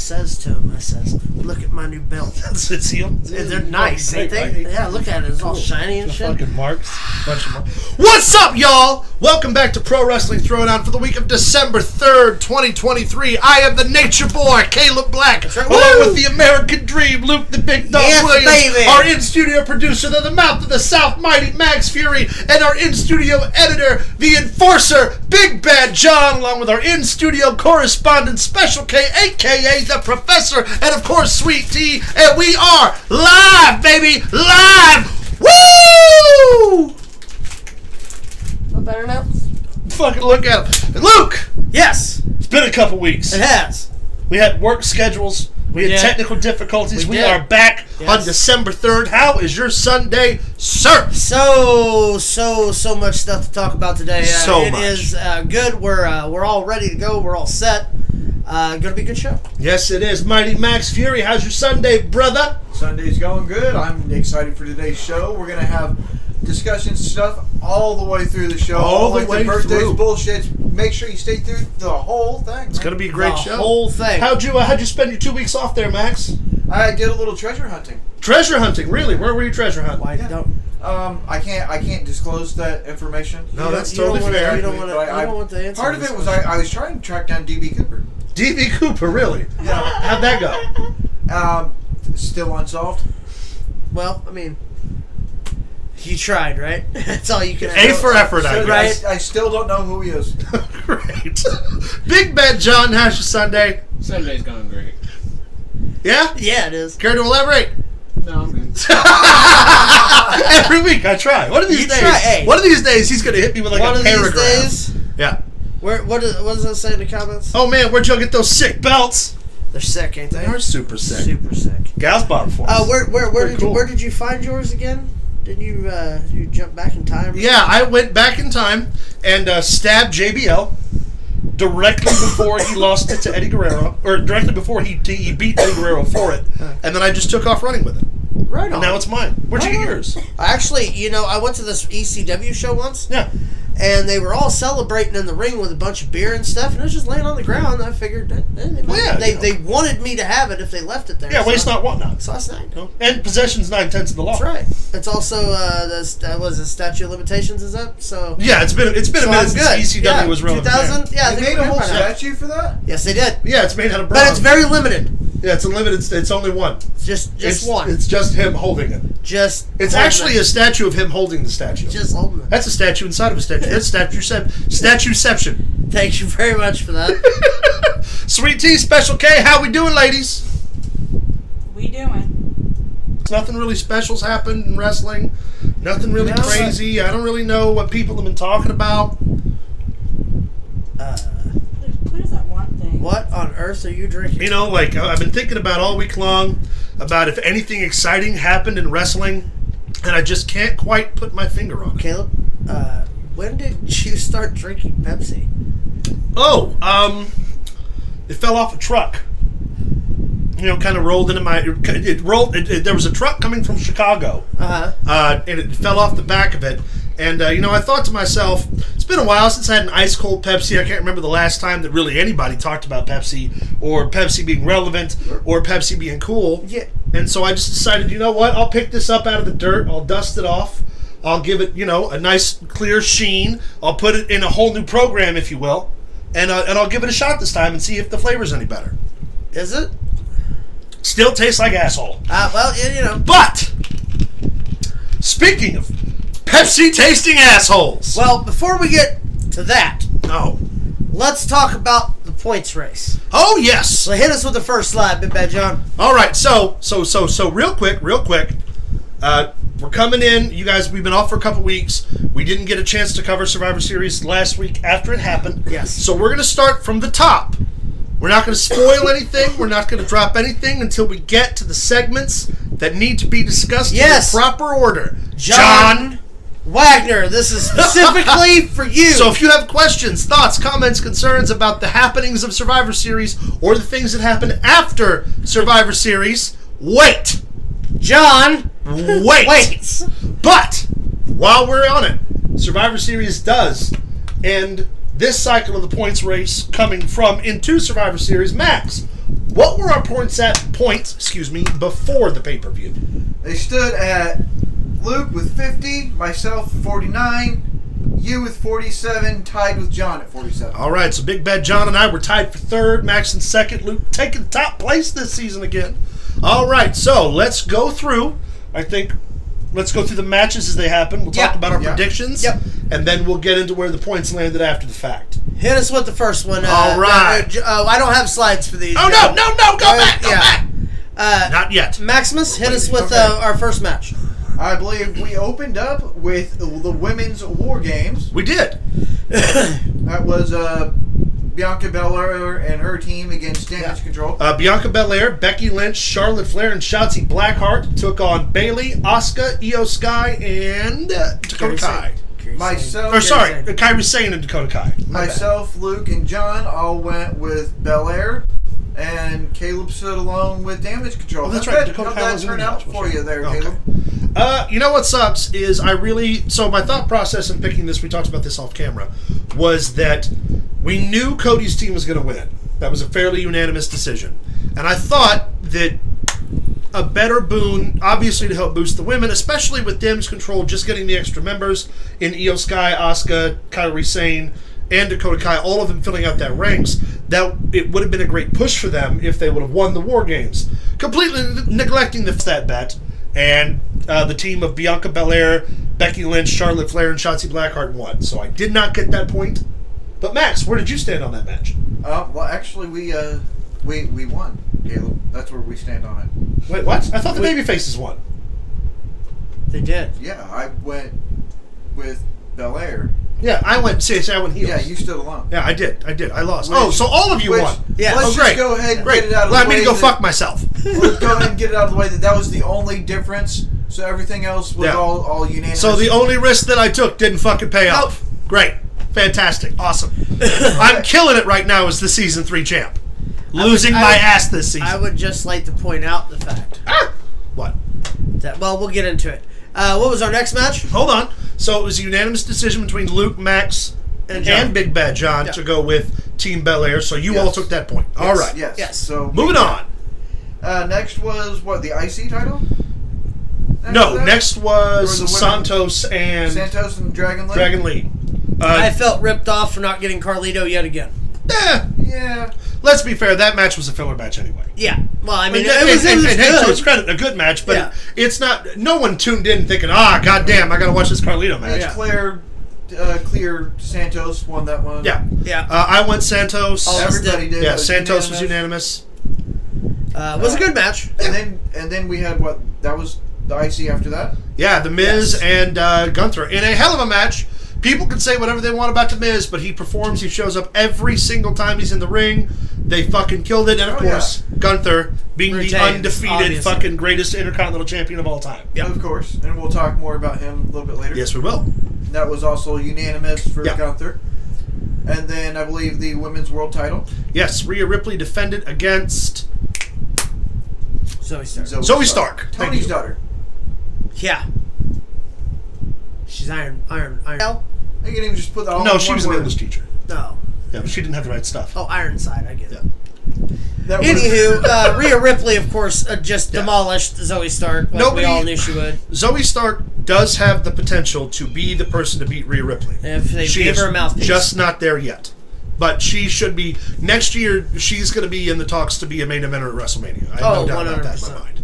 says to him, I says, look at my new belt. They're nice, ain't they? Yeah, look at it. It's all shiny and shit. Fucking marks. Bunch of marks. What's up, y'all? Welcome back to Pro Wrestling Throwdown for the week of December 3rd, 2023. I am the Nature Boy, Caleb Black, right. along with the American Dream, Luke the Big Dog Williams, baby. our in-studio producer, the mouth of the South, Mighty Max Fury, and our in-studio editor, the Enforcer, Big Bad John, along with our in-studio correspondent, Special K, a.k.a. the Professor, and of course, Sweet Tea, and we are live, baby, live! Woo! What better now? Fucking look at him. Luke! Yes! It's been a couple weeks. It has. We had work schedules. We had technical difficulties. We are back on December 3rd. How is your Sunday, sir? So much stuff to talk about today. It much. It is good. We're all ready to go. We're all set. Gonna be a good show. Yes, it is. Mighty Max Fury, how's your Sunday, brother? Sunday's going good. I'm excited for today's show. We're gonna have discussion stuff all the way through the show. All the way birthdays, through. bullshits. Make sure you stay through the whole thing. It's gonna be a great show. The whole thing. How'd you spend your 2 weeks off there, Max? I did a little treasure hunting. Treasure hunting, really? Where were you treasure hunting? Why don't? I can't disclose that information. No, that's totally fair. You don't want the answer. Part of it was I was trying to track down DB Cooper. DB Cooper, really? Yeah. How'd that go? Still unsolved. Well, I mean, you tried, right? That's all you can A ask. for effort, I guess. I still don't know who he is. Great. Big Bad John, how's your Sunday? Sunday's going great. Yeah? Yeah, it is. Care to elaborate? No, I'm good. Every week I try. One of these days. Hey. One of these days he's gonna hit me with like One a of paragraph. these days. Yeah. What does that say in the comments? Oh man, where'd y'all get those sick belts? They're sick, ain't they? They are super sick. Super sick. Gals bought them for us. Where did you find yours again? Didn't you jump back in time? Yeah, I went back in time and stabbed JBL directly before he lost it to Eddie Guerrero, or directly before he beat Eddie Guerrero for it, and then I just took off running with it. Right on. And now it's mine. Where'd you get yours? Actually, I went to this ECW show once. Yeah. And they were all celebrating in the ring with a bunch of beer and stuff, and it was just laying on the ground. I figured they wanted me to have it if they left it there. Yeah, waste not, want not. So I snagged it. And possession's 9/10 of the law. That's right. It's also was the statute of limitations is up. So yeah, it's been a minute since ECW was relevant. 2000. Yeah, they made a whole statue for that. Yes, they did. Yeah, it's made out of bronze. But it's very limited. Yeah, it's unlimited. It's only one. Just one. It's just him holding it. It's actually a statue of him holding the statue. Just holding it. That's a statue inside of a statue. That's statueception. Thank you very much for that. Sweet Tea, Special K, how we doing, ladies? We doing? Nothing really special's happened in wrestling. Nothing really crazy. I don't really know what people have been talking about. What is that one thing? What on earth are you drinking? I've been thinking about all week long about if anything exciting happened in wrestling, and I just can't quite put my finger on it. Caleb, when did you start drinking Pepsi? Oh, it fell off a truck. Kind of rolled into my. It rolled. There was a truck coming from Chicago. And it fell off the back of it. And I thought to myself, it's been a while since I had an ice cold Pepsi. I can't remember the last time that really anybody talked about Pepsi or Pepsi being relevant or Pepsi being cool. Yeah. And so I just decided, you know what? I'll pick this up out of the dirt. I'll dust it off. I'll give it, a nice clear sheen. I'll put it in a whole new program, if you will, and I'll give it a shot this time and see if the flavor's any better. Is it? Still tastes like asshole. But speaking of Pepsi tasting assholes. Well, before we get to that, oh, let's talk about the points race. Oh yes. So hit us with the first slide, Big Bad John. All right. So real quick. We're coming in. You guys, we've been off for a couple weeks. We didn't get a chance to cover Survivor Series last week after it happened. Yes. So we're going to start from the top. We're not going to spoil anything. We're not going to drop anything until we get to the segments that need to be discussed in the proper order. John Wagner, this is specifically for you. So if you have questions, thoughts, comments, concerns about the happenings of Survivor Series or the things that happened after Survivor Series, wait. John, wait. But while we're on it, Survivor Series does end this cycle of the points race coming from into Survivor Series. Max, What were our points before the pay-per-view? They stood at Luke with 50, myself 49, you with 47, tied with John at 47. All right, so Big Bad John and I were tied for third, Max in second, Luke taking top place this season again. All right, so let's go through, let's go through the matches as they happen. We'll talk about our predictions, and then we'll get into where the points landed after the fact. Hit us with the first one. All right. I don't have slides for these. Oh, no, go back. Not yet. Maximus, hit us with our first match. I believe we opened up with the women's War Games. We did. That was Bianca Belair and her team against Damage Control. Bianca Belair, Becky Lynch, Charlotte Flair, and Shotzi Blackheart took on Bayley, Asuka, Io Sky, and Dakota Kai. Kairi Sane and Dakota Kai. Myself, Luke, and John all went with Belair, and Caleb stood alone with Damage Control. Oh, that's right. Dakota Kai How'd that turn out for you there, Caleb? You know what sucks is so my thought process in picking this, we talked about this off camera, was that we knew Cody's team was going to win. That was a fairly unanimous decision. And I thought that a better boon, obviously to help boost the women, especially with Damage Control just getting the extra members in Io Sky, Asuka, Kairi Sane, and Dakota Kai, all of them filling out that ranks, that it would have been a great push for them if they would have won the War Games. Completely neglecting that bet. And the team of Bianca Belair, Becky Lynch, Charlotte Flair, and Shotzi Blackheart won. So I did not get that point. But Max, where did you stand on that match? Well, actually, we won, Caleb. That's where we stand on it. Wait, what? I thought the Babyfaces won. They did. Yeah, I went with Belair. Yeah, I went heels. Yeah, you stood alone. Yeah, I did. I lost. So all of you won. Yeah. Let's just go ahead and get it out of the way. Let me to go fuck myself. Let's go ahead and get it out of the way that was the only difference. So everything else was all unanimous. So the only risk that I took didn't fucking pay off. Nope. Great. Fantastic. Awesome. I'm killing it right now as the Season 3 champ. Losing my ass this season. I would just like to point out the fact. What? We'll get into it. What was our next match? Hold on. So it was a unanimous decision between Luke, Max, and Big Bad John to go with Team Belair. So you all took that point. All right. Yes. So moving on. Next was the IC title? Next was Santos and Dragon Lee. I felt ripped off for not getting Carlito yet again. Yeah. Let's be fair, that match was a filler match anyway. Yeah. Well, I mean, it was good. To its credit, a good match, but it's not. No one tuned in thinking, goddamn, I got to watch this Carlito match. It's clear. Santos won that one. Yeah. I went Santos. Everybody did. Yeah, Santos was unanimous. It was a good match. And then we had that was the IC after that. Yeah, The Miz and Gunther in a hell of a match. People can say whatever they want about The Miz, but he performs. He shows up every single time he's in the ring. They fucking killed it. And, of course, Gunther being the undefeated fucking greatest Intercontinental Champion of all time. Yeah, of course. And we'll talk more about him a little bit later. Yes, we will. That was also unanimous for Gunther. And then I believe the Women's World title. Yes, Rhea Ripley defended against Zoe Stark. Tony's daughter. Yeah. She's iron. You can even just put that all No, she was an English teacher. No. Yeah, but she didn't have the right stuff. Oh, Ironside, I get it. Anywho, Rhea Ripley, of course, just demolished Zoe Stark like we all knew she would. Zoe Stark does have the potential to be the person to beat Rhea Ripley. If they gave her a mouthpiece. Just not there yet. But she should be. Next year, she's going to be in the talks to be a main eventer at WrestleMania. I have no doubt 100%. About that in my mind.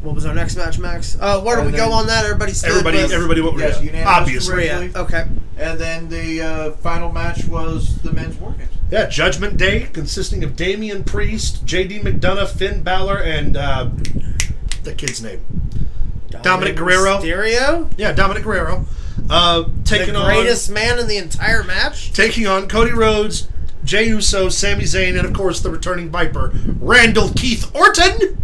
What was our next match, Max? Where do we go on that? Everybody went with Rhea. Obviously. Rhea. Okay. And then the final match was the men's War Games. Yeah, Judgment Day, consisting of Damian Priest, J.D. McDonough, Finn Balor, and the kid's name. Dominic Guerrero. Mysterio? Yeah, Dominic Guerrero. Taking on the greatest man in the entire match? Taking on Cody Rhodes, Jey Uso, Sami Zayn, and of course the returning Viper, Randall Keith Orton.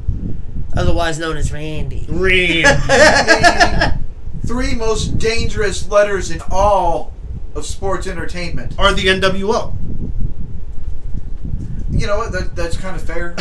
Otherwise known as Randy. The 3 most dangerous letters in all of sports entertainment are the NWO. You know what? That's kind of fair.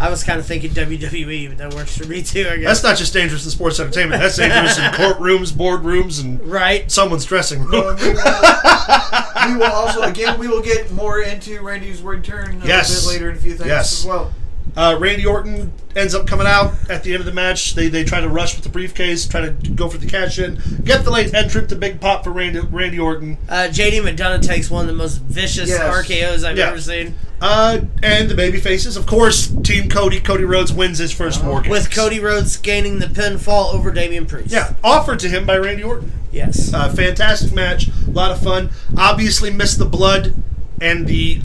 I was kind of thinking WWE, but that works for me too, I guess. That's not just dangerous in sports entertainment. That's dangerous in courtrooms, boardrooms, and someone's dressing room. We will also, again, we will get more into Randy's return a bit later in a few things as well. Randy Orton ends up coming out at the end of the match. They try to rush with the briefcase, try to go for the cash in, get the late entrant, the big pop for Randy Orton. JD McDonough takes one of the most vicious RKOs I've ever seen. And the baby faces, of course, Team Cody Rhodes wins his first War Games. With Cody Rhodes gaining the pinfall over Damian Priest. Yeah, offered to him by Randy Orton. Yes. Fantastic match, a lot of fun. Obviously missed the blood and the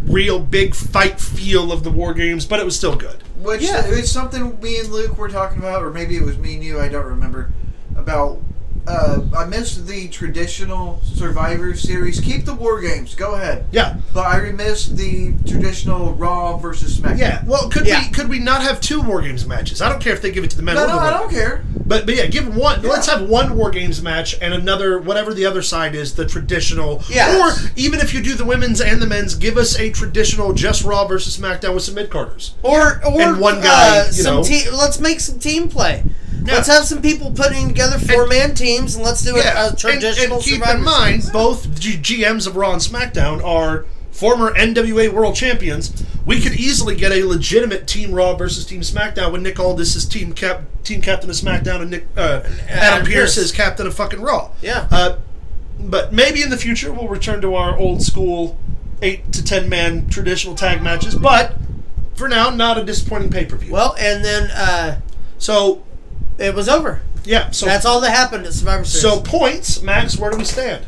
real big fight feel of the War Games, but it was still good. Which it's something me and Luke were talking about, or maybe it was me and you, I don't remember, about I missed the traditional Survivor Series. Keep the War Games, go ahead. Yeah. But I missed the traditional Raw versus SmackDown. Yeah, well, could we not have 2 War Games matches? I don't care if they give it to the men or the women. No, I don't care. But yeah, give them one. Yeah. Let's have one War Games match and another, whatever the other side is, the traditional. Yeah. Or even if you do the women's and the men's, give us a traditional just Raw versus SmackDown with some mid-carders. Or and one guy, let's make some team play. Yeah. Let's have some people putting together 4-man teams, and let's do a traditional and keep Survivor in mind, Series. both GMs of Raw and SmackDown are former NWA World Champions. We could easily get a legitimate Team Raw versus Team SmackDown when Nick Aldis is team captain of SmackDown and Adam Pearce is captain of fucking Raw. Yeah. But maybe in the future we'll return to our old school 8 to 10 man traditional tag matches. But for now, not a disappointing pay-per-view. Well, and then so it was over. Yeah. So that's all that happened at Survivor Series. So points, Max. Where do we stand?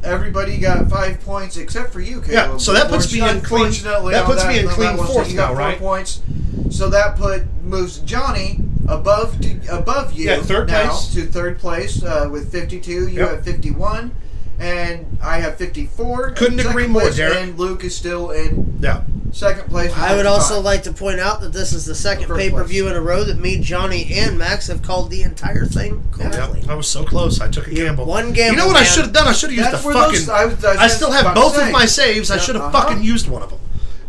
Everybody got 5 points except for you, Caleb. Yeah, so that puts me in clean. That puts me in clean fourth now, right? 4 points. So that moves Johnny above you. Yeah, third place to third place with 52. You have 51, and I have 54. Couldn't agree more, Derek. And Luke is still in second place. I would also like to point out that this is the second pay-per-view in a row that me, Johnny, and Max have called the entire thing correctly. I was so close. I took a gamble. One gamble. You know what I should have done? I should have used the fucking. I still have both of my saves. I should have fucking used one of them.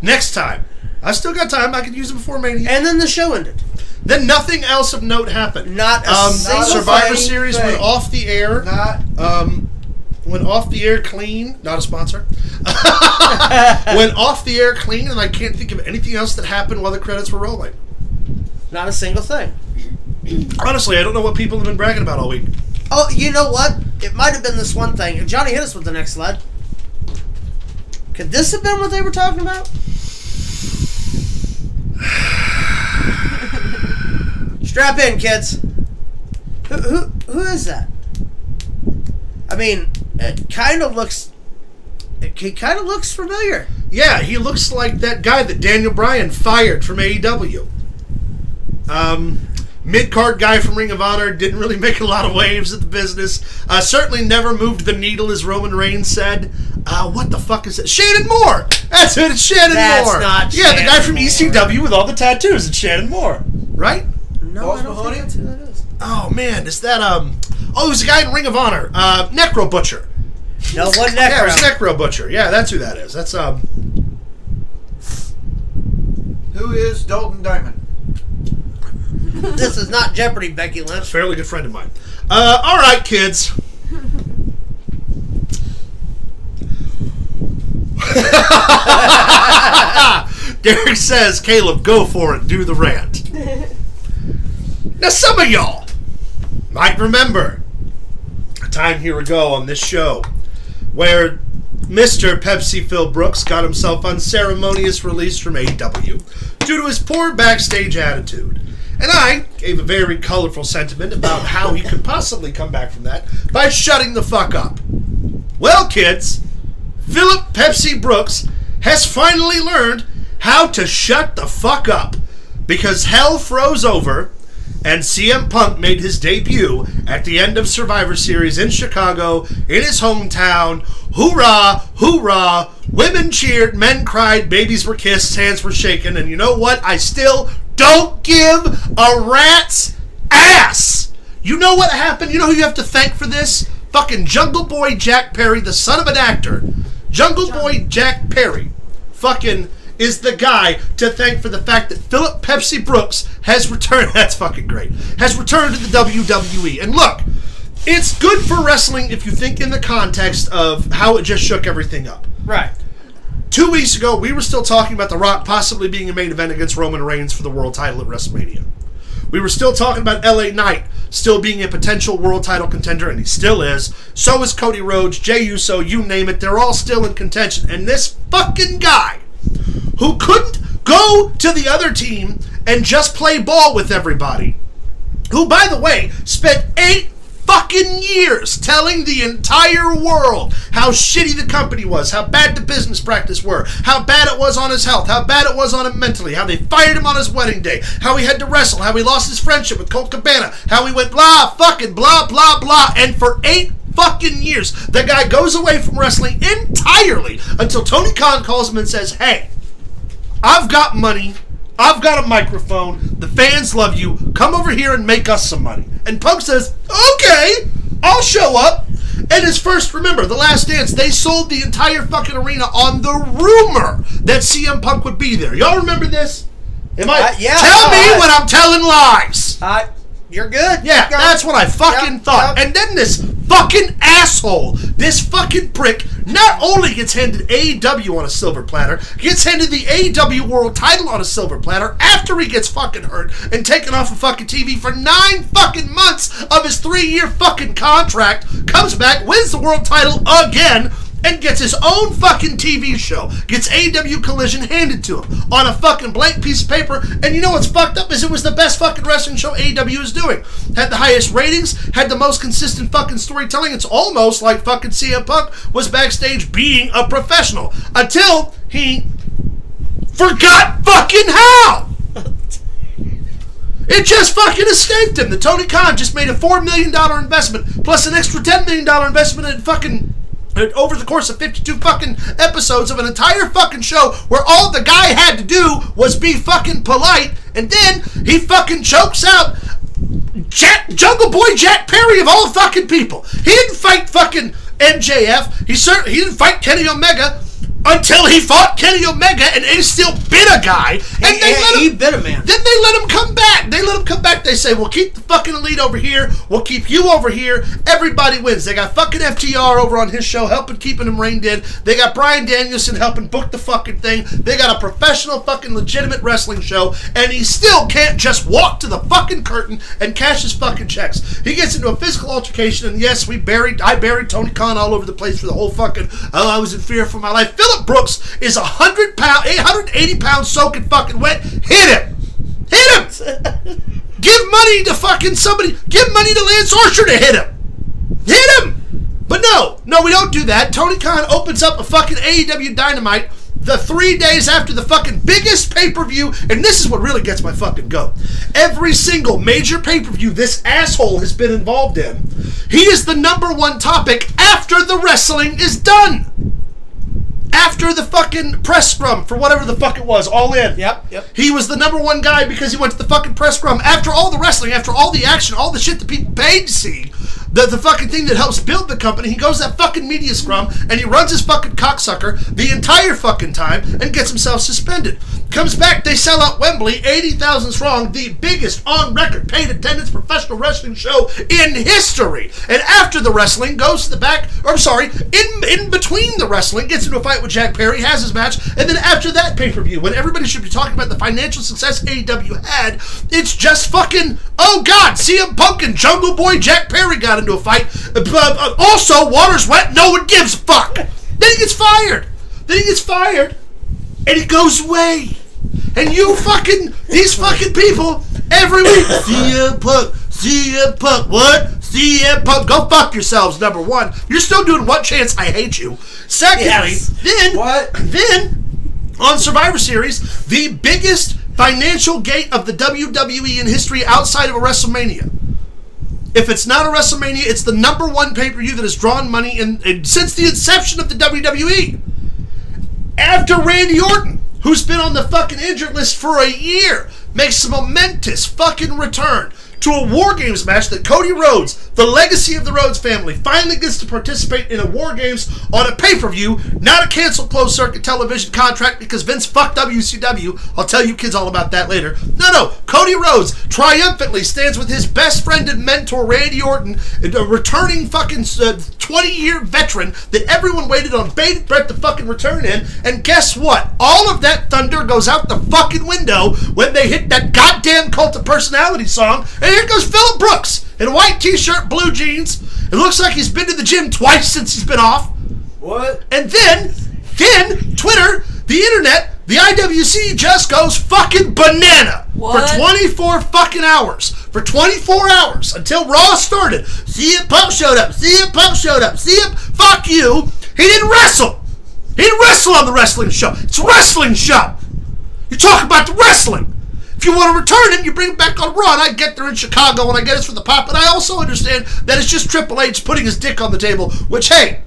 Next time. I still got time. I could use them before Mania. And then the show ended. Then nothing else of note happened. Not a single Survivor Series went off the air. Went off the air clean. Not a sponsor. Went off the air clean, and I can't think of anything else that happened while the credits were rolling. Not a single thing. Honestly, I don't know what people have been bragging about all week. Oh, you know what? It might have been this one thing. Johnny, hit us with the next slide. Could this have been what they were talking about? Strap in, kids. Who is that? I mean, it kind of looks. He kind of looks familiar. Yeah, he looks like that guy that Daniel Bryan fired from AEW. Mid-card guy from Ring of Honor, didn't really make a lot of waves at the business. Certainly never moved the needle, as Roman Reigns said. What the fuck is it? Shannon Moore! That's it, it's Shannon Moore! Not yeah, Shannon the guy from Moore. ECW with all the tattoos. It's Shannon Moore. Right? No, I don't think that's who that is. Oh, man, is that, Oh, it was a guy in Ring of Honor. Necro Butcher. No, what Necro? Yeah, it was Necro Butcher. Yeah, that's who that is. That's, Who is Dalton Diamond? This is not Jeopardy, Becky Lynch. A fairly good friend of mine. All right, kids. Derek says, Caleb, go for it. Do the rant. Now, some of y'all might remember a time here ago on this show where Mr. Pepsi Phil Brooks got himself unceremonious release from AEW due to his poor backstage attitude. And I gave a very colorful sentiment about how he could possibly come back from that by shutting the fuck up. Well, kids, Philip Pepsi Brooks has finally learned how to shut the fuck up because hell froze over and CM Punk made his debut at the end of Survivor Series in Chicago, in his hometown. Hoorah, hoorah, women cheered, men cried, babies were kissed, hands were shaken, and you know what? I still don't give a rat's ass. You know what happened? You know who you have to thank for this? Fucking Jungle Boy Jack Perry, the son of an actor. Jungle Boy Jack Perry fucking is the guy to thank for the fact that Philip Pepsi Brooks has returned. That's fucking great. Has returned to the WWE. And look, it's good for wrestling if you think in the context of how it just shook everything up. Right. 2 weeks ago, we were still talking about The Rock possibly being a main event against Roman Reigns for the world title at WrestleMania. We were still talking about LA Knight still being a potential world title contender, and he still is. So is Cody Rhodes, Jey Uso, you name it. They're all still in contention. And this fucking guy, who couldn't go to the other team and just play ball with everybody, who, by the way, spent 8 fucking years telling the entire world how shitty the company was, how bad the business practice were, how bad it was on his health, how bad it was on him mentally, how they fired him on his wedding day, how he had to wrestle, how he lost his friendship with Colt Cabana, how he went blah, fucking blah, blah, blah, and for 8 fucking years, the guy goes away from wrestling entirely until Tony Khan calls him and says, hey, I've got money, I've got a microphone, the fans love you, come over here and make us some money. And Punk says, okay, I'll show up. And his first, remember, The Last Dance, they sold the entire fucking arena on the rumor that CM Punk would be there. Y'all remember this? Yeah. Tell me when I'm telling lies. You're good. Yeah, that's what I fucking thought. Yep. And then this fucking asshole, this fucking prick, not only gets handed AEW on a silver platter, gets handed the AEW World title on a silver platter after he gets fucking hurt and taken off of fucking TV for 9 fucking months of his 3-year fucking contract, comes back, wins the world title again, and gets his own fucking TV show. Gets AEW Collision handed to him on a fucking blank piece of paper. And you know what's fucked up is it was the best fucking wrestling show AEW is doing. Had the highest ratings, had the most consistent fucking storytelling. It's almost like fucking CM Punk was backstage being a professional. Until he forgot fucking how! It just fucking escaped him. The Tony Khan just made a $4 million investment plus an extra $10 million investment in fucking... over the course of 52 fucking episodes of an entire fucking show where all the guy had to do was be fucking polite, and then he fucking chokes out Jungle Boy Jack Perry of all fucking people. He didn't fight fucking MJF. He didn't fight Kenny Omega until he fought Kenny Omega and he still bit a guy. And he bit a man. Then they let him come back. They say, we'll keep the fucking Elite over here. We'll keep you over here. Everybody wins. They got fucking FTR over on his show helping keeping him reined in. They got Bryan Danielson helping book the fucking thing. They got a professional fucking legitimate wrestling show. And he still can't just walk to the fucking curtain and cash his fucking checks. He gets into a physical altercation. And yes, I buried Tony Khan all over the place for the whole fucking, I was in fear for my life. Philip Brooks is 880 pounds soaking fucking wet. Hit him! Give money to fucking somebody. Give money to Lance Archer to hit him. Hit him! But no, we don't do that. Tony Khan opens up a fucking AEW Dynamite the 3 days after the fucking biggest pay-per-view, and this is what really gets my fucking goat. Every single major pay-per-view this asshole has been involved in, he is the #1 topic after the wrestling is done. After the fucking press scrum for whatever the fuck it was, All In. Yep. He was the #1 guy because he went to the fucking press scrum after all the wrestling, after all the action, all the shit that people paid to see. The fucking thing that helps build the company. He goes to that fucking media scrum and he runs his fucking cocksucker the entire fucking time and gets himself suspended. Comes back, they sell out Wembley, 80,000 strong, the biggest on-record paid attendance professional wrestling show in history. And after the wrestling, goes to the back, in between the wrestling, gets into a fight with Jack Perry, has his match, and then after that pay-per-view, when everybody should be talking about the financial success AEW had, it's just fucking, oh God, CM Punk and Jungle Boy Jack Perry got into a fight. Also, water's wet, no one gives a fuck. Then he gets fired. And he goes away. And these fucking people, every week, CM Punk, what? CM Punk, go fuck yourselves, #1. You're still doing What Chance I Hate You. Secondly, then, on Survivor Series, the biggest financial gate of the WWE in history outside of a WrestleMania. If it's not a WrestleMania, it's the #1 pay-per-view that has drawn money since the inception of the WWE. After Randy Orton, who's been on the fucking injured list for a year, makes a momentous fucking return. to a War Games match that Cody Rhodes, the legacy of the Rhodes family, finally gets to participate in a War Games on a pay-per-view, not a canceled closed-circuit television contract because Vince fucked WCW. I'll tell you kids all about that later. No. Cody Rhodes triumphantly stands with his best friend and mentor, Randy Orton, a returning fucking 20-year veteran that everyone waited on bated breath to fucking return in. And guess what? All of that thunder goes out the fucking window when they hit that goddamn Cult of Personality song. And here goes Phillip Brooks in a white t-shirt, blue jeans. It looks like he's been to the gym twice since he's been off. What? And then Twitter, the internet, the IWC just goes fucking banana. What? For 24 fucking hours. For 24 hours until Raw started. CM Punk showed up. Fuck you. He didn't wrestle. He didn't wrestle on the wrestling show. It's a wrestling show. You talk about the wrestling. If you want to return him, you bring him back on Raw. And I get there in Chicago and I get it for the pop. But I also understand that it's just Triple H putting his dick on the table. Which, hey,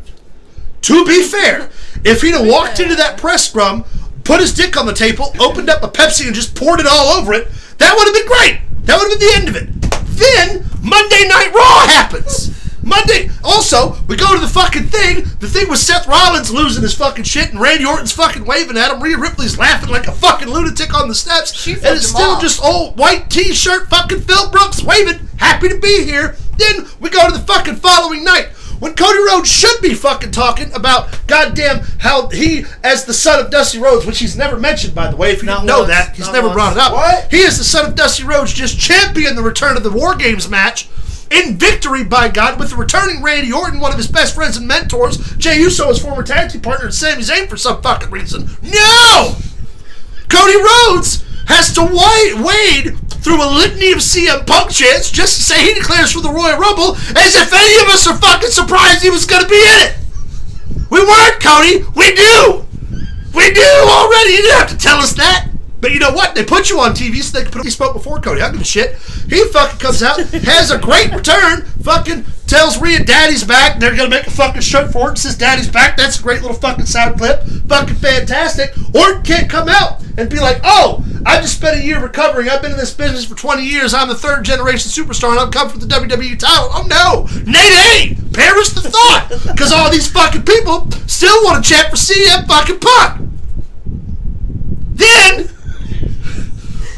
to be fair, if he'd have walked into that press scrum, put his dick on the table, opened up a Pepsi and just poured it all over it, that would have been great. That would have been the end of it. Then, Monday Night Raw happens. Also, we go to the fucking thing. The thing with Seth Rollins losing his fucking shit and Randy Orton's fucking waving at him. Rhea Ripley's laughing like a fucking lunatic on the steps. And it's still just old white t-shirt fucking Phil Brooks waving, happy to be here. Then we go to the fucking following night when Cody Rhodes should be fucking talking about goddamn how he, as the son of Dusty Rhodes, which he's never mentioned, by the way, if you didn't know that, he's never brought it up. What? He is the son of Dusty Rhodes, just championed the return of the War Games match in victory, by God, with the returning Randy Orton, one of his best friends and mentors, Jey Uso, his former tag team partner, and Sami Zayn for some fucking reason. No! Cody Rhodes has to wade through a litany of CM Punk chants just to say he declares for the Royal Rumble, as if any of us are fucking surprised he was going to be in it. We weren't, Cody. We knew. We knew already. You didn't have to tell us that. But you know what? They put you on TV so they can put he spoke before Cody. I don't give a shit. He fucking comes out, has a great return, fucking tells Rhea Daddy's back. They're going to make a fucking shirt for it. It says Daddy's back. That's a great little fucking sound clip. Fucking fantastic. Orton can't come out and be like, oh, I just spent a year recovering. I've been in this business for 20 years. I'm the third generation superstar and I'm coming for the WWE title. Oh no. Nay. Perish the thought. Because all these fucking people still want to chant for CM fucking Punk. Then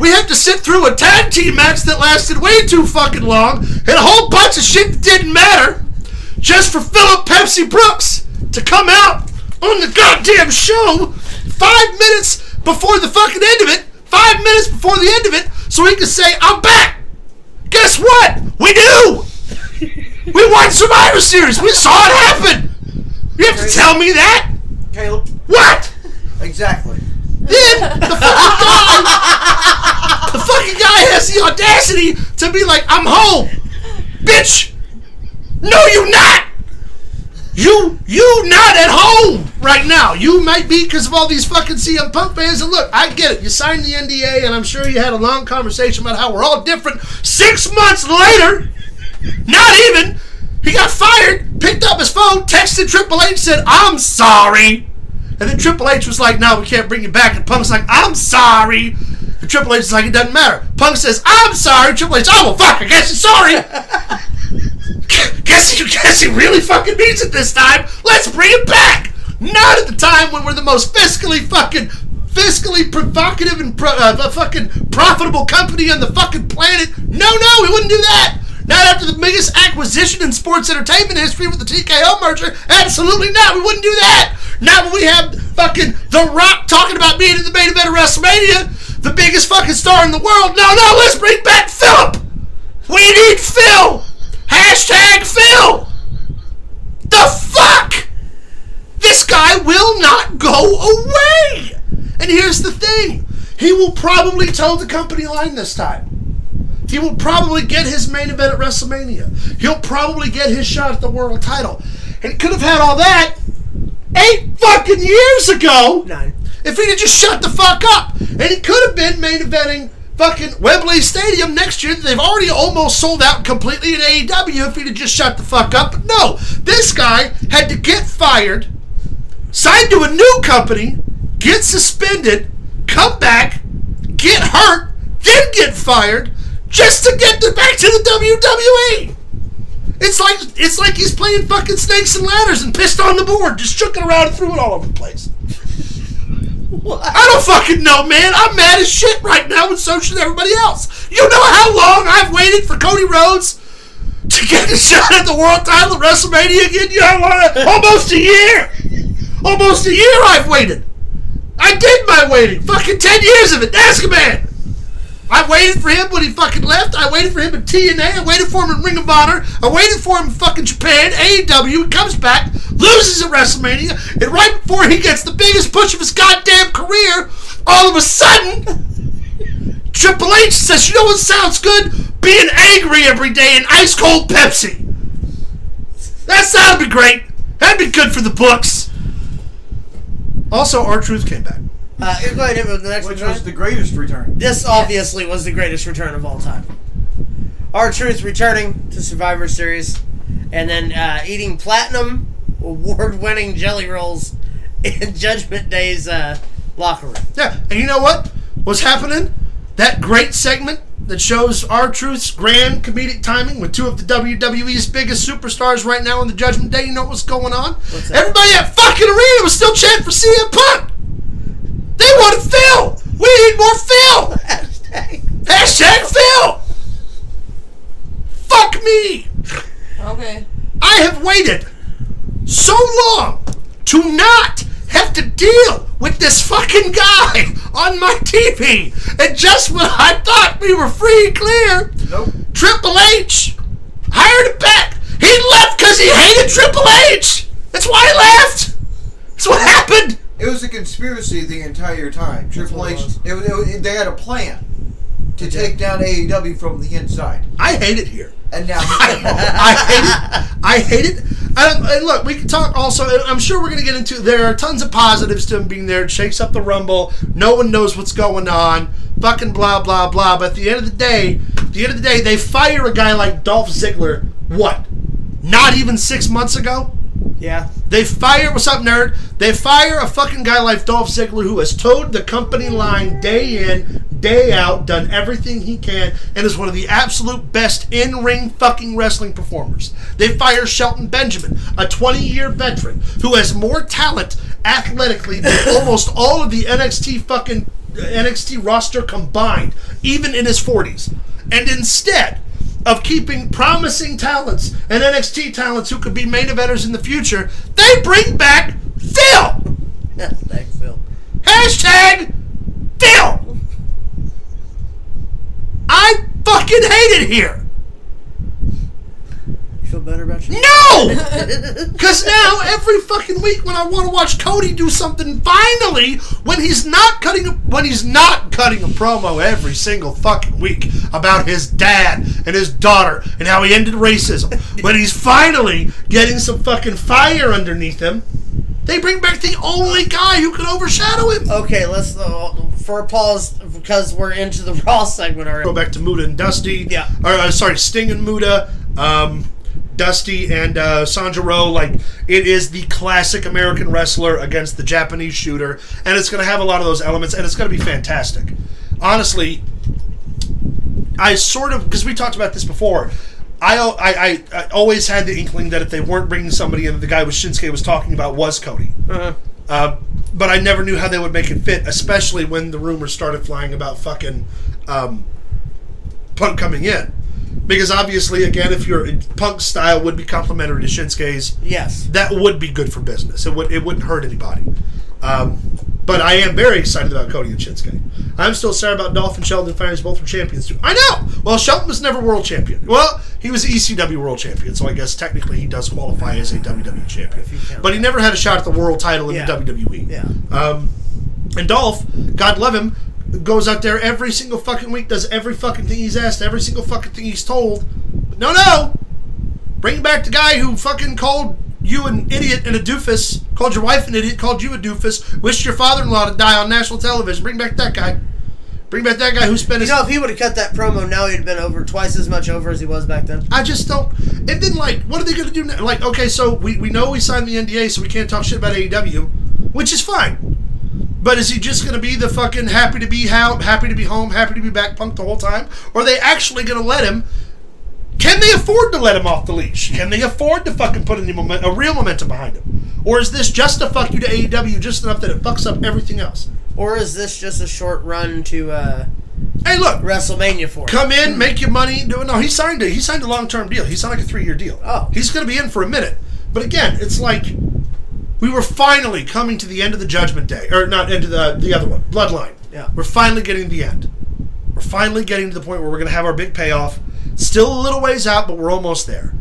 we have to sit through a tag team match that lasted way too fucking long and a whole bunch of shit that didn't matter just for Phillip Pepsi Brooks to come out on the goddamn show 5 minutes before the fucking end of it. 5 minutes before the end of it so he can say, I'm back. Guess what? We knew. We won Survivor Series. We saw it happen. You have to tell me that? Caleb. What? Exactly. Then the fucking guy has the audacity to be like, I'm home. Bitch. No, you not. You not at home right now. You might be because of all these fucking CM Punk fans. And look, I get it. You signed the NDA, and I'm sure you had a long conversation about how we're all different. 6 months later, not even, he got fired, picked up his phone, texted Triple H, said, I'm sorry. And then Triple H was like, no, we can't bring you back. And Punk's like, I'm sorry. And Triple H is like, it doesn't matter. Punk says, I'm sorry. Triple H, oh, well, fuck, I guess he's sorry. guess he really fucking means it this time. Let's bring him back. Not at the time when we're the most fiscally provocative and fucking profitable company on the fucking planet. No, we wouldn't do that. Not after the biggest acquisition in sports entertainment history with the TKO merger. Absolutely not. We wouldn't do that. Not when we have fucking The Rock talking about being in the main event of WrestleMania, the biggest fucking star in the world. No, let's bring back Phillip. We need Phil. Hashtag Phil. The fuck? This guy will not go away. And here's the thing. He will probably toe the company line this time. He will probably get his main event at WrestleMania. He'll probably get his shot at the world title. And he could have had all that 8 fucking years ago. 9. If he'd have just shut the fuck up. And he could have been main eventing fucking Wembley Stadium next year. They've already almost sold out completely in AEW if he'd have just shut the fuck up. But no, this guy had to get fired, sign to a new company, get suspended, come back, get hurt, then get fired, just to get back to the WWE. It's like he's playing fucking snakes and ladders and pissed on the board, just shook it around and threw it all over the place. What? I don't fucking know, man. I'm mad as shit right now, and so should everybody else. You know how long I've waited for Cody Rhodes to get a shot at the world title at WrestleMania again? You know how long? Almost a year. Almost a year I've waited. I did my waiting. Fucking 10 years of it. Ask a man. I waited for him when he fucking left. I waited for him in TNA. I waited for him in Ring of Honor. I waited for him in fucking Japan. AEW. He comes back, loses at WrestleMania, and right before he gets the biggest push of his goddamn career, all of a sudden, Triple H says, you know what sounds good? Being angry every day and ice cold Pepsi. That'd be great. That'd be good for the books. Also, R-Truth came back. Go ahead and hit with the next Which return. was the greatest return. This obviously was the greatest return of all time. R-Truth returning to Survivor Series and then eating platinum award-winning jelly rolls in Judgment Day's locker room. Yeah, and you know what was happening? That great segment that shows R-Truth's grand comedic timing with two of the WWE's biggest superstars right now on the Judgment Day. You know what's going on? What's that? Everybody at fucking arena was still chanting for CM Punk. They wanted Phil. We need more Phil. Hashtag Phil. Fuck me. Okay. I have waited so long to not have to deal with this fucking guy on my TV. And just when I thought we were free and clear, Nope. Triple H hired him back. He left because he hated Triple H. That's why he left. That's what happened. It was a conspiracy the entire time. Triple H, they had a plan to take down AEW from the inside. I hate it here. And now I hate it. And look, we can talk also. I'm sure we're going to get into. There are tons of positives to him being there. It shakes up the Rumble. No one knows what's going on. Fucking blah blah blah. But at the end of the day, they fire a guy like Dolph Ziggler. What? Not even 6 months ago. Yeah. They fire, what's up, nerd? They fire a fucking guy like Dolph Ziggler who has towed the company line day in, day out, done everything he can, and is one of the absolute best in-ring fucking wrestling performers. They fire Shelton Benjamin, a 20-year veteran who has more talent athletically than almost all of the NXT roster combined, even in his 40s. And instead of keeping promising talents and NXT talents who could be main eventers in the future, they bring back Phil! Thanks, Phil. Hashtag Phil! I fucking hate it here! You feel better about you? No! Because now, every fucking week when I want to watch Cody do something, finally, when he's not cutting a promo every single fucking week about his dad and his daughter and how he ended racism, when he's finally getting some fucking fire underneath him, they bring back the only guy who can overshadow him. Okay, let's for a pause because we're into the Raw segment already. Go back to Muta and Dusty. Yeah. Sting and Muta. Dusty and Sandra Rowe, like, it is the classic American wrestler against the Japanese shooter, and it's going to have a lot of those elements, and it's going to be fantastic. Honestly, I sort of, because we talked about this before, I always had the inkling that if they weren't bringing somebody in, the guy with Shinsuke was talking about was Cody. Uh-huh. But I never knew how they would make it fit, especially when the rumors started flying about fucking Punk coming in. Because obviously, again, if your Punk's style would be complementary to Shinsuke's, Yes. that would be good for business. It wouldn't hurt anybody. But I am very excited about Cody and Shinsuke. I'm still sorry about Dolph and Sheldon Fires, both were champions too. I know! Well, Sheldon was never world champion. Well, he was ECW world champion, so I guess technically he does qualify as a WWE champion. But he never had a shot at the world title in the WWE. Yeah. And Dolph, God love him, goes out there every single fucking week, does every fucking thing he's asked, every single fucking thing he's told. But no! Bring back the guy who fucking called you an idiot and a doofus, called your wife an idiot, called you a doofus, wished your father-in-law to die on national television. Bring back that guy. Bring back that guy who spent his... You know, if he would have cut that promo now, he'd have been over twice as much over as he was back then. I just don't... And then, like, what are they going to do now? Like, okay, so we know we signed the NDA, so we can't talk shit about AEW, which is fine. But is he just going to be the fucking happy to be home, happy to be back Punk the whole time? Or are they actually going to let him? Can they afford to let him off the leash? Can they afford to fucking put a real momentum behind him? Or is this just a fuck you to AEW just enough that it fucks up everything else? Or is this just a short run to hey, look, WrestleMania for him? Come in, make your money. No, he signed a long-term deal. He signed like a 3-year deal. Oh. He's going to be in for a minute. But again, it's like we were finally coming to the end of the Judgment Day. Or not end of the other one, Bloodline. Yeah. We're finally getting to the end. We're finally getting to the point where we're going to have our big payoff. Still a little ways out, but we're almost there.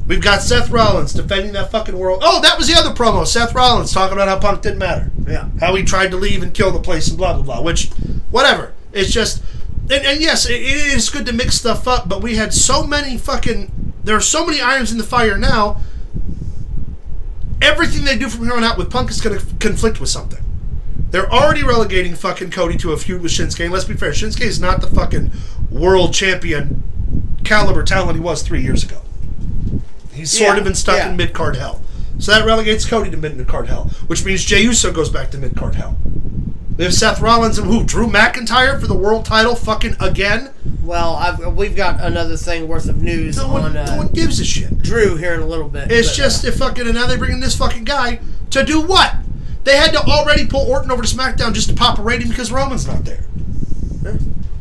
We've got Seth Rollins defending that fucking world. Oh, that was the other promo. Seth Rollins talking about how Punk didn't matter. Yeah. How he tried to leave and kill the place and blah, blah, blah. Which, whatever. It's just... And yes, it is good to mix stuff up, but we had so many fucking... There are so many irons in the fire now. Everything they do from here on out with Punk is going to conflict with something. They're already relegating fucking Cody to a feud with Shinsuke. And let's be fair, Shinsuke is not the fucking world champion caliber talent he was 3 years ago. He's sort of been stuck in mid-card hell. So that relegates Cody to mid-card hell, which means Jey Uso goes back to mid-card hell. We have Seth Rollins and who? Drew McIntyre for the world title fucking again? Well, we've got another thing worth of news No one gives a shit. Drew here in a little bit. It's just if fucking, and now they bring in this fucking guy to do what? They had to already pull Orton over to SmackDown just to pop a rating because Roman's not there.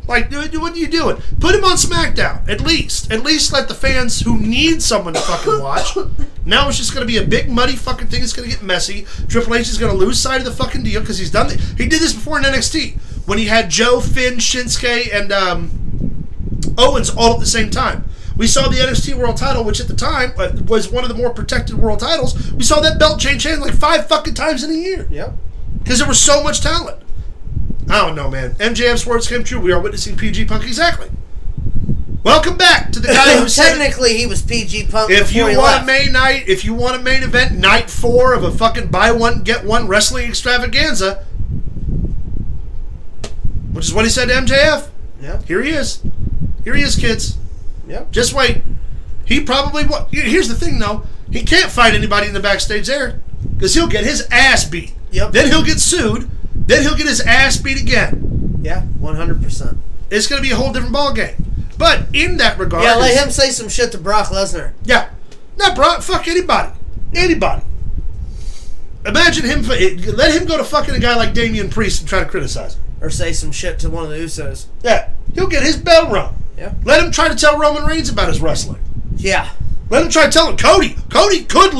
Like, what are you doing? Put him on SmackDown, at least. At least let the fans who need someone to fucking watch. Now it's just going to be a big, muddy fucking thing. It's going to get messy. Triple H is going to lose sight of the fucking deal because he's done it. He did this before in NXT when he had Joe, Finn, Shinsuke, and Owens all at the same time. We saw the NXT World Title, which at the time was one of the more protected world titles. We saw that belt change hands like 5 fucking times in a year. Yep. Because there was so much talent. I don't know, man. MJF's words came true. We are witnessing PG Punk. Exactly. Welcome back to the guy who said... Technically, he was PG Punk if before you he want left. a main night, if you want a main event, night 4 of a fucking buy one, get one wrestling extravaganza, which is what he said to MJF. Yeah. Here he is. Here he is, kids. Yep. Just wait. He probably... Here's the thing, though. He can't fight anybody in the backstage there because he'll get his ass beat. Yep. Then he'll get sued. Then he'll get his ass beat again. Yeah, 100%. It's going to be a whole different ballgame. But in that regard... Yeah, let him say some shit to Brock Lesnar. Yeah. Not Brock. Fuck anybody. Anybody. Imagine him... Let him go to fucking a guy like Damian Priest and try to criticize him. Or say some shit to one of the Usos. Yeah. He'll get his bell rung. Yeah. Let him try to tell Roman Reigns about his wrestling. Yeah. Let him try to tell him. Cody could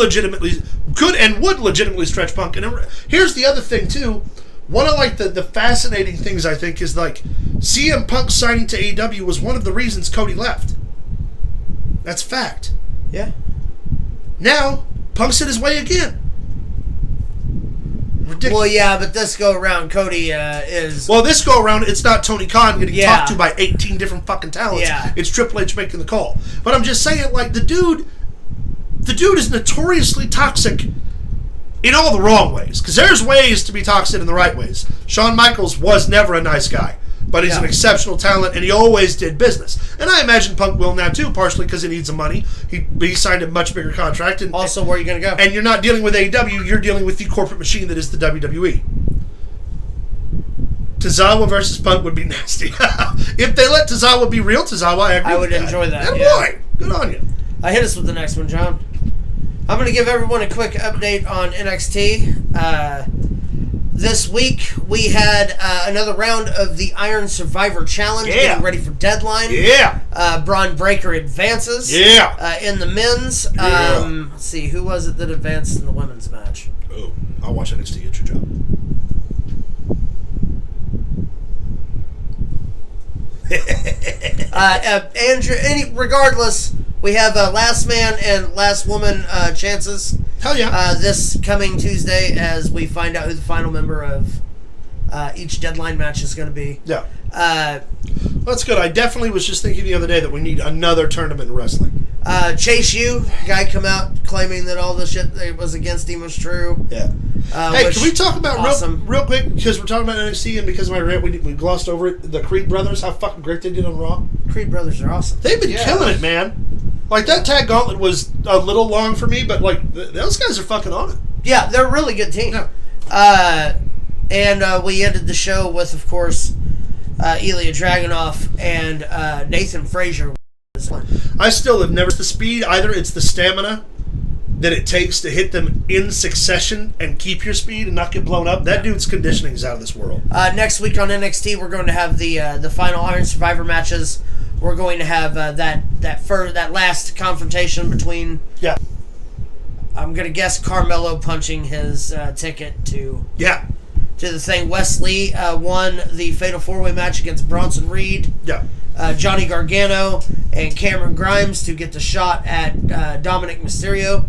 and would legitimately stretch Punk. And here's the other thing, too. One of like the fascinating things I think is like CM Punk signing to AEW was one of the reasons Cody left. That's fact. Yeah. Now Punk's in his way again. Ridiculous. Well, yeah, but this go around, Cody is. Well, this go around, it's not Tony Khan getting talked to by 18 different fucking talents. Yeah. It's Triple H making the call. But I'm just saying, like the dude is notoriously toxic. In all the wrong ways. Because there's ways to be toxic in the right ways. Shawn Michaels was never a nice guy. But he's an exceptional talent, and he always did business. And I imagine Punk will now, too, partially because he needs the money. He signed a much bigger contract. And also, where are you going to go? And you're not dealing with AEW, you're dealing with the corporate machine that is the WWE. Tozawa versus Punk would be nasty. If they let Tozawa be real, Tozawa, I agree I would with enjoy that. Yeah, boy. Good on you. Hit us with the next one, John. I'm going to give everyone a quick update on NXT. This week, we had another round of the Iron Survivor Challenge, getting ready for Deadline. Yeah. Braun Breaker advances. Yeah. In the men's. Yeah. Let's see, who was it that advanced in the women's match? Oh, I'll watch NXT. It's your job. Andrew, regardless, we have last man and last woman chances. Hell yeah. This coming Tuesday as we find out who the final member of each Deadline match is going to be. Yeah. That's good. I definitely was just thinking the other day that we need another tournament in wrestling. Chase U, guy come out claiming that all the shit that was against him was true. Yeah. Hey, can we talk about real quick, because we're talking about NXT and because of my rant, we glossed over it, the Creed brothers, how fucking great they did on Raw? Creed brothers are awesome. They've been killing it, man. Like, that tag gauntlet was a little long for me, but, like, those guys are fucking on it. Yeah, they're a really good team. Yeah. And we ended the show with, of course, Ilya Dragunov and Nathan Frazier. I still have never the speed either. It's the stamina that it takes to hit them in succession and keep your speed and not get blown up. That dude's conditioning is out of this world. Next week on NXT, we're going to have the final Iron Survivor matches. We're going to have that last confrontation between. Yeah. I'm gonna guess Carmelo punching his ticket to the thing. Wesley won the Fatal 4-Way match against Bronson Reed. Yeah. Johnny Gargano and Cameron Grimes to get the shot at Dominic Mysterio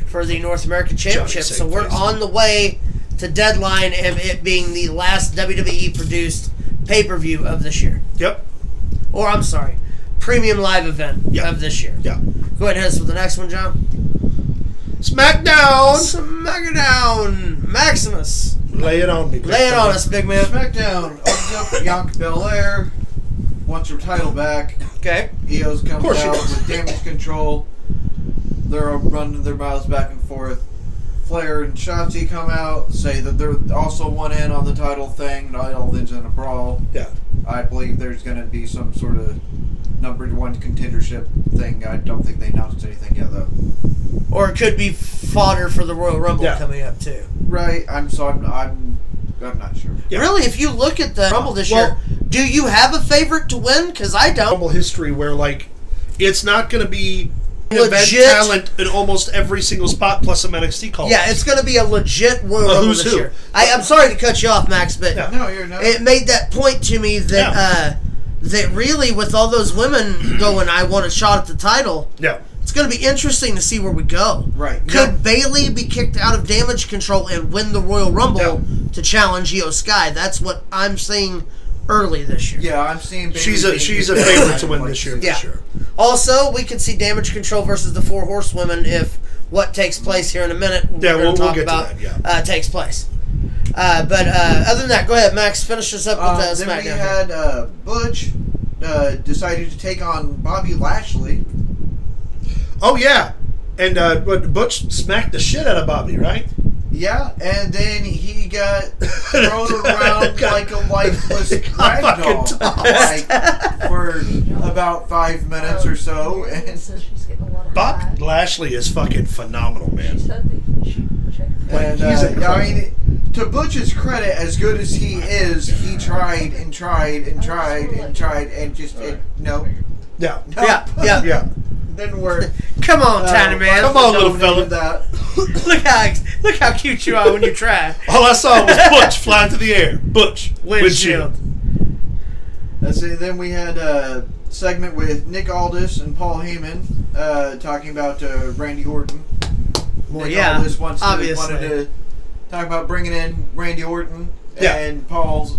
for the North American Championship. So we're on the way to deadline of it being the last WWE produced pay-per-view of this year. Yep. Or I'm sorry, premium live event of this year. Yeah. Go ahead and hit us with the next one, John. SmackDown! Maximus. Lay it on me. Lay it on us, big man. SmackDown opens up Bianca Belair, wants her title back. Okay. EOS comes out with Damage Control. They're running their mouths back and forth. Flair and Shotzi come out, say that they're also one in on the title thing. Not all ends in a brawl. Yeah. I believe there's going to be some sort of #1 contendership thing. I don't think they announced anything yet, though. Or it could be fodder for the Royal Rumble coming up too. Right. I'm not sure. Yeah. Really, if you look at the Rumble this year, do you have a favorite to win? Because I don't. Rumble history where it's not going to be Legit event talent in almost every single spot plus some NXT calls. Yeah, it's going to be a legit Royal Rumble who's this who? year. I'm sorry to cut you off, Max, but No, you're not. it made that point to me that that really, with all those women going, I want a shot at the title. Yeah. It's going to be interesting to see where we go. Right. Could Bayley be kicked out of Damage Control and win the Royal Rumble to challenge Io Sky? That's what I'm seeing early this year. Yeah, I'm seeing Bayley She's a favorite to win this year for sure. Also, we could see Damage Control versus the Four Horsewomen if what takes place here in a minute we'll get to that, takes place. But other than that, go ahead, Max. Finish us up with then SmackDown. we had Butch decided to take on Bobby Lashley. Oh, yeah. And but Butch smacked the shit out of Bobby, right? Yeah, and then he got thrown around like a lifeless ragdoll for about 5 minutes or so. And Bob Lashley is fucking phenomenal, man. To Butch's credit, as good as he is, he tried and tried and tried and tried and just no. Yeah. Yeah. Didn't work. Come on, tiny man. Come on, little fella. Look how cute you are when you try. All I saw was Butch flying through the air. Butch. Windshield. Then we had a segment with Nick Aldis and Paul Heyman talking about Randy Orton. Well, Nick yeah, Aldis obviously. wanted to talk about bringing in Randy Orton, and Paul's,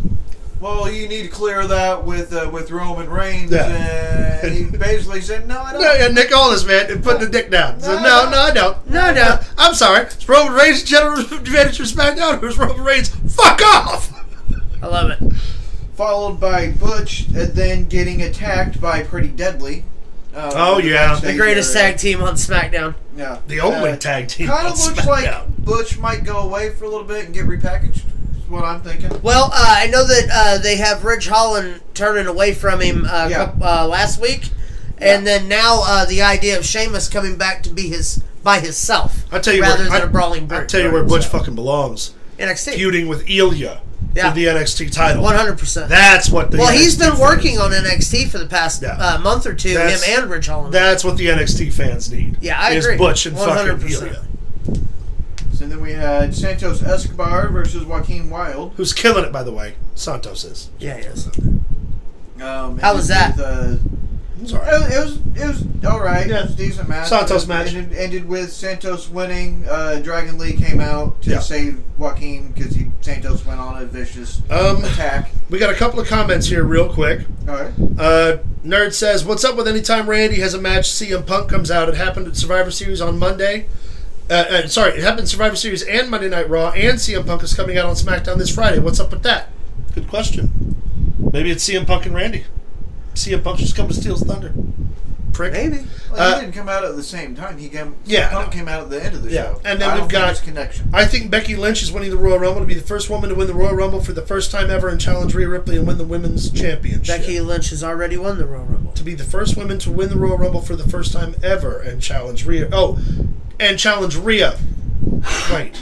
well, you need to clear that with Roman Reigns, and he basically said, no, I don't. Yeah, Nick Aldis, man, put the dick down. So, no, I don't. No. I'm sorry. Is Roman Reigns general advantage for SmackDown, or is Roman Reigns fuck off? I love it. Followed by Butch, and then getting attacked by Pretty Deadly. The greatest tag team on SmackDown. Yeah. The only tag team Kind on of looks SmackDown. like Butch might go away for a little bit and get repackaged. Is what I'm thinking. Well, I know that they have Ridge Holland turning away from him last week, and then now the idea of Sheamus coming back to be by himself rather than a brawling brute. I'll tell you where Butch fucking belongs. NXT. Feuding with Ilya for the NXT title. 100%. That's what the he's NXT been fans working on need. NXT for the past month or two, him and Ridge Holland. That's what the NXT fans need. Yeah, I agree. Is Butch and 100%. fucking Ilya. So then we had Santos Escobar versus Joaquin Wilde. Who's killing it, by the way. Santos is. Yeah, he is. How was that? Sorry. It was all right. Yeah. It was a decent match. Santos match. Ended with Santos winning. Dragon Lee came out to save Joaquin because Santos went on a vicious attack. We got a couple of comments here real quick. All right. Nerd says, what's up with anytime Randy has a match, CM Punk comes out? It happened at Survivor Series on Monday. It happened at Survivor Series and Monday Night Raw, and CM Punk is coming out on SmackDown this Friday. What's up with that? Good question. Maybe it's CM Punk and Randy. CM Punk just come to steal his thunder. prick. Maybe. Well, he didn't come out at the same time. Punk came out at the end of the show. And then I we've don't think got it's connection. I think Becky Lynch is winning the Royal Rumble to be the first woman to win the Royal Rumble for the first time ever and challenge Rhea Ripley and win the Women's Championship. Becky Lynch has already won the Royal Rumble. To be the first woman to win the Royal Rumble for the first time ever and challenge Rhea. Oh, and challenge Rhea. Right.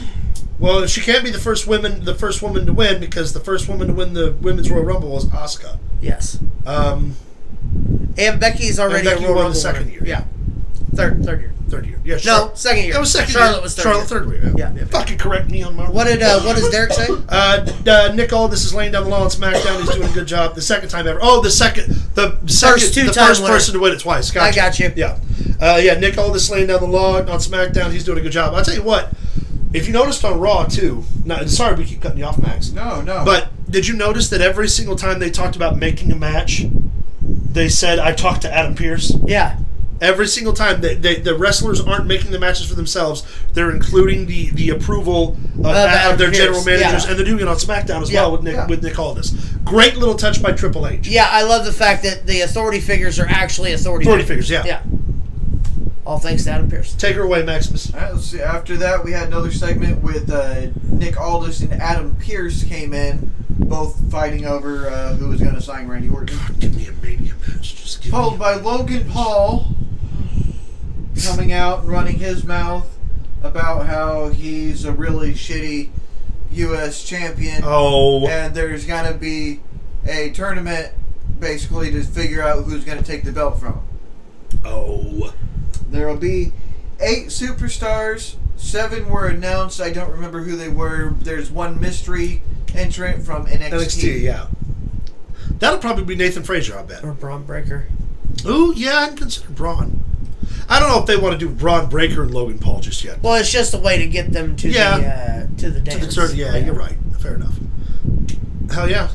Well, she can't be the first woman to win because the first woman to win the Women's Royal Rumble was Asuka. Yes. And Becky's already and Becky a Royal won Rumble the second winner. year. Yeah. Third year. Third year. Yeah. No, second year. That was second Charlotte year. was third Charlotte year. third year. Yeah. Fucking correct me on my. What does Derek say? Nick Aldis is laying down the law on SmackDown. He's doing a good job. The second time ever. Oh, the first two-time winner. person to win it twice. Gotcha. I got you. Yeah. Nick Aldis laying down the law on SmackDown. He's doing a good job. I'll tell you what. If you noticed on Raw too. Now, sorry we keep cutting you off, Max. No. But did you notice that every single time they talked about making a match, they said, "I talked to Adam Pearce"? Yeah. Every single time, the wrestlers aren't making the matches for themselves. They're including the approval of their general managers, and they're doing it on SmackDown as well with Nick Aldis. Great little touch by Triple H. Yeah, I love the fact that the authority figures are actually authority figures. Yeah. Yeah. All thanks to Adam Pearce. Take her away, Maximus. All right, let's see. After that, we had another segment with Nick Aldis and Adam Pearce came in, both fighting over who was going to sign Randy Orton. God, give me a Mania match. Just give Followed by Logan Paul coming out and running his mouth about how he's a really shitty U.S. champion. Oh. And there's going to be a tournament basically to figure out who's going to take the belt from him. Oh. There will be 8 superstars. 7 were announced. I don't remember who they were. There's one mystery entrant from NXT. Yeah. That'll probably be Nathan Frazier, I bet. Or Braun Breaker. Ooh, yeah, I'd consider Braun. I don't know if they want to do Braun Breaker and Logan Paul just yet. Well, it's just a way to get them to the dance. You're right. Fair enough. Hell yeah.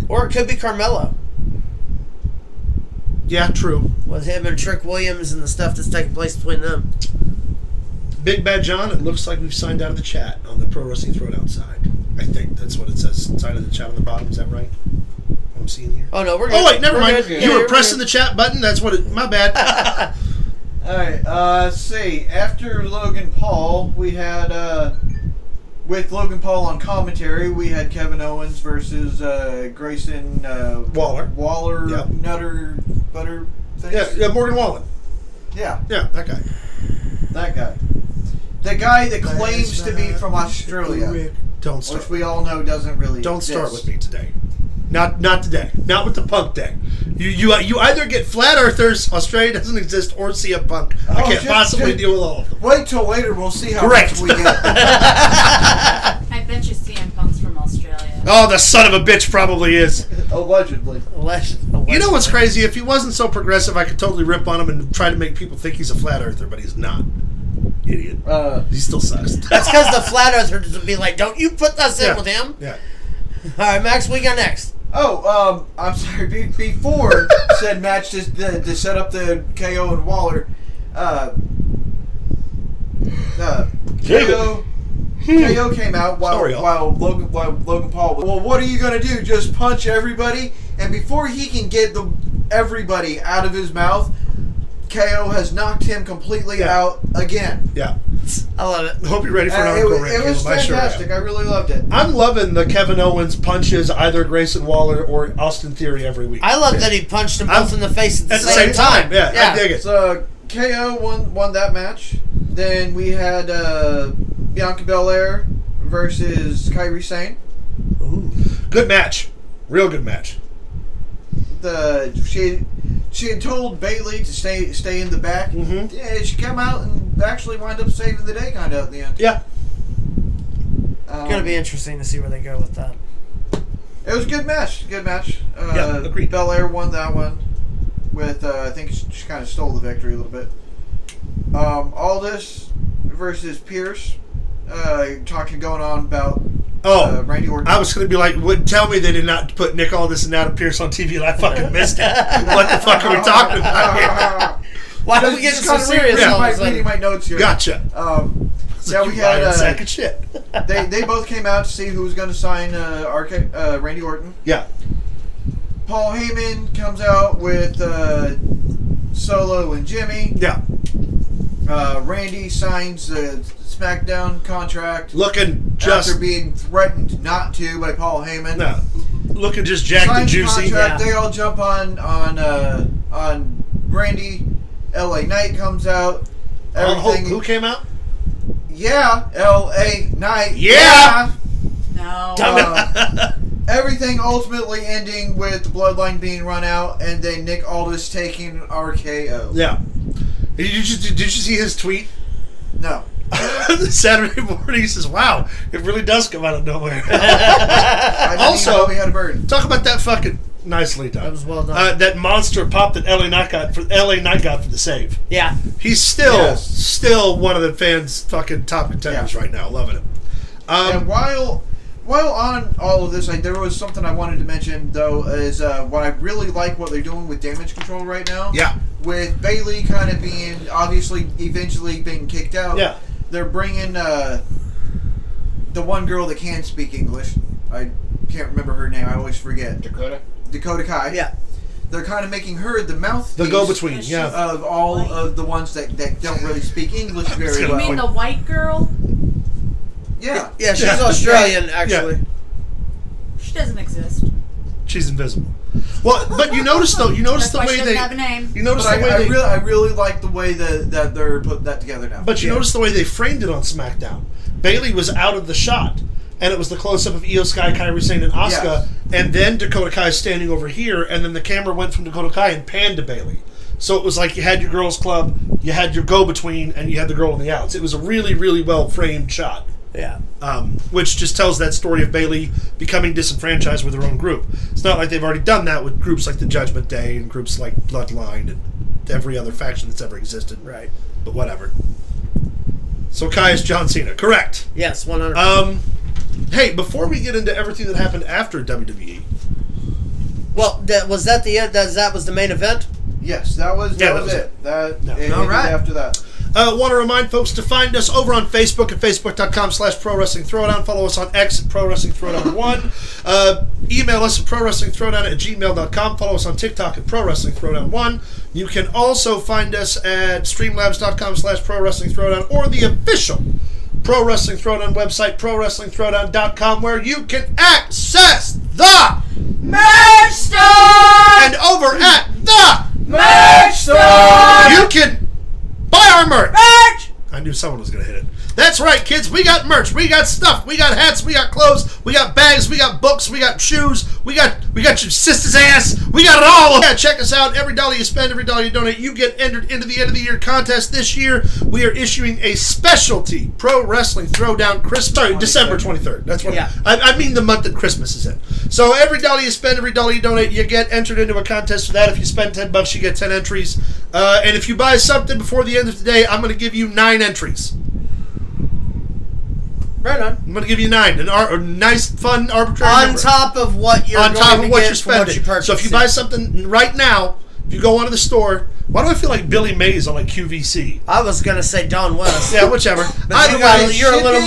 Or it could be Carmelo. Yeah, true. With him and Trick Williams and the stuff that's taking place between them. Big Bad John, it looks like we've signed out of the chat on the Pro Wrestling Throwdown side. I think that's what it says. Side of the chat on the bottom. Is that right? What I'm seeing here? Oh, no, we're good. Oh, wait, never mind. Good. You were pressing the chat button? That's what it... My bad. Alright, let's see. After Logan Paul, we had... with Logan Paul on commentary, we had Kevin Owens versus Grayson... Waller. Yep. Nutter... Butter... Things? Yeah, Morgan Wallen. Yeah. Yeah, that guy. That guy. The guy that claims to be from Australia. Don't start. Which we all know doesn't really Don't exist. start with me today. Not today. Not with the Punk day. You either get Flat Earthers, Australia doesn't exist, or CM Punk. I can't possibly deal with all of them. Wait till later, we'll see how Correct. much we get. I bet you CM Punk's from Australia. Oh, the son of a bitch probably is. Allegedly. You know what's crazy? If he wasn't so progressive, I could totally rip on him and try to make people think he's a Flat Earther, but he's not. Idiot. He still sucks. That's because the Flat Earthers would be like, don't you put us in with him? Yeah. All right, Max, what you got next? Oh, I'm sorry. Before said match to set up the KO and Waller, KO came out while Logan Paul was, well, what are you going to do? Just punch everybody? And before he can get everybody out of his mouth, KO has knocked him completely out again. Yeah. I love it. I hope you're ready for an encore rant. It was fantastic. I really loved it. I'm loving the Kevin Owens punches either Grayson Waller or Austin Theory every week. I love that he punched them both in the face at the same time. Yeah, I dig it. So KO won that match. Then we had Bianca Belair versus Kairi Sane. Ooh. Good match. Real good match. She had told Bayley to stay in the back. Mm-hmm. Yeah, she came out and actually wound up saving the day kind of at the end. Yeah. It's going to be interesting to see where they go with that. It was a good match. Good match. Yeah, agreed. Belair won that one with, I think she kind of stole the victory a little bit. Aldis versus Pierce. Talking going on about Randy Orton. I was going to be like, tell me they did not put Nick Aldis and Adam Pearce on TV and I fucking missed it. What the fuck are we talking about here? Why are we getting so serious? Reading my notes here. Gotcha. We had sack of shit. they both came out to see who was going to sign Randy Orton. Yeah. Paul Heyman comes out with Solo and Jimmy. Yeah. Randy signs the SmackDown contract. Looking just... After being threatened not to by Paul Heyman. No. Looking just jacked and juicy. Contract, They all jump on Randy. LA Knight comes out. Everything. Who came out? Yeah, LA Knight. Yeah! No. Everything ultimately ending with the bloodline being run out and then Nick Aldis taking RKO. Yeah. Did you see his tweet? No. Saturday morning, he says, "Wow, it really does come out of nowhere." I didn't Also, even know we had a bird. Talk about that fucking nicely done. That was well done. That monster pop that LA Knight got for the save. Yeah. He's still one of the fans' fucking top contenders right now. Loving it. And while on all of this, there was something I wanted to mention though, is what I really like what they're doing with Damage Control right now. Yeah. With Bayley kind of being obviously eventually being kicked out. Yeah. They're bringing the one girl that can speak English. I can't remember her name. I always forget. Dakota Kai. Yeah. They're kind of making her the mouthpiece. The go-between, yeah. Of all of the ones that don't really speak English very You well. mean the white girl? Yeah. Yeah, she's Australian, actually. Yeah. She doesn't exist. She's invisible. Well, but you notice though, That's the why way she doesn't they have a name. you notice But the way I really like the way that they're putting that together now. But you notice the way they framed it on SmackDown. Bayley was out of the shot, and it was the close-up of Io Sky, Kairi Sane, and Asuka, and then Dakota Kai standing over here, and then the camera went from Dakota Kai and panned to Bayley. So it was like you had your girls' club, you had your go-between, and you had the girl on the outs. It was a really, really well-framed shot. Yeah. Which just tells that story of Bayley becoming disenfranchised with her own group. It's not like they've already done that with groups like the Judgment Day and groups like Bloodline and every other faction that's ever existed. Right. But whatever. So Kai is John Cena. Correct. Yes, 100%. Hey, before we get into everything that happened after WWE. Well, was that the end? That was the main event? Yes, that was it. All right. After that. Want to remind folks to find us over on Facebook at facebook.com/ProWrestlingThrowdown. Follow us on X at ProWrestlingThrowdown1. Email us at ProWrestlingThrowdown@gmail.com. Follow us on TikTok at ProWrestlingThrowdown1. You can also find us at streamlabs.com/ProWrestlingThrowdown or the official Pro Wrestling Throwdown website, ProWrestlingThrowdown.com, where you can access the Merch Store! and over at the Merch Store! you can buy our merch. Merch! I knew someone was going to hit it. That's right, kids. We got merch. We got stuff. We got hats. We got clothes. We got bags. We got books. We got shoes. We got your sister's ass. We got it all. Yeah, check us out. Every dollar you spend, every dollar you donate, you get entered into the end of the year contest. This year, we are issuing a specialty Pro Wrestling Throwdown December 23rd. That's what I mean the month that Christmas is in. So every dollar you spend, every dollar you donate, you get entered into a contest for that. If you spend $10, you get 10 entries. And if you buy something before the end of today, I'm going to give you 9 entries. Right on. I'm going to give you 9. A nice, fun, arbitrary On number. top of what you're On going top to of what get you're spending. What you purchase. So if you buy something right now, if you go onto the store, why do I feel like Billy Mays on like QVC? I was going to say Don West. Yeah, whichever. But you're a little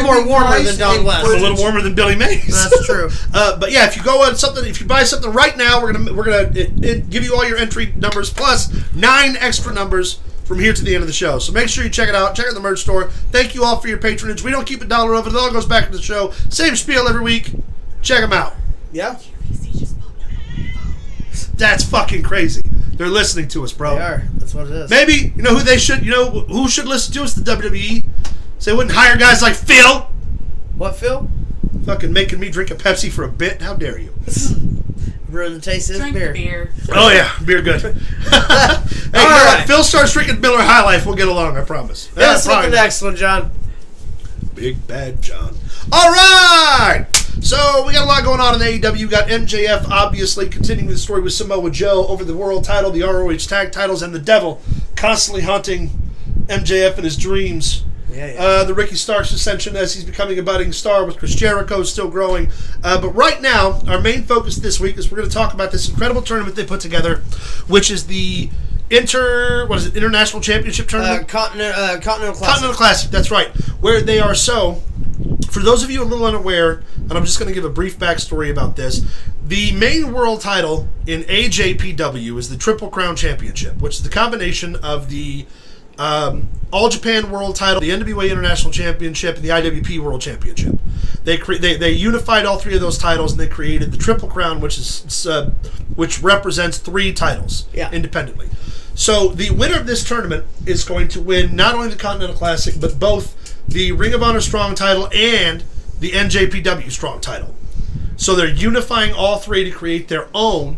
more warmer than Don West. I'm a little warmer than Billy Mays. That's true. But yeah, if you go on something, if you buy something right now, we're gonna give you all your entry numbers plus 9 extra numbers from here to the end of the show. So make sure you check it out. Check out the merch store. Thank you all for your patronage. We don't keep $1 of it. It all goes back to the show. Same spiel every week. Check them out. Yeah. QVC just popped up on my phone. That's fucking crazy. They're listening to us, bro. They are. That's what it is. Maybe, you know who they should, who should listen to us? The WWE. So they wouldn't hire guys like Phil. What, Phil? Fucking making me drink a Pepsi for a bit. How dare you? Ruin the taste of his Drink beer. the beer. Oh yeah, beer good. Hey, All right. Phil starts drinking Miller High Life, we'll get along, I promise. That's probably the next one, John. Big Bad John. All right! So, we got a lot going on in AEW. You got MJF, obviously, continuing the story with Samoa Joe over the world title, the ROH tag titles, and the Devil constantly haunting MJF in his dreams. Yeah. The Ricky Starks ascension as he's becoming a budding star with Chris Jericho still growing. But right now, our main focus this week is we're going to talk about this incredible tournament they put together, which is the International Championship Tournament? Continental Classic. Continental Classic, that's right. Where they are for those of you a little unaware, and I'm just going to give a brief backstory about this, The main world title in AJPW is the Triple Crown Championship, which is the combination of the All Japan World title, the NWA International Championship, and the IWP World Championship. They unified all three of those titles, and they created the Triple Crown, which represents 3 titles independently. So the winner of this tournament is going to win not only the Continental Classic, but both the Ring of Honor Strong title and the NJPW Strong title. So they're unifying all 3 to create their own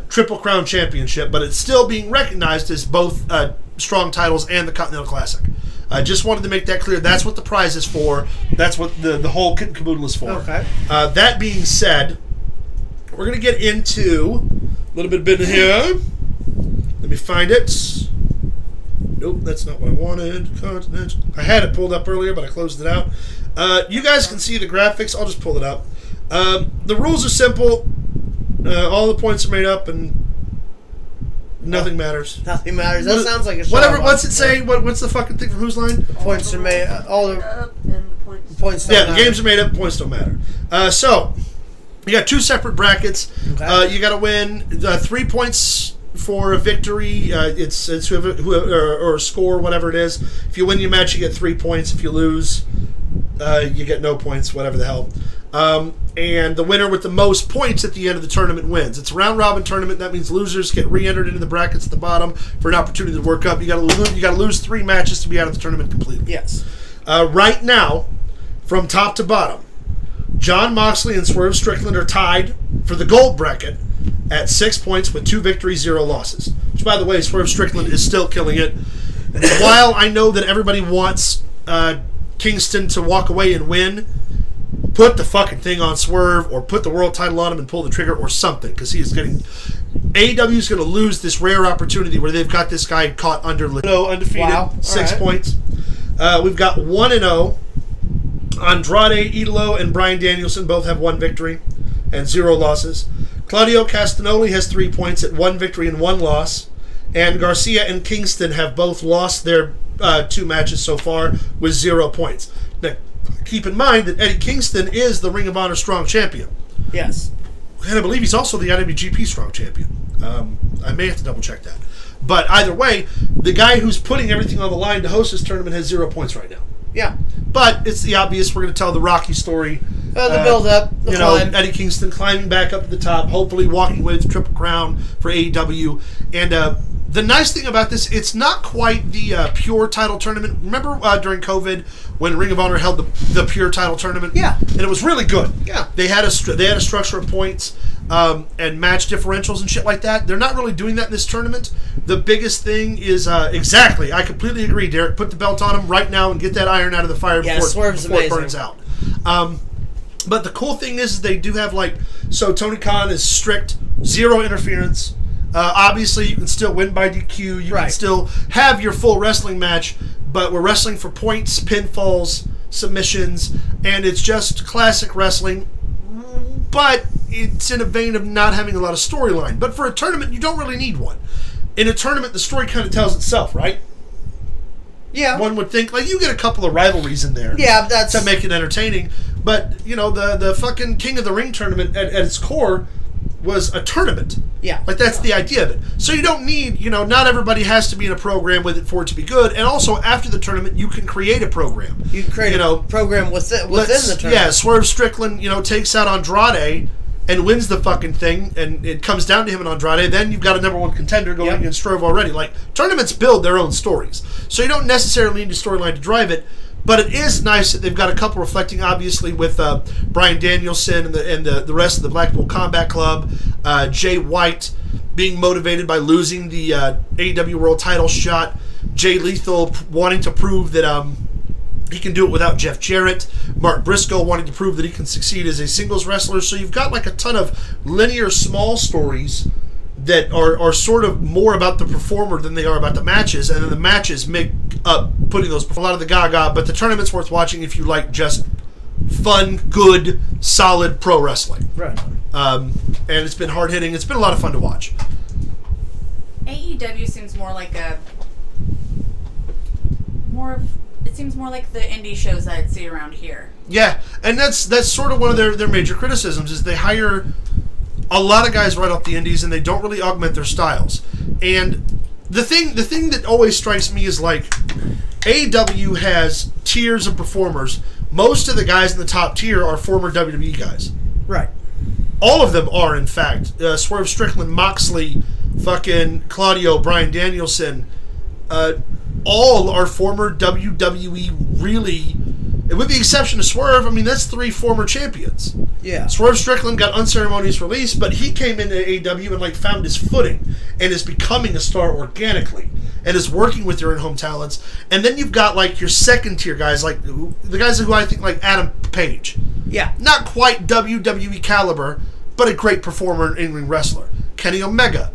Triple Crown Championship, but it's still being recognized as both Strong titles and the Continental Classic. I just wanted to make that clear. That's what the prize is for. That's what the whole kit and caboodle is for. Okay. That being said, we're going to get into a little bit of business here. Let me find it. Nope, that's not what I wanted. I had it pulled up earlier, but I closed it out. You guys can see the graphics. I'll just pull it up. The rules are simple. All the points are made up, and nothing matters. Nothing matters. That sounds like a show. Whatever. What's it say? What's the fucking thing from Whose Line? Points are made. All the points. Yeah, the games are made up. Points don't matter. So you got 2 separate brackets. Okay. You got to win 3 points for a victory. It's whoever or a score, whatever it is. If you win your match, you get 3 points. If you lose, you get no points. Whatever the hell. And the winner with the most points at the end of the tournament wins. It's a round-robin tournament. That means losers get re-entered into the brackets at the bottom for an opportunity to work up. You got to lose 3 matches to be out of the tournament completely. Yes. Right now, from top to bottom, John Moxley and Swerve Strickland are tied for the gold bracket at 6 points with 2 victories, 0 losses. Which, by the way, Swerve Strickland is still killing it. While I know that everybody wants Kingston to walk away and win, put the fucking thing on Swerve or put the world title on him and pull the trigger or something, because he is getting... AEW is going to lose this rare opportunity where they've got this guy caught undefeated, Wow. 6 right. points. We've got 1-0. Andrade, Idolo, and Bryan Danielson both have 1 victory and 0 losses. Claudio Castagnoli has 3 points at 1 victory and 1 loss. And Garcia and Kingston have both lost their 2 matches so far with 0 points. Now, keep in mind that Eddie Kingston is the Ring of Honor Strong Champion. Yes. And I believe he's also the IWGP Strong Champion. I may have to double check that. But either way, the guy who's putting everything on the line to host this tournament has 0 points right now. Yeah. But it's the obvious. We're going to tell the Rocky story. The build-up, the climb. Eddie Kingston climbing back up to the top, hopefully walking away with the Triple Crown for AEW. And the nice thing about this, it's not quite the pure title tournament. Remember during COVID when Ring of Honor held the pure title tournament? Yeah. And it was really good. Yeah. They had a structure of points and match differentials and shit like that. They're not really doing that in this tournament. The biggest thing is exactly. I completely agree, Derek. Put the belt on him right now and get that iron out of the fire before it burns out. But the cool thing is they do have so Tony Khan is strict, 0 interference. Obviously, you can still win by DQ. You can still have your full wrestling match, but we're wrestling for points, pinfalls, submissions, and it's just classic wrestling. But it's in a vein of not having a lot of storyline. But for a tournament, you don't really need one. In a tournament, the story kind of tells itself, right? Yeah. One would think, you get a couple of rivalries in there. Yeah, that's... to make it entertaining. But, the fucking King of the Ring tournament, at its core, was a tournament. Yeah. That's the idea of it. So you don't need, not everybody has to be in a program with it for it to be good. And also, after the tournament, you can create a program. You can create a program within the tournament. Yeah, Swerve Strickland, takes out Andrade and wins the fucking thing, and it comes down to him and Andrade. Then you've got a number 1 contender going against Strove already. Tournaments build their own stories. So you don't necessarily need a storyline to drive it. But it is nice that they've got a couple reflecting, obviously, with Bryan Danielson and the rest of the Blackpool Combat Club. Jay White being motivated by losing the AEW World title shot. Jay Lethal wanting to prove that he can do it without Jeff Jarrett. Mark Briscoe wanting to prove that he can succeed as a singles wrestler. So you've got a ton of linear small stories that are sort of more about the performer than they are about the matches, and then the matches make up putting those a lot of the gaga, but the tournament's worth watching if you like just fun, good, solid pro wrestling. Right. And it's been hard-hitting. It's been a lot of fun to watch. AEW seems more like it seems more like the indie shows that I'd see around here. Yeah, and that's sort of one of their major criticisms is they hire a lot of guys right off the indies, and they don't really augment their styles. And the thing that always strikes me is like AEW has tiers of performers. Most of the guys in the top tier are former WWE guys. Right. All of them are, in fact. Swerve Strickland, Moxley, fucking Claudio, Bryan Danielson, all are former WWE, really, with the exception of Swerve. I mean, that's 3 former champions. Yeah. Swerve Strickland got unceremonious release, but he came into AEW and like found his footing and is becoming a star organically and is working with your in-home talents. And then you've got like your second tier guys, like the guys who I think like Adam Page. Yeah. Not quite WWE caliber, but a great performer and in-ring wrestler. Kenny Omega.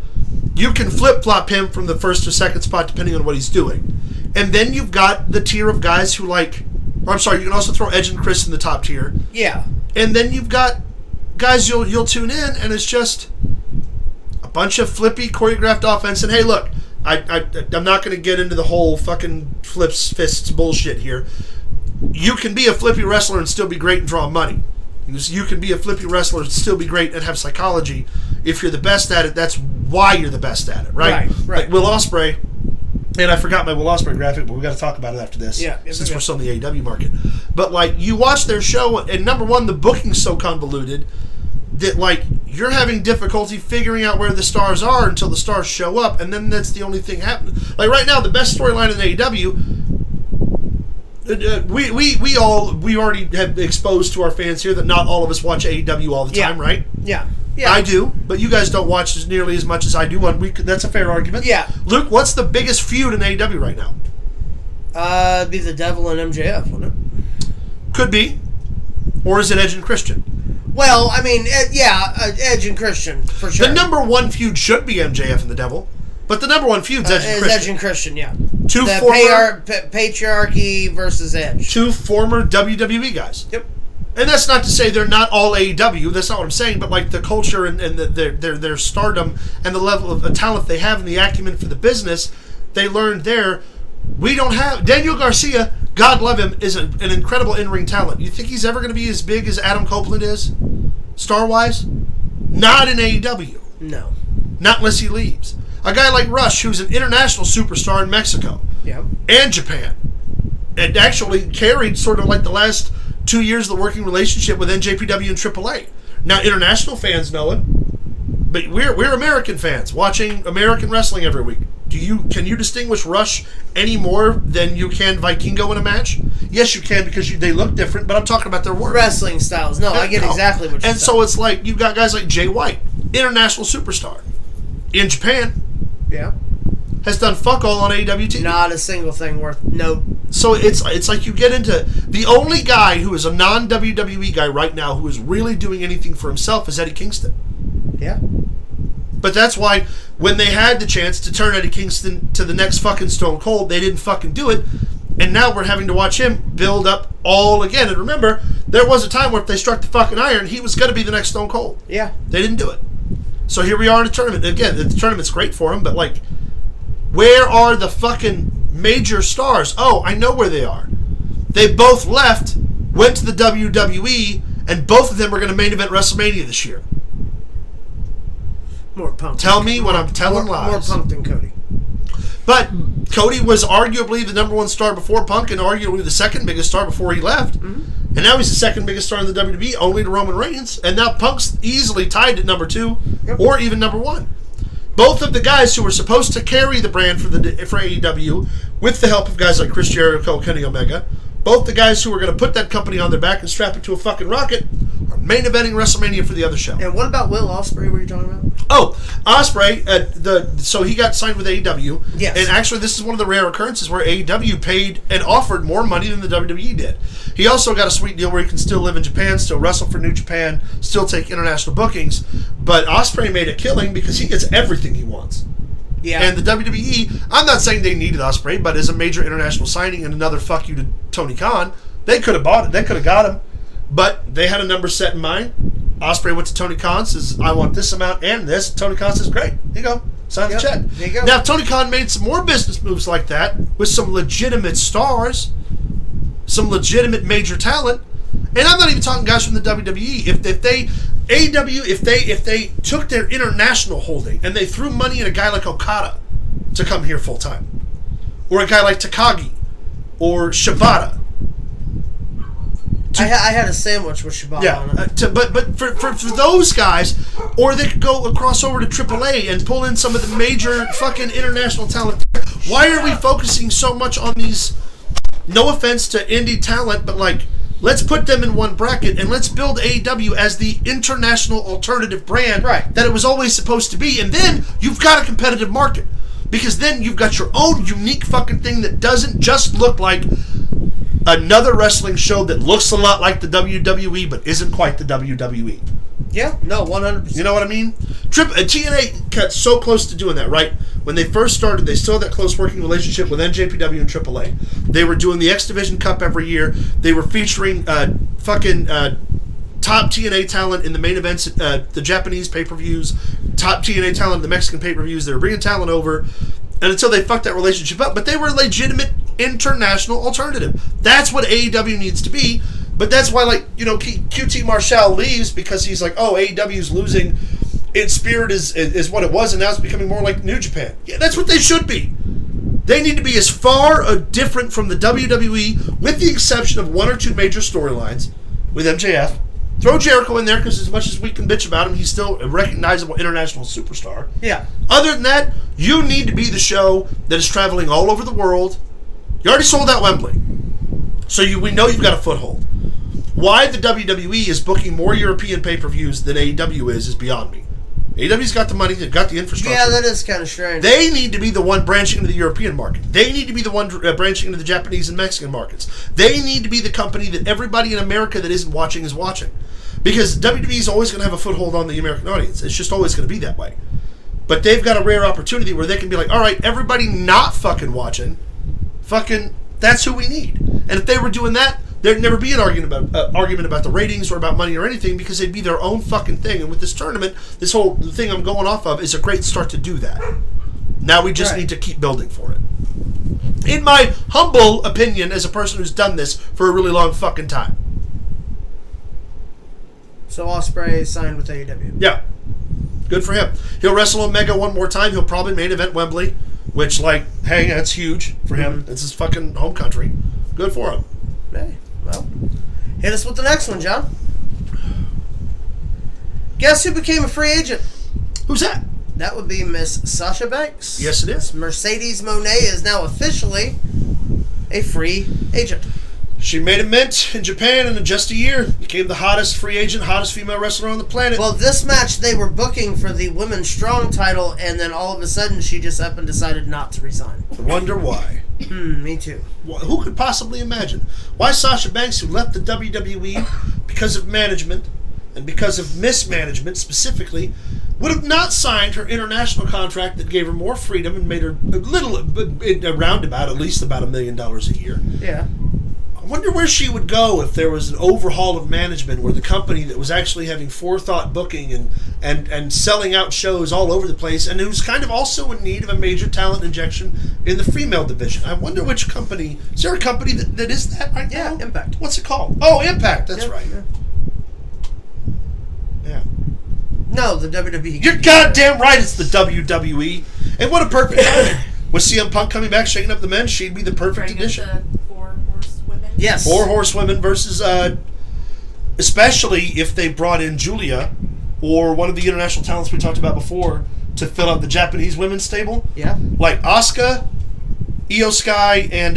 You can flip-flop him from the first or second spot depending on what he's doing. And then you've got the tier of guys who like... Or I'm sorry, you can also throw Edge and Chris in the top tier. Yeah. And then you've got guys you'll tune in, and it's just a bunch of flippy, choreographed offense. And hey, look, I'm not going to get into the whole fucking flips, fists bullshit here. You can be a flippy wrestler and still be great and draw money. You can be a flippy wrestler and still be great and have psychology. If you're the best at it, that's why you're the best at it, right? Right. Like Will Ospreay, and I forgot my Will Ospreay graphic, but we got to talk about it after this. Yeah, since we're still in the AEW market. But like, you watch their show, and number one, the booking's so convoluted that like you're having difficulty figuring out where the stars are until the stars show up, and then that's the only thing happening. Like right now, the best storyline in AEW. We already have exposed to our fans here that not all of us watch AEW all the time, right? Yeah. I do, but you guys don't watch as nearly as much as I do. That's a fair argument. Yeah. Luke, what's the biggest feud in AEW right now? It'd be the Devil and MJF, wouldn't it? Could be. Or is it Edge and Christian? Well, I mean, Edge and Christian, for sure. The number one feud should be MJF and the Devil, but the number one feud is Edge and Christian. Edge and Christian, yeah. Patriarchy versus Edge. 2 former WWE guys. Yep. And that's not to say they're not all AEW. That's not what I'm saying. But like the culture and their stardom and the level of talent they have and the acumen for the business, they learned there. We don't have... Daniel Garcia, God love him, is an incredible in-ring talent. You think he's ever going to be as big as Adam Copeland is? Star-wise? Not in AEW. No. Not unless he leaves. A guy like Rush, who's an international superstar in Mexico. Yep. And Japan. And actually carried sort of like the last 2 years of the working relationship with NJPW and AAA. Now, international fans know it, but we're American fans watching American wrestling every week. Can you distinguish Rush any more than you can Vikingo in a match? Yes, you can because they look different, but I'm talking about their work. Wrestling styles. No, I get exactly what you're saying. And so it's like you've got guys like Jay White, international superstar in Japan. Yeah. Has done fuck all on AEW TV. Not a single thing worth note. So it's like you get into... The only guy who is a non-WWE guy right now who is really doing anything for himself is Eddie Kingston. Yeah. But that's why when they had the chance to turn Eddie Kingston to the next fucking Stone Cold, they didn't fucking do it. And now we're having to watch him build up all again. And remember, there was a time where if they struck the fucking iron, he was going to be the next Stone Cold. Yeah. They didn't do it. So here we are in a tournament. Again, the tournament's great for him, but like... Where are the fucking major stars? Oh, I know where they are. They both left, went to the WWE, and both of them are going to main event WrestleMania this year. More punked. Tell me when I'm telling lies. More punked than Cody. But Cody was arguably the number one star before Punk and arguably the second biggest star before he left. Mm-hmm. And now he's the second biggest star in the WWE, only to Roman Reigns. And now Punk's easily tied at number 2 or even number 1. Both of the guys who were supposed to carry the brand for AEW with the help of guys like Chris Jericho, Kenny Omega, both the guys who were going to put that company on their back and strap it to a fucking rocket are main eventing WrestleMania for the other show. And what about Will Ospreay? What are you talking about? Oh, Ospreay, so he got signed with AEW. Yes. And actually this is one of the rare occurrences where AEW paid and offered more money than the WWE did. He also got a sweet deal where he can still live in Japan, still wrestle for New Japan, still take international bookings. But Ospreay made a killing because he gets everything he wants. Yeah. And the WWE, I'm not saying they needed Ospreay, but as a major international signing and another fuck you to Tony Khan, they could have bought it. They could have got him. But they had a number set in mind. Ospreay went to Tony Khan, says, I want this amount and this. Tony Khan says, great. Here you go. Sign the check. There you go. Now, Tony Khan made some more business moves like that with some legitimate stars, some legitimate major talent. And I'm not even talking guys from the WWE. If they... AEW, if they took their international holding and they threw money at a guy like Okada to come here full time, or a guy like Takagi, or Shibata. I had a sandwich with Shibata on it. But for those guys, or they could go across over to AAA and pull in some of the major fucking international talent. Why are we focusing so much on these? No offense to indie talent, but like, let's put them in one bracket and let's build AEW as the international alternative brand that it was always supposed to be. And then you've got a competitive market. Because then you've got your own unique fucking thing that doesn't just look like another wrestling show that looks a lot like the WWE but isn't quite the WWE. Yeah, no, 100%. You know what I mean? TNA got so close to doing that, right? When they first started, they still had that close working relationship with NJPW and AAA. They were doing the X Division Cup every year. They were featuring top TNA talent in the main events, the Japanese pay-per-views, top TNA talent in the Mexican pay-per-views. They were bringing talent over, and until they fucked that relationship up, but they were a legitimate international alternative. That's what AEW needs to be, but that's why, like, you know, QT Marshall leaves because he's like, oh, AEW's losing its spirit is what it was, and now it's becoming more like New Japan. Yeah, that's what they should be. They need to be as far different from the WWE, with the exception of one or two major storylines with MJF. Throw Jericho in there because as much as we can bitch about him, he's still a recognizable international superstar. Yeah. Other than that, you need to be the show that is traveling all over the world. You already sold out Wembley, so we know you've got a foothold. Why the WWE is booking more European pay-per-views than AEW is beyond me. AEW's got the money, they've got the infrastructure. Yeah, that is kind of strange. They need to be the one branching into the European market. They need to be the one branching into the Japanese and Mexican markets. They need to be the company that everybody in America that isn't watching is watching. Because WWE is always going to have a foothold on the American audience. It's just always going to be that way. But they've got a rare opportunity where they can be like, all right, everybody not fucking watching, that's who we need. And if they were doing that, there'd never be an argument about the ratings or about money or anything, because they'd be their own fucking thing. And with this tournament, this whole thing I'm going off of is a great start to do that. Now we just need to keep building for it. In my humble opinion, as a person who's done this for a really long fucking time. So Ospreay signed with AEW. Yeah. Good for him. He'll wrestle Omega one more time. He'll probably main event Wembley, which, like, hey, that's huge for him. Mm-hmm. It's his fucking home country. Good for him. Hey, well, hit us with the next one, John. Guess who became a free agent? Who's that? That would be Miss Sasha Banks. Yes, it is. Mercedes Moné is now officially a free agent. She made a mint in Japan in just a year. Became the hottest free agent, hottest female wrestler on the planet. Well, this match they were booking for the Women's Strong title, and then all of a sudden she just up and decided not to resign. I wonder why. Me too. Who could possibly imagine? Why Sasha Banks, who left the WWE because of management, and because of mismanagement specifically, would have not signed her international contract that gave her more freedom and made her around about at least about $1 million a year. Yeah. I wonder where she would go if there was an overhaul of management where the company that was actually having forethought booking and selling out shows all over the place, and who's kind of also in need of a major talent injection in the female division. I wonder which company. Is there a company that is that right now? Yeah, Impact. What's it called? Oh, Impact. That's right. Yeah. No, the WWE. You're goddamn right it's the WWE. And what a perfect timing. With CM Punk coming back, shaking up the men, she'd be the perfect addition. Yes. 4 horsewomen versus, especially if they brought in Julia or one of the international talents we talked about before to fill out the Japanese women's stable. Yeah. Like Asuka, Io Sky, and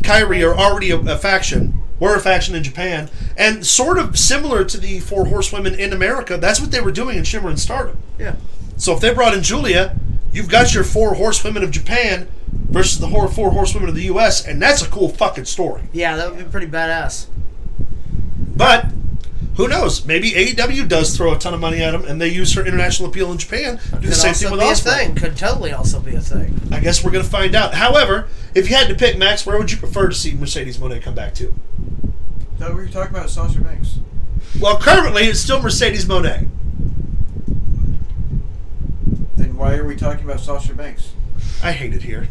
Kairi are already a faction. Were a faction in Japan. And sort of similar to the 4 horsewomen in America, that's what they were doing in Shimmer and Stardom. Yeah. So if they brought in Julia, you've got your 4 horsewomen of Japan versus the 4 horsewomen of the U.S., and that's a cool fucking story. Yeah, that would be pretty badass. But who knows? Maybe AEW does throw a ton of money at them, and they use her international appeal in Japan. Do the same thing with Ospreay. Could totally also be a thing. I guess we're going to find out. However, if you had to pick, Max, where would you prefer to see Mercedes Moné come back to? No, we were talking about Sasha Banks. Well, currently it's still Mercedes Moné. Then why are we talking about Sasha Banks? I hate it here.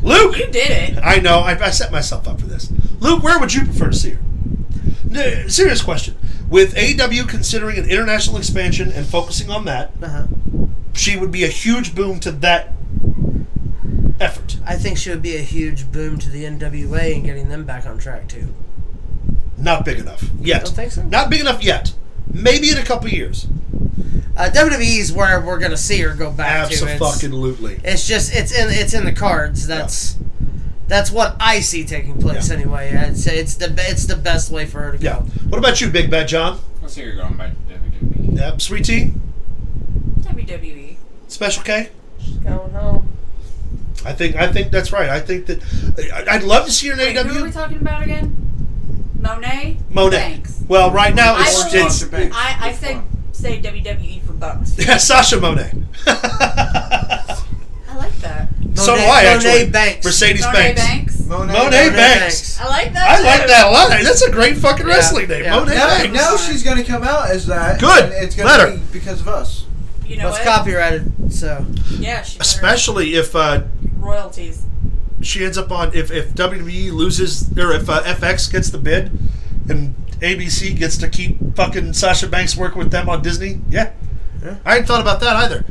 Luke! You did it. I know. I set myself up for this. Luke, where would you prefer to see her? Serious question. With AEW considering an international expansion and focusing on that, she would be a huge boom to that effort. I think she would be a huge boom to the NWA and getting them back on track too. Not big enough yet. Don't think so? Not big enough yet. Maybe in a couple years. WWE is where we're going to see her go back to. Absolutely. It's just it's in the cards. That's what I see taking place anyway. I'd say it's the best way for her to go. Yeah. What about you, Big Bad John? Let's say you're going by WWE. Yep. Sweet Tea? WWE. Special K? She's going home. I think that's right. I think that I'd love to see her in Wait, AEW. who are we talking about again? Monet? Banks. Well, right now I say WWE for bucks. Yeah, Sasha Monet. I like that. So do I, actually. Monet Banks. Mercedes Monet Banks. Banks. Monet Banks. I like that. I like that a lot. That's a great fucking wrestling name. Yeah. Monet Banks. Now she's going to come out as that. Good. And it's Let going her. to be because of us. You know Well, it's what? copyrighted, so. Yeah, she better- Especially if royalties. she ends up on if WWE loses or if FX gets the bid and ABC gets to keep fucking Sasha Banks working with them on Disney. Yeah. I hadn't thought about that either.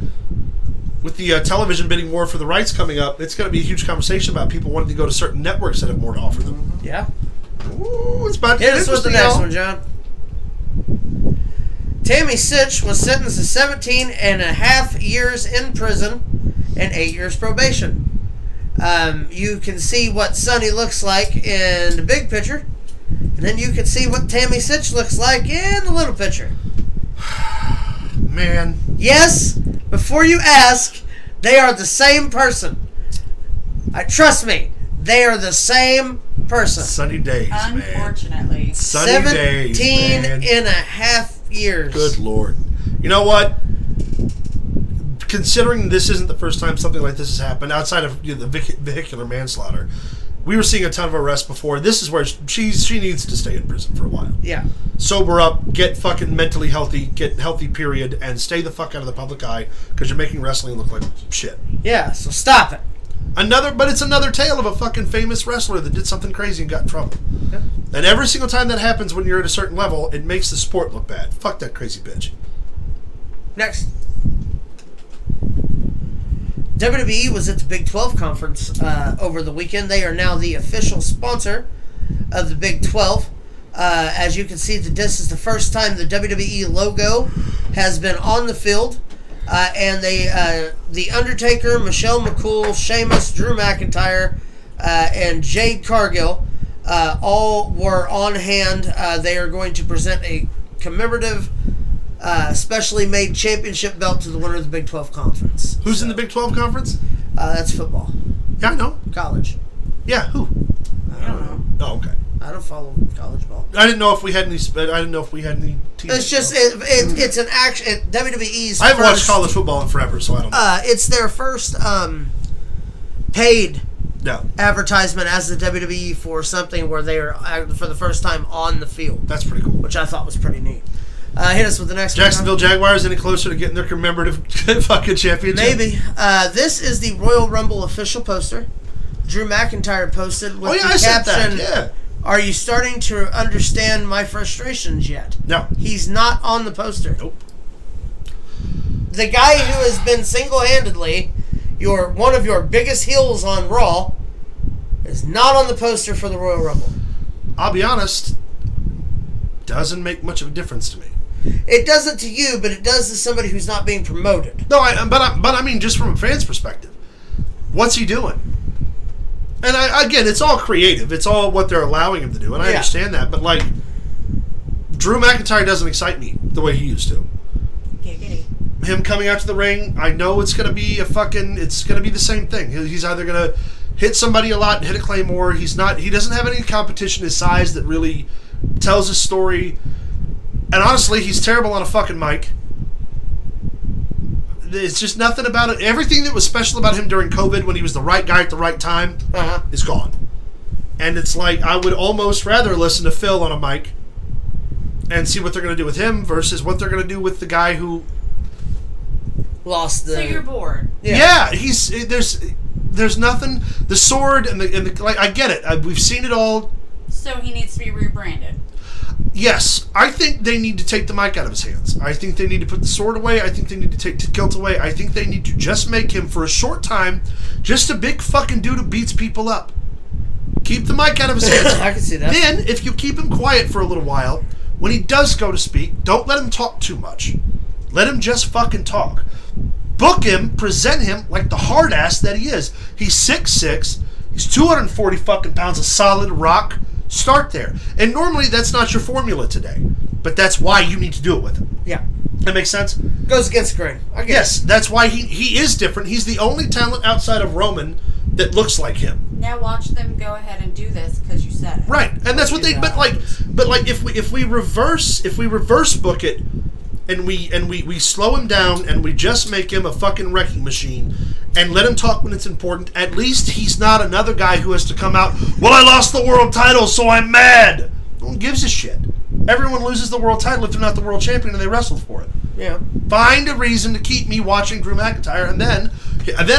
With the television bidding war for the rights coming up, it's going to be a huge conversation about people wanting to go to certain networks that have more to offer them. Yeah. Ooh, it's about to Hit get us with the interesting, next y'all. one, John. Tammy Sitch was sentenced to 17 and a half years in prison and 8 years probation. You can see what Sonny looks like in the big picture, and then you can see what Tammy Sitch looks like in the little picture. Man. Yes, before you ask, they are the same person. Trust me, they are the same person. Sunny days, man. Unfortunately. Sunny days, 17 man. and a half years. Good Lord. You know what? Considering this isn't the first time something like this has happened, outside of the vehicular manslaughter, we were seeing a ton of arrests before. This is where she needs to stay in prison for a while. Yeah. Sober up, get fucking mentally healthy, get healthy, period, and stay the fuck out of the public eye because you're making wrestling look like shit. Yeah, so stop it. But it's another tale of a fucking famous wrestler that did something crazy and got in trouble. Yeah. And every single time that happens when you're at a certain level, it makes the sport look bad. Fuck that crazy bitch. Next. WWE was at the Big 12 conference over the weekend. They are now the official sponsor of the Big 12. As you can see, this is the first time the WWE logo has been on the field. And The Undertaker, Michelle McCool, Sheamus, Drew McIntyre, and Jade Cargill all were on hand. They are going to present a commemorative specially made championship belt to the winner of the Big 12 conference. Who's in the Big 12 conference? That's football. Yeah, I know. College. Yeah, who? I don't know. Oh, okay. I don't follow college ball. I didn't know if we had any. Teams. It's just it's an action. WWE's. I haven't watched college football in forever, so I don't know. It's their first paid No, advertisement as the WWE for something where they are for the first time on the field, that's pretty cool. which I thought was pretty neat. Hit us with the next Jacksonville one. Jaguars any closer to getting their commemorative fucking championship? Maybe. This is the Royal Rumble official poster. Drew McIntyre posted with Oh yeah, the I said caption, that. Yeah. "Are you starting to understand my frustrations yet?" No. He's not on the poster. Nope. The guy who has been single-handedly one of your biggest heels on Raw is not on the poster for the Royal Rumble. I'll be honest. Doesn't make much of a difference to me. It doesn't to you, but it does to somebody who's not being promoted. No, but I mean, just from a fan's perspective, what's he doing? And again, it's all creative. It's all what they're allowing him to do, and I understand that. But like, Drew McIntyre doesn't excite me the way he used to. Giggity. Him coming out to the ring, I know it's gonna be it's gonna be the same thing. He's either gonna hit somebody a lot and hit a claymore. He doesn't have any competition his size that really tells his story. And honestly, he's terrible on a fucking mic. It's just nothing about it. Everything that was special about him during COVID when he was the right guy at the right time is gone. And it's like, I would almost rather listen to Phil on a mic and see what they're going to do with him versus what they're going to do with the guy who Lost the... So you're bored. Yeah, there's nothing. The sword and the like. I get it. We've seen it all. So he needs to be rebranded. Yes, I think they need to take the mic out of his hands. I think they need to put the sword away. I think they need to take the kilt away. I think they need to just make him, for a short time, just a big fucking dude who beats people up. Keep the mic out of his hands. I can see that. Then, if you keep him quiet for a little while, when he does go to speak, don't let him talk too much. Let him just fucking talk. Book him, present him like the hard ass that he is. He's 6'6", he's 240 fucking pounds of solid rock. Start there. And normally that's not your formula today. But that's why you need to do it with him. Yeah. That makes sense? Goes against the grain. I get Yes, that's why he is different. He's the only talent outside of Roman that looks like him. Now watch them go ahead and do this because you said it. Right. And that's what they but like if we reverse book it and we slow him down and we just make him a fucking wrecking machine and let him talk when it's important, at least he's not another guy who has to come out, well, I lost the world title, so I'm mad. No one gives a shit. Everyone loses the world title if they're not the world champion and they wrestled for it. Yeah. Find a reason to keep me watching Drew McIntyre, and then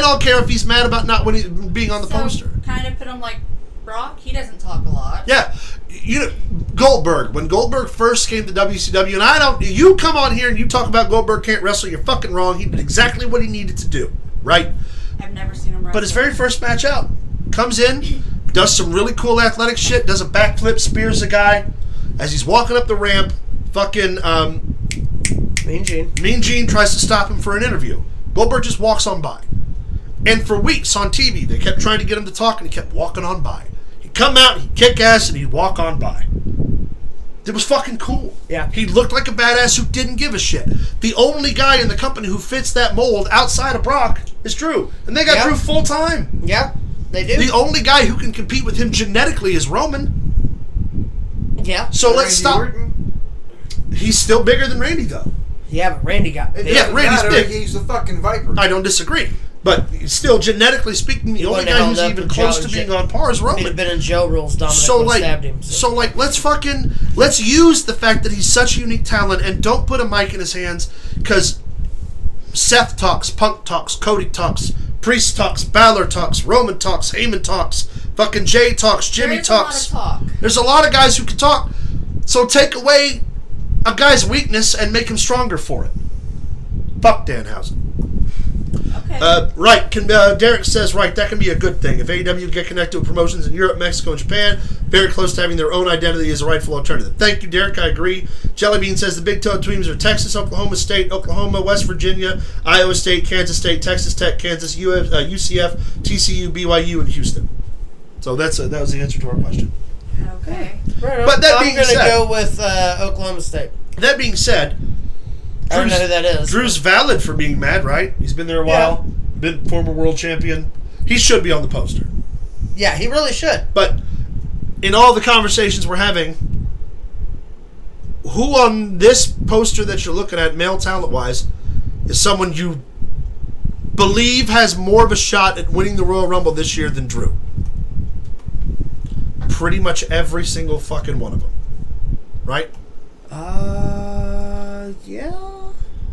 I'll care if he's mad about not being on the poster. Kind of put him like Brock. He doesn't talk a lot. Yeah. You know, Goldberg. When Goldberg first came to WCW, and you come on here and you talk about Goldberg can't wrestle, you're fucking wrong. He did exactly what he needed to do, right? I've never seen him wrestle. But his very first match out, comes in, does some really cool athletic shit, does a backflip, spears a guy. As he's walking up the ramp, fucking Mean Gene tries to stop him for an interview. Goldberg just walks on by. And for weeks on TV, they kept trying to get him to talk, and he kept walking on by. He'd come out, he'd kick ass, and he'd walk on by. It was fucking cool. Yeah. He looked like a badass who didn't give a shit. The only guy in the company who fits that mold outside of Brock is Drew. And they got Drew full time. Yeah, they do. The only guy who can compete with him genetically is Roman. Yeah. So let's Randy stop. Orton? He's still bigger than Randy, though. Yeah, but Randy got big. Yeah, Randy's big. He's the fucking Viper. I don't disagree. But still, genetically speaking, the only guy who's even close to being on par is He'd Roman. have been in Joe Rules. Dominic stabbed him. Let's use the fact that he's such a unique talent and don't put a mic in his hands, because Seth talks, Punk talks, Cody talks, Priest talks, Balor talks, Roman talks, Heyman talks, fucking Jay talks, Jimmy talks. A lot of talk. There's a lot of guys who can talk. So take away a guy's weakness and make him stronger for it. Fuck Danhausen. Okay. Right, Derek says, right, that can be a good thing. If AEW get connected with promotions in Europe, Mexico, and Japan, very close to having their own identity as a rightful alternative. Thank you, Derek, I agree. Jellybean says the Big 12 teams are Texas, Oklahoma State, Oklahoma, West Virginia, Iowa State, Kansas State, Texas Tech, Kansas, UCF, TCU, BYU, and Houston. So that was the answer to our question. Okay. Right, But that I'm being going to said- go with Oklahoma State. That being said, I don't know who that is. Drew's valid for being mad, right? He's been there a while, been former world champion. He should be on the poster. Yeah, he really should. But in all the conversations we're having, who on this poster that you're looking at, male talent-wise, is someone you believe has more of a shot at winning the Royal Rumble this year than Drew? Pretty much every single fucking one of them. Right? Yeah.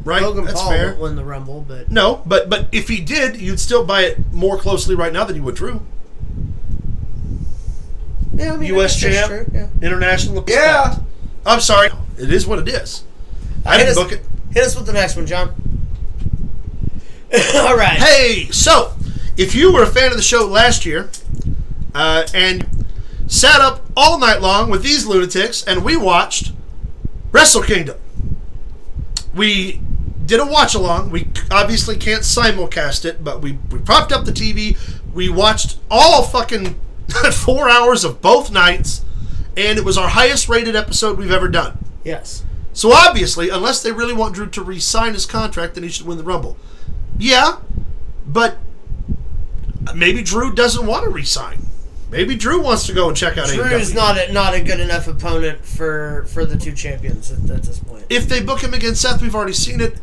Right? Logan That's Paul fair. won't win the Rumble, but... No, but if he did, you'd still buy it more closely right now than you would Drew. Yeah, I mean, U.S. I guess that's champ, true, yeah. international. Yeah. Respect. I'm sorry. It is what it is. I didn't book it. Hit us with the next one, John. All right. Hey, so if you were a fan of the show last year and sat up all night long with these lunatics and we watched Wrestle Kingdom, we did a watch along. We obviously can't simulcast it, but we propped up the TV. We watched all fucking 4 hours of both nights, and it was our highest rated episode we've ever done. Yes. So obviously, unless they really want Drew to re-sign his contract, then he should win the Rumble. Yeah, but maybe Drew doesn't want to re-sign. Maybe Drew wants to go and check out AEW. Drew's not a good enough opponent for the two champions at this point. If they book him against Seth, we've already seen it.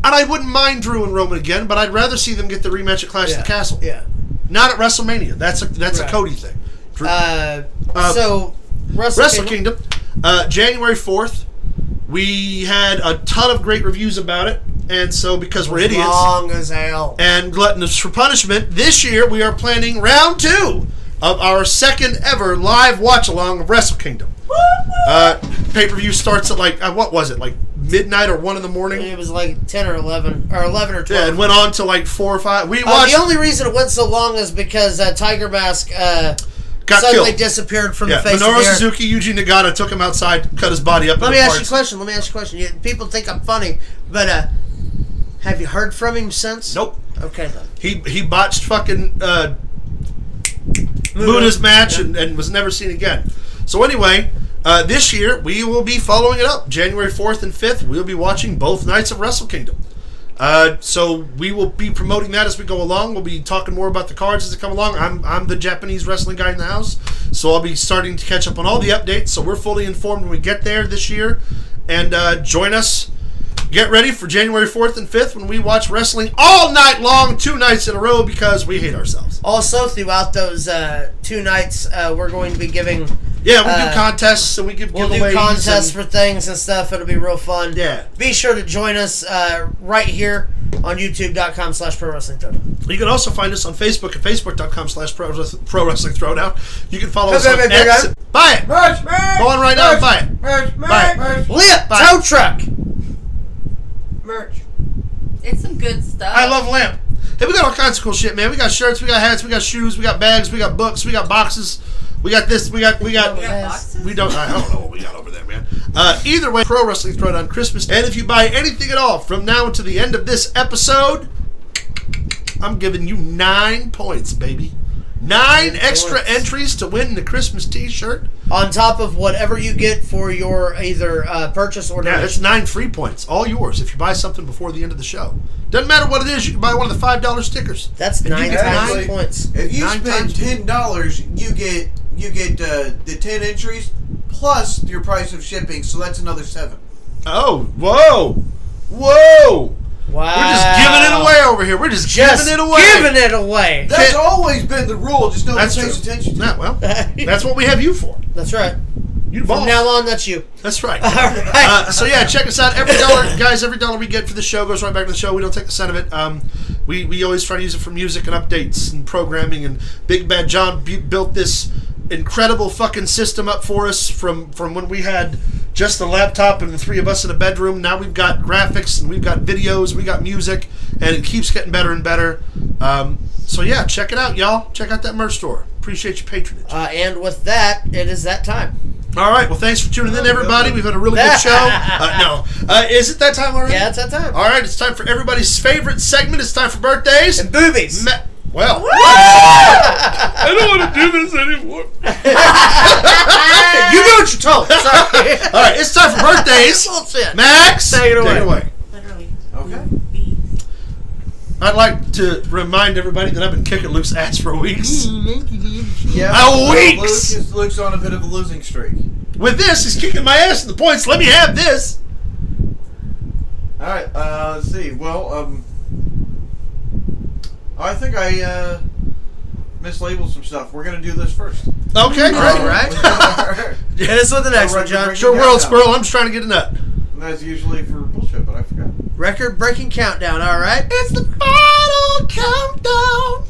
And I wouldn't mind Drew and Roman again, but I'd rather see them get the rematch at Clash of the Castle. Yeah. Not at WrestleMania. That's a Right. Cody thing. Drew, So, Wrestle Kingdom. January 4th. We had a ton of great reviews about it. And so, because we're idiots Long as hell. and gluttonous for punishment, this year we are planning round 2 of our second ever live watch-along of Wrestle Kingdom. pay-per-view starts at like, what was it, like midnight or 1 in the morning? It was like 10 or 11, or 11 or 12. Yeah, and went on to like 4 or 5. We watched. The only reason it went so long is because Tiger Mask got suddenly killed. disappeared from the face Minoru of the earth. Suzuki, Yuji Nagata took him outside, cut his body up. Let me into ask you a parts. question. People think I'm funny, but have you heard from him since? Nope. Okay, then. He botched fucking Muda's match and was never seen again. So anyway, this year we will be following it up. January 4th and 5th, we'll be watching both nights of Wrestle Kingdom. So we will be promoting that as we go along. We'll be talking more about the cards as they come along. I'm the Japanese wrestling guy in the house, so I'll be starting to catch up on all the updates. So we're fully informed when we get there this year. And join us. Get ready for January 4th and 5th when we watch wrestling all night long, 2 nights in a row, because we hate ourselves. Also, throughout those 2 nights, we're going to be giving... Yeah, we do contests and we give We'll giveaways. do contests for things and stuff. It'll be real fun. Yeah. Be sure to join us right here on youtube.com/Pro Wrestling Throwdown. You can also find us on Facebook at facebook.com/Pro Wrestling Throwdown. You can follow us Okay, on okay, X. okay. Buy it. Merch. Go on right now and buy it. Buy it. Lit Bye. tow truck. Merch. It's some good stuff. I love Lamp. Hey, we got all kinds of cool shit, man. We got shirts, we got hats, we got shoes, we got bags, we got books, we got boxes. We got this, we got You got boxes? I don't know what we got over there, man. Either way, Pro Wrestling Throwdown Christmas. And if you buy anything at all from now until the end of this episode, I'm giving you 9 points, baby. 9 extra points. entries to win the Christmas t-shirt. On top of whatever you get for your either purchase or Yeah, donation. it's 9 free points. All yours if you buy something before the end of the show. Doesn't matter what it is, you can buy one of the $5 stickers. That's And you 9 get times 9 points. If you 9 spend times $10, you get the 10 entries plus your price of shipping, so that's another 7. Oh, whoa. Whoa. Wow. We're just giving it away over here. We're just giving it away. Giving it away. That's always been the rule. Just nobody That's pays true. attention to Yeah, it. well, that's what we have you for. That's right. You boss. From now on, that's you. That's right. All right. So yeah, check us out. Every dollar we get for the show goes right back to the show. We don't take a cent of it. We always try to use it for music and updates and programming. And Big Bad John built this incredible fucking system up for us from when we had just the laptop and the 3 of us in a bedroom. Now we've got graphics and we've got videos, we got music, and it keeps getting better and better. So yeah, check it out, y'all. Check out that merch store. Appreciate your patronage. And with that, it is that time. All right. Well, thanks for tuning in, everybody. We've had a really good show. Is it that time already? Yeah, it's that time. All right. It's time for everybody's favorite segment. It's time for birthdays. And boobies. Well, I don't want to do this anymore. You do what you're told. Sorry. All right. It's time for birthdays. Bullshit. Max, Take it away. Literally. Okay. I'd like to remind everybody that I've been kicking Luke's ass for weeks. Yeah. Weeks. Luke's on a bit of a losing streak. With this, he's kicking my ass in the points. Let me have this. All right. Let's see. Well, I think I mislabeled some stuff. We're gonna do this first. Okay, great. All right. Hit us with the next one, John. Sure, World Squirrel. I'm just trying to get a nut. That's usually for bullshit, but I forgot. Record-breaking countdown. All right. It's the final countdown.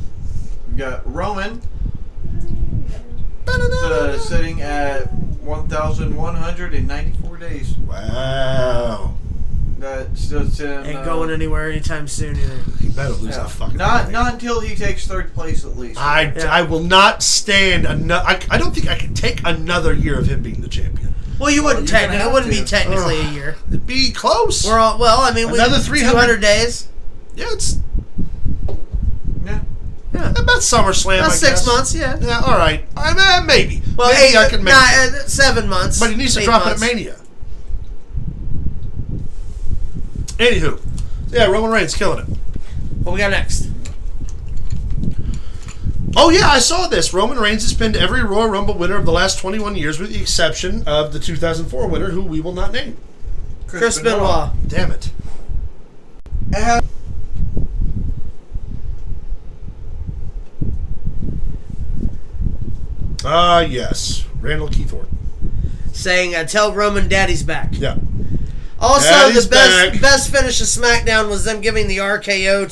We got Roman sitting at 1,194 days. Wow. That's in, Ain't going anywhere anytime soon either. He better lose that fucking not thing. until he takes 3rd place at least. I will not stand another. I don't think I can take another year of him being the champion. Well, you wouldn't you're gonna technically. It have wouldn't be to. technically a year. It'd be close. We're all well. I mean, Another 300 200 days. Yeah, it's Yeah. Yeah. about SummerSlam. About I 6 guess. months. Yeah. Yeah, all right. Maybe. Well, maybe I can make. 7 months. But he needs to 8 drop months. it at Mania. Anywho, yeah, Roman Reigns killing it. What we got next? Oh yeah, I saw this. Roman Reigns has pinned every Royal Rumble winner of the last 21 years, with the exception of the 2004 winner, who we will not name. Chris Benoit. Damn it. Yes. Randall Keith Orton. Saying, "Tell Roman Daddy's back." Yeah. Also, Daddy's the best back. best finish of SmackDown was them giving the RKO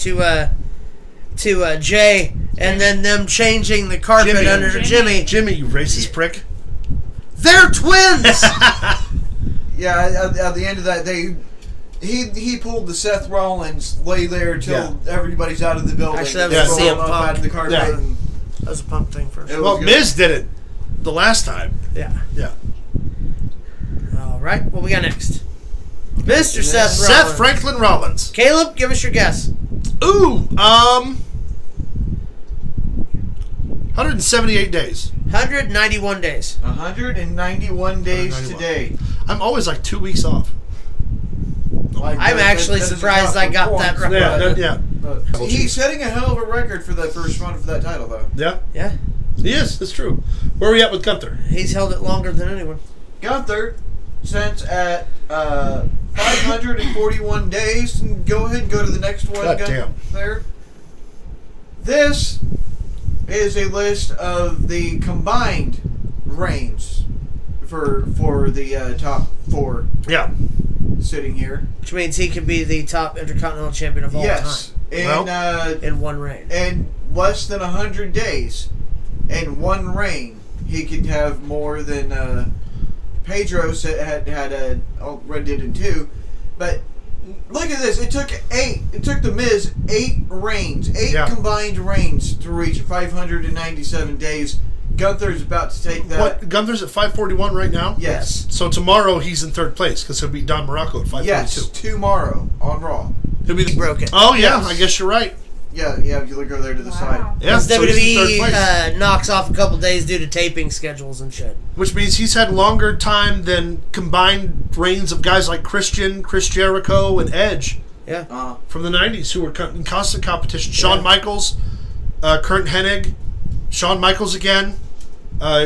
to Jay, and then them changing the carpet Jimmy. under Jimmy. Jimmy, you racist prick. They're twins. at the end of that, he pulled the Seth Rollins lay there till everybody's out of the building. Actually, that was rolled CM up Punk. out of the carpet. Yeah. And That was a Punk thing first. It was Well, good. Miz did it the last time. Yeah. Yeah. All right. What we got next? Mr. Seth Rollins. Seth Franklin Rollins. Caleb, give us your guess. Ooh, 178 days. 191 days. 191 days 191. today. I'm always like 2 weeks off. Like, I'm actually that is surprised not I got for that points, right. Yeah. but he's setting a hell of a record for that first run for that title, though. Yeah. Yeah. He is. That's true. Where are we at with Gunther? He's held it longer than anyone. Gunther since at 541 days. And go ahead and go to the next one. God damn. There. This is a list of the combined reigns for the top 4 Yeah. sitting here. Which means he could be the top Intercontinental Champion of all Yes. time. In one reign. In less than 100 days, in one reign, he could have more than Pedro had already did in 2. But look at this. It took the Miz 8 reigns, 8 combined reigns to reach 597 days. Gunther's about to take that. What? Gunther's at 541 right now? Yes. So tomorrow he's in 3rd place because he'll beat Don Morocco at 542. Yes, tomorrow on Raw. He'll be Broken. Oh, yeah. Yes. I guess you're right. Yeah, you go there to the side. Yeah. Because so he's in 3rd WWE place. knocks off a couple days due to taping schedules and shit. Which means he's had longer time than combined reigns of guys like Christian, Chris Jericho, and Edge Yeah. from the 90s who were in constant competition. Shawn Michaels, Kurt Hennig, Shawn Michaels again.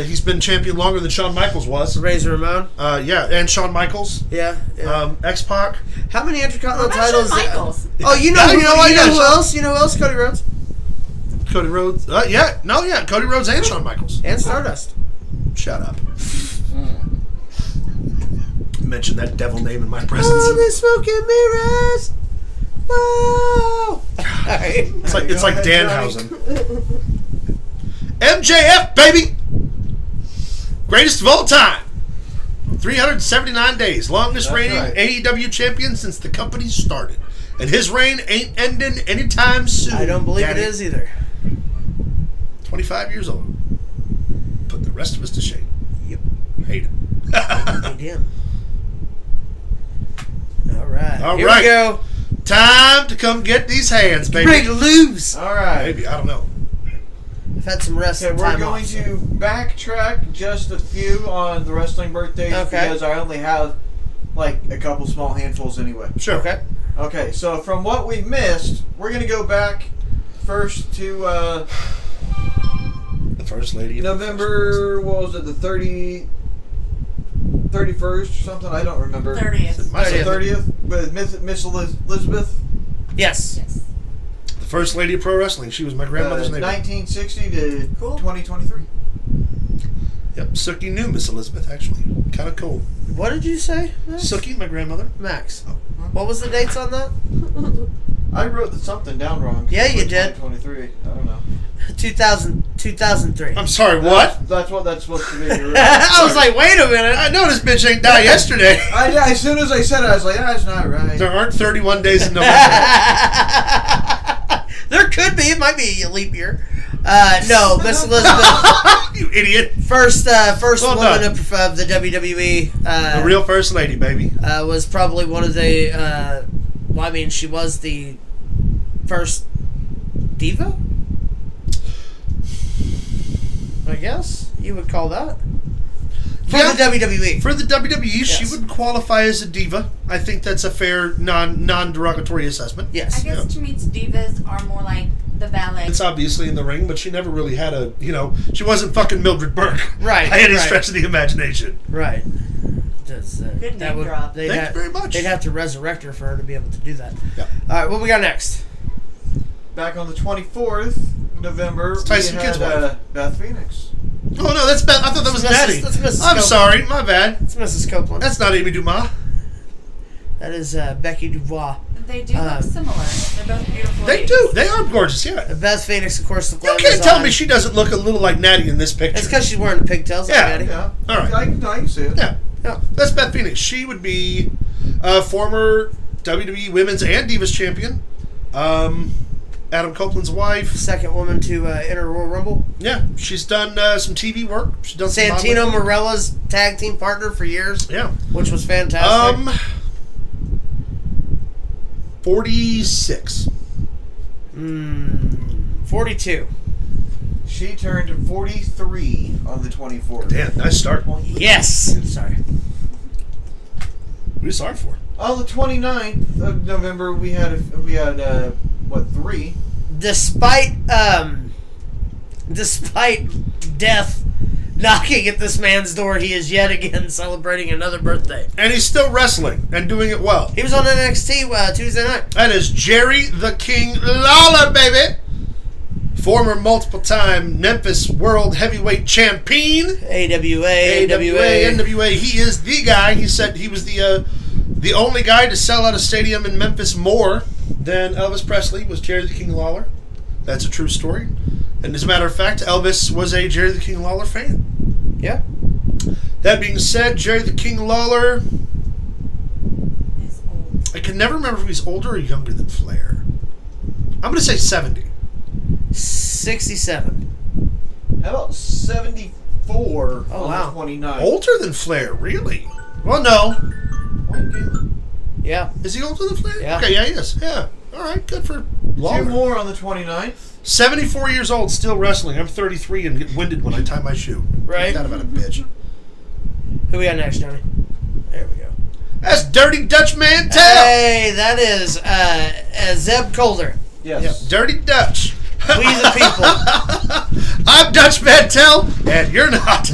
He's been champion longer than Shawn Michaels was. Razor Ramon. And Shawn Michaels. Yeah. X-Pac. How many Intercontinental What about titles? Shawn Michaels? Oh, you know, Yeah, you know who Shawn- else? You know who else? Cody Rhodes Cody Rhodes. Cody Rhodes and Shawn Michaels. and Stardust. Shut up. Mention that devil name in my presence. Oh, the smoke and mirrors. Wow. Alright. It's like Go ahead, Johnny. Danhausen. MJF, baby! Greatest of all time. 379 days. Longest That's reigning right. AEW champion since the company started. And his reign ain't ending anytime soon. I don't believe Daddy. it is either. 25 years old. Put the rest of us to shame. Yep. Hate him. Damn. Alright. All Here right. we go. Time to come get these hands, baby. Ready to lose. All right. Maybe, I don't know. I've had some rest Okay, and we're time going off, so. to backtrack just a few on the wrestling birthdays Okay. because I only have like a couple small handfuls anyway. Sure. Okay. Okay, so from what we missed, we're going to go back first to The first lady. of the November, what was it, the 31st or something? I don't remember. 30th. My- So 30th with Miss Elizabeth. Yes. Yes. The first lady of pro wrestling. She was my grandmother's neighbor. 1960 to Cool. 2023. Yep, Sookie knew Miss Elizabeth, actually. Kind of cool. What did you say, Max? Sookie, my grandmother. Max. Oh. What was the dates on that? I wrote something down wrong. Yeah, you did. 2023. I don't know. 2003. I'm sorry, what? That's what that's supposed to be. You're right. I was like, wait a minute. I know this bitch ain't died yesterday. As soon as I said it, I was like, that's not right. There aren't 31 days in November. There could be. It might be a leap year. No, Miss Elizabeth, You idiot. first Well woman done. of the WWE. The real first lady, baby. Was probably one of the. Well, I mean, she was the first diva. I guess you would call that for Yeah. the WWE. For the WWE, she Yes. would qualify as a diva. I think that's a fair, non-derogatory assessment. Yes. I guess to me, divas are more like the ballet. It's obviously in the ring, but she never really had a, she wasn't fucking Mildred Burke. Right, By any right. stretch of the imagination. Right. Does, Good name drop. They'd Thank you very much. They'd have to resurrect her for her to be able to do that. Yeah. All right, what we got next? Back on the 24th of November, It's Tyson we Kidd's had wife. Beth Phoenix. Oh, no, that's Beth. I thought that was That's Mrs. Maddie. that's Mrs. I'm Copeland. sorry, my bad. It's Mrs. Copeland. That's not Amy Dumas. That is Becky Dubois. They do look similar. They're both beautiful. They ladies. do. They are gorgeous, yeah. Beth Phoenix, of course, the You can't tell me she doesn't look a little like Natty in this picture. It's because she's wearing the pigtails. Yeah. Like Maddie. Yeah. All right. I can see it. Yeah. Yeah. That's Beth Phoenix. She would be a former WWE Women's and Divas Champion. Adam Copeland's wife. Second woman to enter Royal Rumble. Yeah, she's done some TV work. She's done some Santino modeling. Marella's tag team partner for years. Yeah. Which was fantastic. 46. 42. She turned 43 on the 24th. Damn, nice start. What Yes. Sorry. are you sorry for? On the 29th of November, we had 3? Despite death knocking at this man's door, he is yet again celebrating another birthday. And he's still wrestling and doing it well. He was on NXT Tuesday night. That is Jerry the King Lawler, baby. Former multiple-time Memphis World Heavyweight Champion. AWA. NWA. He is the guy. He said he was the only guy to sell out a stadium in Memphis more than Elvis Presley was Jerry the King Lawler. That's a true story. And as a matter of fact, Elvis was a Jerry the King Lawler fan. Yeah. That being said, Jerry the King Lawler, Is old. I can never remember if he's older or younger than Flair. I'm going to say 70. 67. How about 74 Oh, on wow. the 29th? Older than Flair, really? Well, no. Yeah. Is he older than Flair? Yeah. Okay, yeah, he is. Yeah. All right, good for 2 Lawler. more on the 29th. 74 years old, still wrestling. I'm 33 and get winded when I tie my shoe. Right. Ain't that about a bitch? Who we got next, Johnny? There we go. That's Dirty Dutch Mantel. Hey, that is Zeb Colder. Yes. Yep, Dirty Dutch. We the people. I'm Dutch Mantel, and you're not.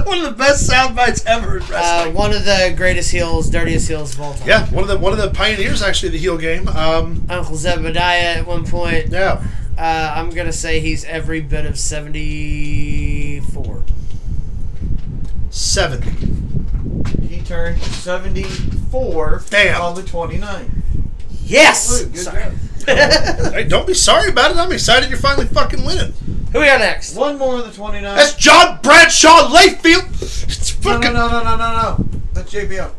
One of the best sound bites ever in wrestling. One of the greatest heels, dirtiest heels of all time. Yeah, one of the pioneers actually of the heel game. Uncle Zebediah at one point. Yeah. I'm going to say he's every bit of 74. 70. He turned 74 Damn. on the 29th. Yes! Good Sorry. job. Hey, don't be sorry about it. I'm excited you're finally fucking winning. Who we got next? One more on the 29th. That's John Bradshaw Layfield. It's fucking. No. That's JBL.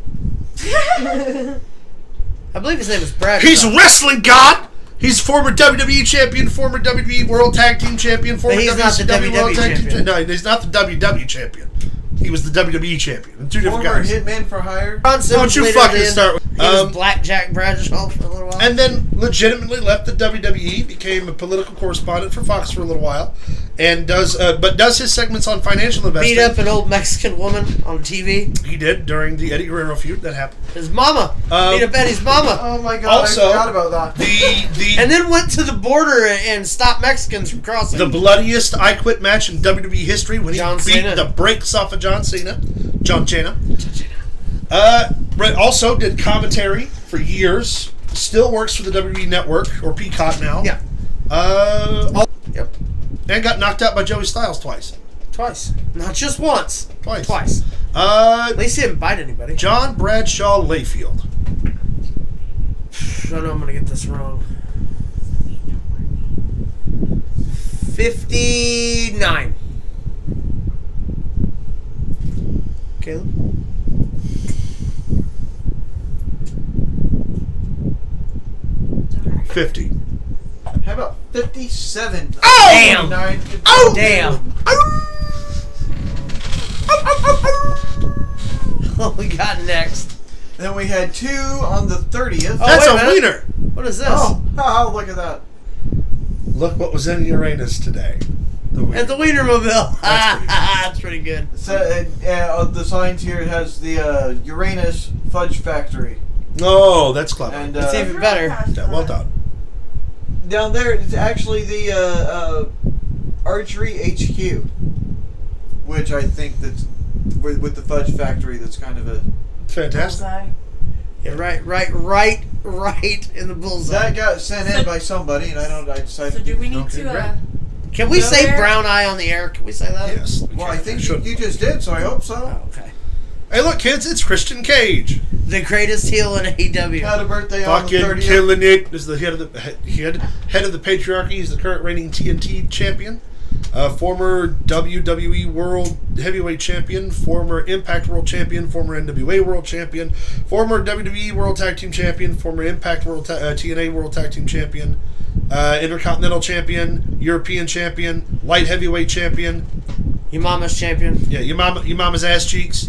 I believe his name is Brad. He's a wrestling god. He's former WWE champion, former WWE World Tag Team champion, former But he's not the WCW World WWE Tag Team champion. No, he's not the WWE champion. He was the WWE champion. Two different Former guys. Hitman for Hire. Ron Simmons Don't you later fucking at the end. start with- He was Blackjack Bradshaw for a little while. And then legitimately left the WWE, became a political correspondent for Fox for a little while, and does his segments on financial investing. beat up an old Mexican woman on TV. He did during the Eddie Guerrero feud. That happened. His mama. Beat up Eddie's mama. Oh my god, Also, I forgot about that. And then went to the border and stopped Mexicans from crossing. The bloodiest I Quit match in WWE history when he John beat Cena. the brakes off of John Cena. Brett also did commentary for years. Still works for the WWE Network or Peacock now. Yeah. Yep. And got knocked out by Joey Styles twice. Twice. Not just once. Twice. At least he didn't bite anybody. John Bradshaw Layfield. I know I'm going to get this wrong. 59. Caleb? Darn. 50. How about 57? Oh! Damn. Oh! Damn. What we got next? Then we had 2 on the 30th. Oh, That's wait a a minute. wiener. What is this? Oh, look at that. Look what was in Uranus today. The wiener. At the Wienermobile. That's pretty good. That's pretty good. So, the signs here, it has the Uranus Fudge Factory. Oh, that's clever. And It's even better. Yeah, well done. down there, it's actually the Archery HQ, which I think that's with the Fudge Factory. That's kind of a Fantastic. Bullseye. Yeah, right in the bullseye. that got sent in by somebody, and I decided. So do we need Okay, to? great. Can we Go say there? brown eye on the air? Can we say that? Yes. Well, I think Should. you just did, so I hope so. Oh, okay. Hey, look, kids, it's Christian Cage. The greatest heel in AEW. Had a birthday on the Fucking 30th. killing it. This is the head of the patriarchy. He's the current reigning TNT champion. former WWE World Heavyweight Champion, former Impact World Champion, former NWA World Champion, former WWE World Tag Team Champion, former Impact World TNA World Tag Team Champion, Intercontinental Champion, European Champion, Light Heavyweight Champion. Your mama's champion. Yeah, your mama's ass cheeks,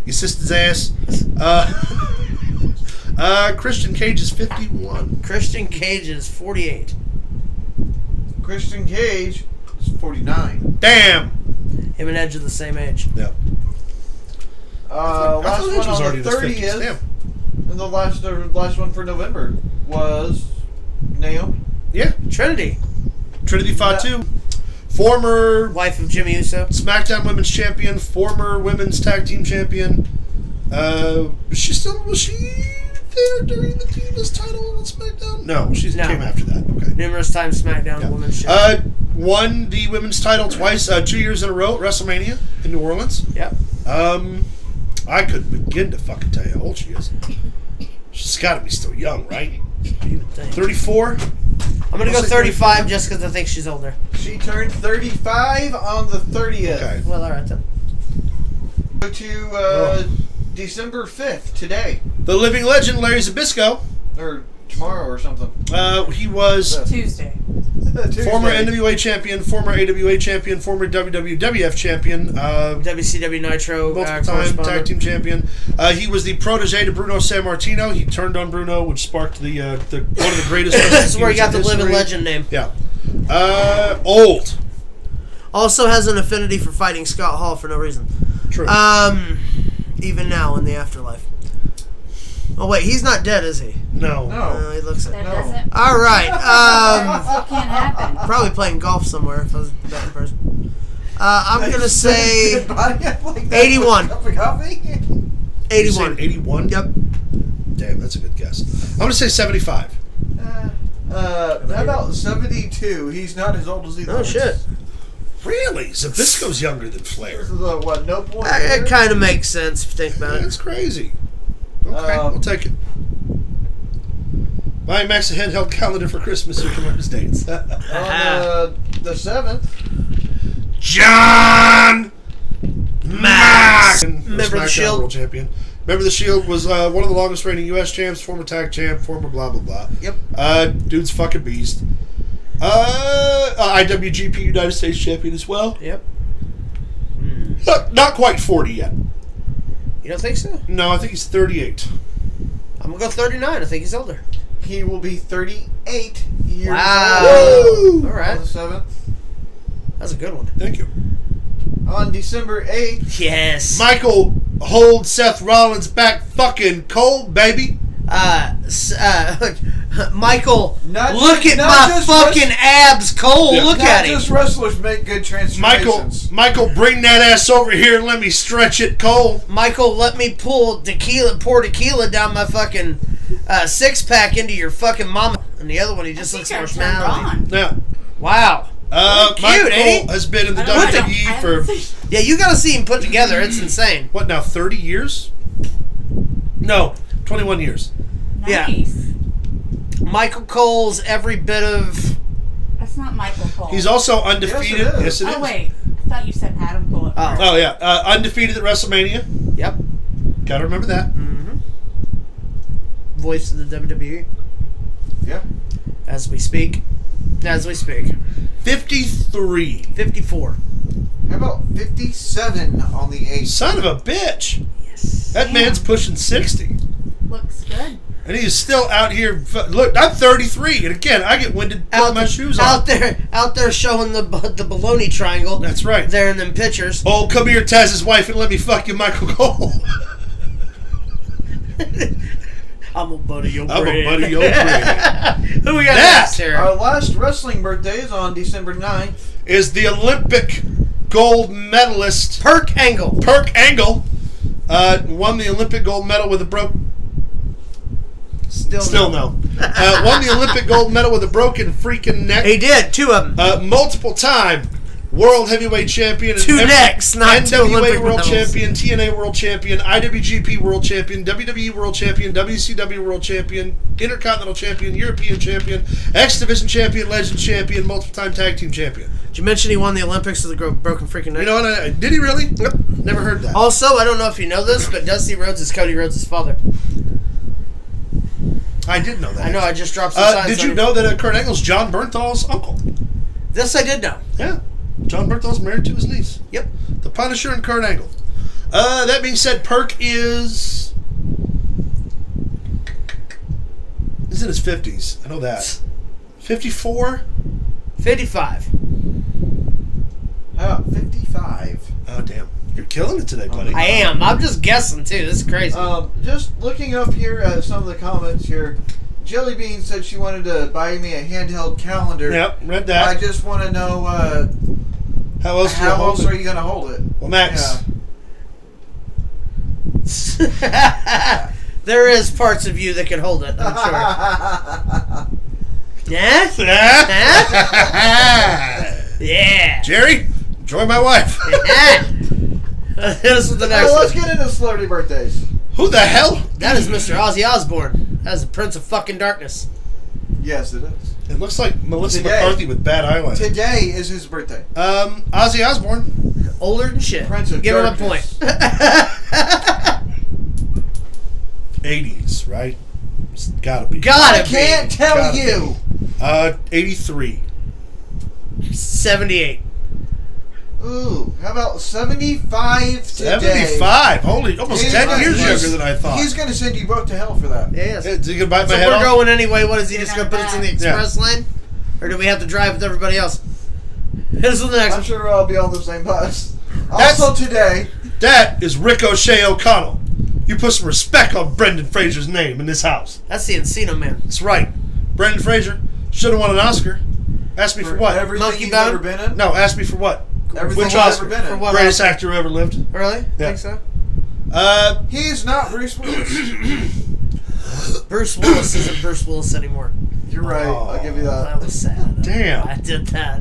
your sister's ass. Christian Cage is 51. Christian Cage is 48. Christian Cage is 49. Damn. Him and Edge are the same age. Yeah. Last Edge one was on already the in his 50s. 30th, Damn. and the last one for November was Naomi. Yeah. Trinity, Trinity Fatu, former wife of Jimmy Uso. SmackDown Women's Champion, former Women's Tag Team Champion. Was she there during the Divas title on SmackDown? No, she came after that. Okay. Numerous times SmackDown Women's Champion. Won the women's title twice, 2 years in a row at WrestleMania in New Orleans. Yep. I couldn't begin to fucking tell you how old she is. She's got to be still young, right? 34? I'm going to go 35 just because I think she's older. She turned 35 on the 30th. Okay. Well, all right then. Go to December 5th, today. The living legend, Larry Zbyszko. Or tomorrow or something. He was Tuesday. former NWA champion, former AWA champion, former WWF champion, WCW Nitro multiple time tag team champion. He was the protege to Bruno Sammartino. He turned on Bruno, which sparked the one of the greatest. That's where he got the history. living legend name. Yeah. Old. Also has an affinity for fighting Scott Hall for no reason. True. Even now in the afterlife. Oh wait, he's not dead, is he? No. He looks That like. doesn't. All right. It can't happen. Probably playing golf somewhere if I was a betting person. I'm gonna say 81. 81. 81? Yep. Damn, that's a good guess. I'm gonna say 75. How about 72? He's not as old as either. Oh shit. Really? Zbyszko's younger than Flair. This is a, what, no point? It kind of makes sense if you think about it. That's crazy. Okay, we'll take it. Buy Max a handheld calendar for Christmas so you can learn his dates. On the 7th. John Max! Remember the Shield? World champion. Remember the Shield was one of the longest reigning U.S. champs, former tag champ, former blah blah blah. Yep. Dude's fucking beast. IWGP United States champion as well. Yep. Not quite 40 yet. You don't think so? No, I think he's 38. I'm gonna go 39. I think he's older. He will be 38 years Wow. old. All right. On the 7th. That's a good one. Thank you. On December 8th. Yes. Michael, hold Seth Rollins back fucking cold, baby. Michael, Not look just- at not my just fucking abs, Cole. Yeah. Look Not at him. just wrestlers make good transformations. Michael, bring that ass over here and let me stretch it, Cole. Michael, let me pour tequila down my fucking six-pack into your fucking mama. And the other one, he just looks more smiling. Now, Wow. Cute, Michael ain't he? has been in the I don't know. WWE for, Yeah, you gotta see him put together. It's insane. what now, 30 years? No, 21 years. Yeah. Nice. Michael Cole's every bit of... That's not Michael Cole. He's also undefeated. Yes, it is. Yes, it is. Oh, wait. I thought you said Adam Cole at Oh. first. Oh, yeah. Undefeated at WrestleMania. Yep. Gotta remember that. Mm-hmm. Voice of the WWE. Yeah. As we speak. 53. 54. How about 57 on the 8th? Son of a bitch. Yes. That man's pushing 60. Looks good. And he's still out here. Look, I'm 33. And again, I get winded putting my shoes on. Out there showing the baloney triangle. That's right. There in them pictures. Oh, come here, Taz's wife, and let me fuck you, Michael Cole. I'm a buddy your I'm brain. a buddy your brain. Who we got That- next here? Our last wrestling birthday is on December 9th. Is the Olympic gold medalist Perk Angle. Perk Angle. Won the Olympic gold medal with a Still no. Won the Olympic gold medal with a broken freaking neck. He did. 2 of them. Multiple time World Heavyweight Champion. Two necks, not two NWA Olympic World medals. Champion, TNA World Champion, IWGP World Champion, WWE World Champion, WCW World Champion, Intercontinental Champion, European Champion, X Division Champion, Legends Champion, multiple-time Tag Team Champion. Did you mention he won the Olympics with a broken freaking neck? You know what? Did he really? Nope. Never heard that. Also, I don't know if you know this, but Dusty Rhodes is Cody Rhodes' father. I did know that. I know, I just dropped some signs. Did on you it. know that Kurt Angle's John Bernthal's uncle? This I did know. Yeah. John Bernthal's married to his niece. Yep. The Punisher and Kurt Angle. That being said, Perk is in his 50s. I know that. 54? 55. How about 55? Oh, damn. You're killing it today, buddy. I am. I'm just guessing, too. This is crazy. Just looking up here at some of the comments here, Jelly Bean said she wanted to buy me a handheld calendar. Yep, read that. I just want to know how else are you going to hold it? Well, Max. Yeah. There is parts of you that can hold it, I'm sure. Yeah? Yeah. Jerry, enjoy my wife. Hit us with the next Let's one. get into celebrity birthdays. Who the hell? That is Mr. Ozzy Osbourne. That is the Prince of fucking Darkness. Yes, it is. It looks like Melissa Today. McCarthy with bad eyeliner. Today is his birthday. Ozzy Osbourne. Older than shit. Prince of Give him a Darkness. point. 80s, right? It's gotta be. Gotta I can't be. tell Gotta you. 83. 78. Ooh, how about 75 today? 75. Holy, almost He's 10 right. years He's- younger than I thought. He's going to send you both to hell for that. Yes. Is he gonna bite my So head we're off? going anyway. What is he You're just not going to put us in the bad. express lane? Or do we have to drive with everybody else? Here's the next I'm one. sure I'll be on the same bus. That's- Also today, That is Ricochet O'Connell. You put some respect on Brendan Fraser's name in this house. That's the Encino Man. That's right. Brendan Fraser should have won an Oscar. Ask me for what? everything Monkey you've Bone? ever been in, No, ask me for what? everything Which you've Oscar? ever been For in. what? Greatest Oscar? actor who ever lived. Really? Yeah. Think so? He's not Bruce Willis. Bruce Willis isn't Bruce Willis anymore. You're right. I'll give you That that. was sad. Damn. I did that.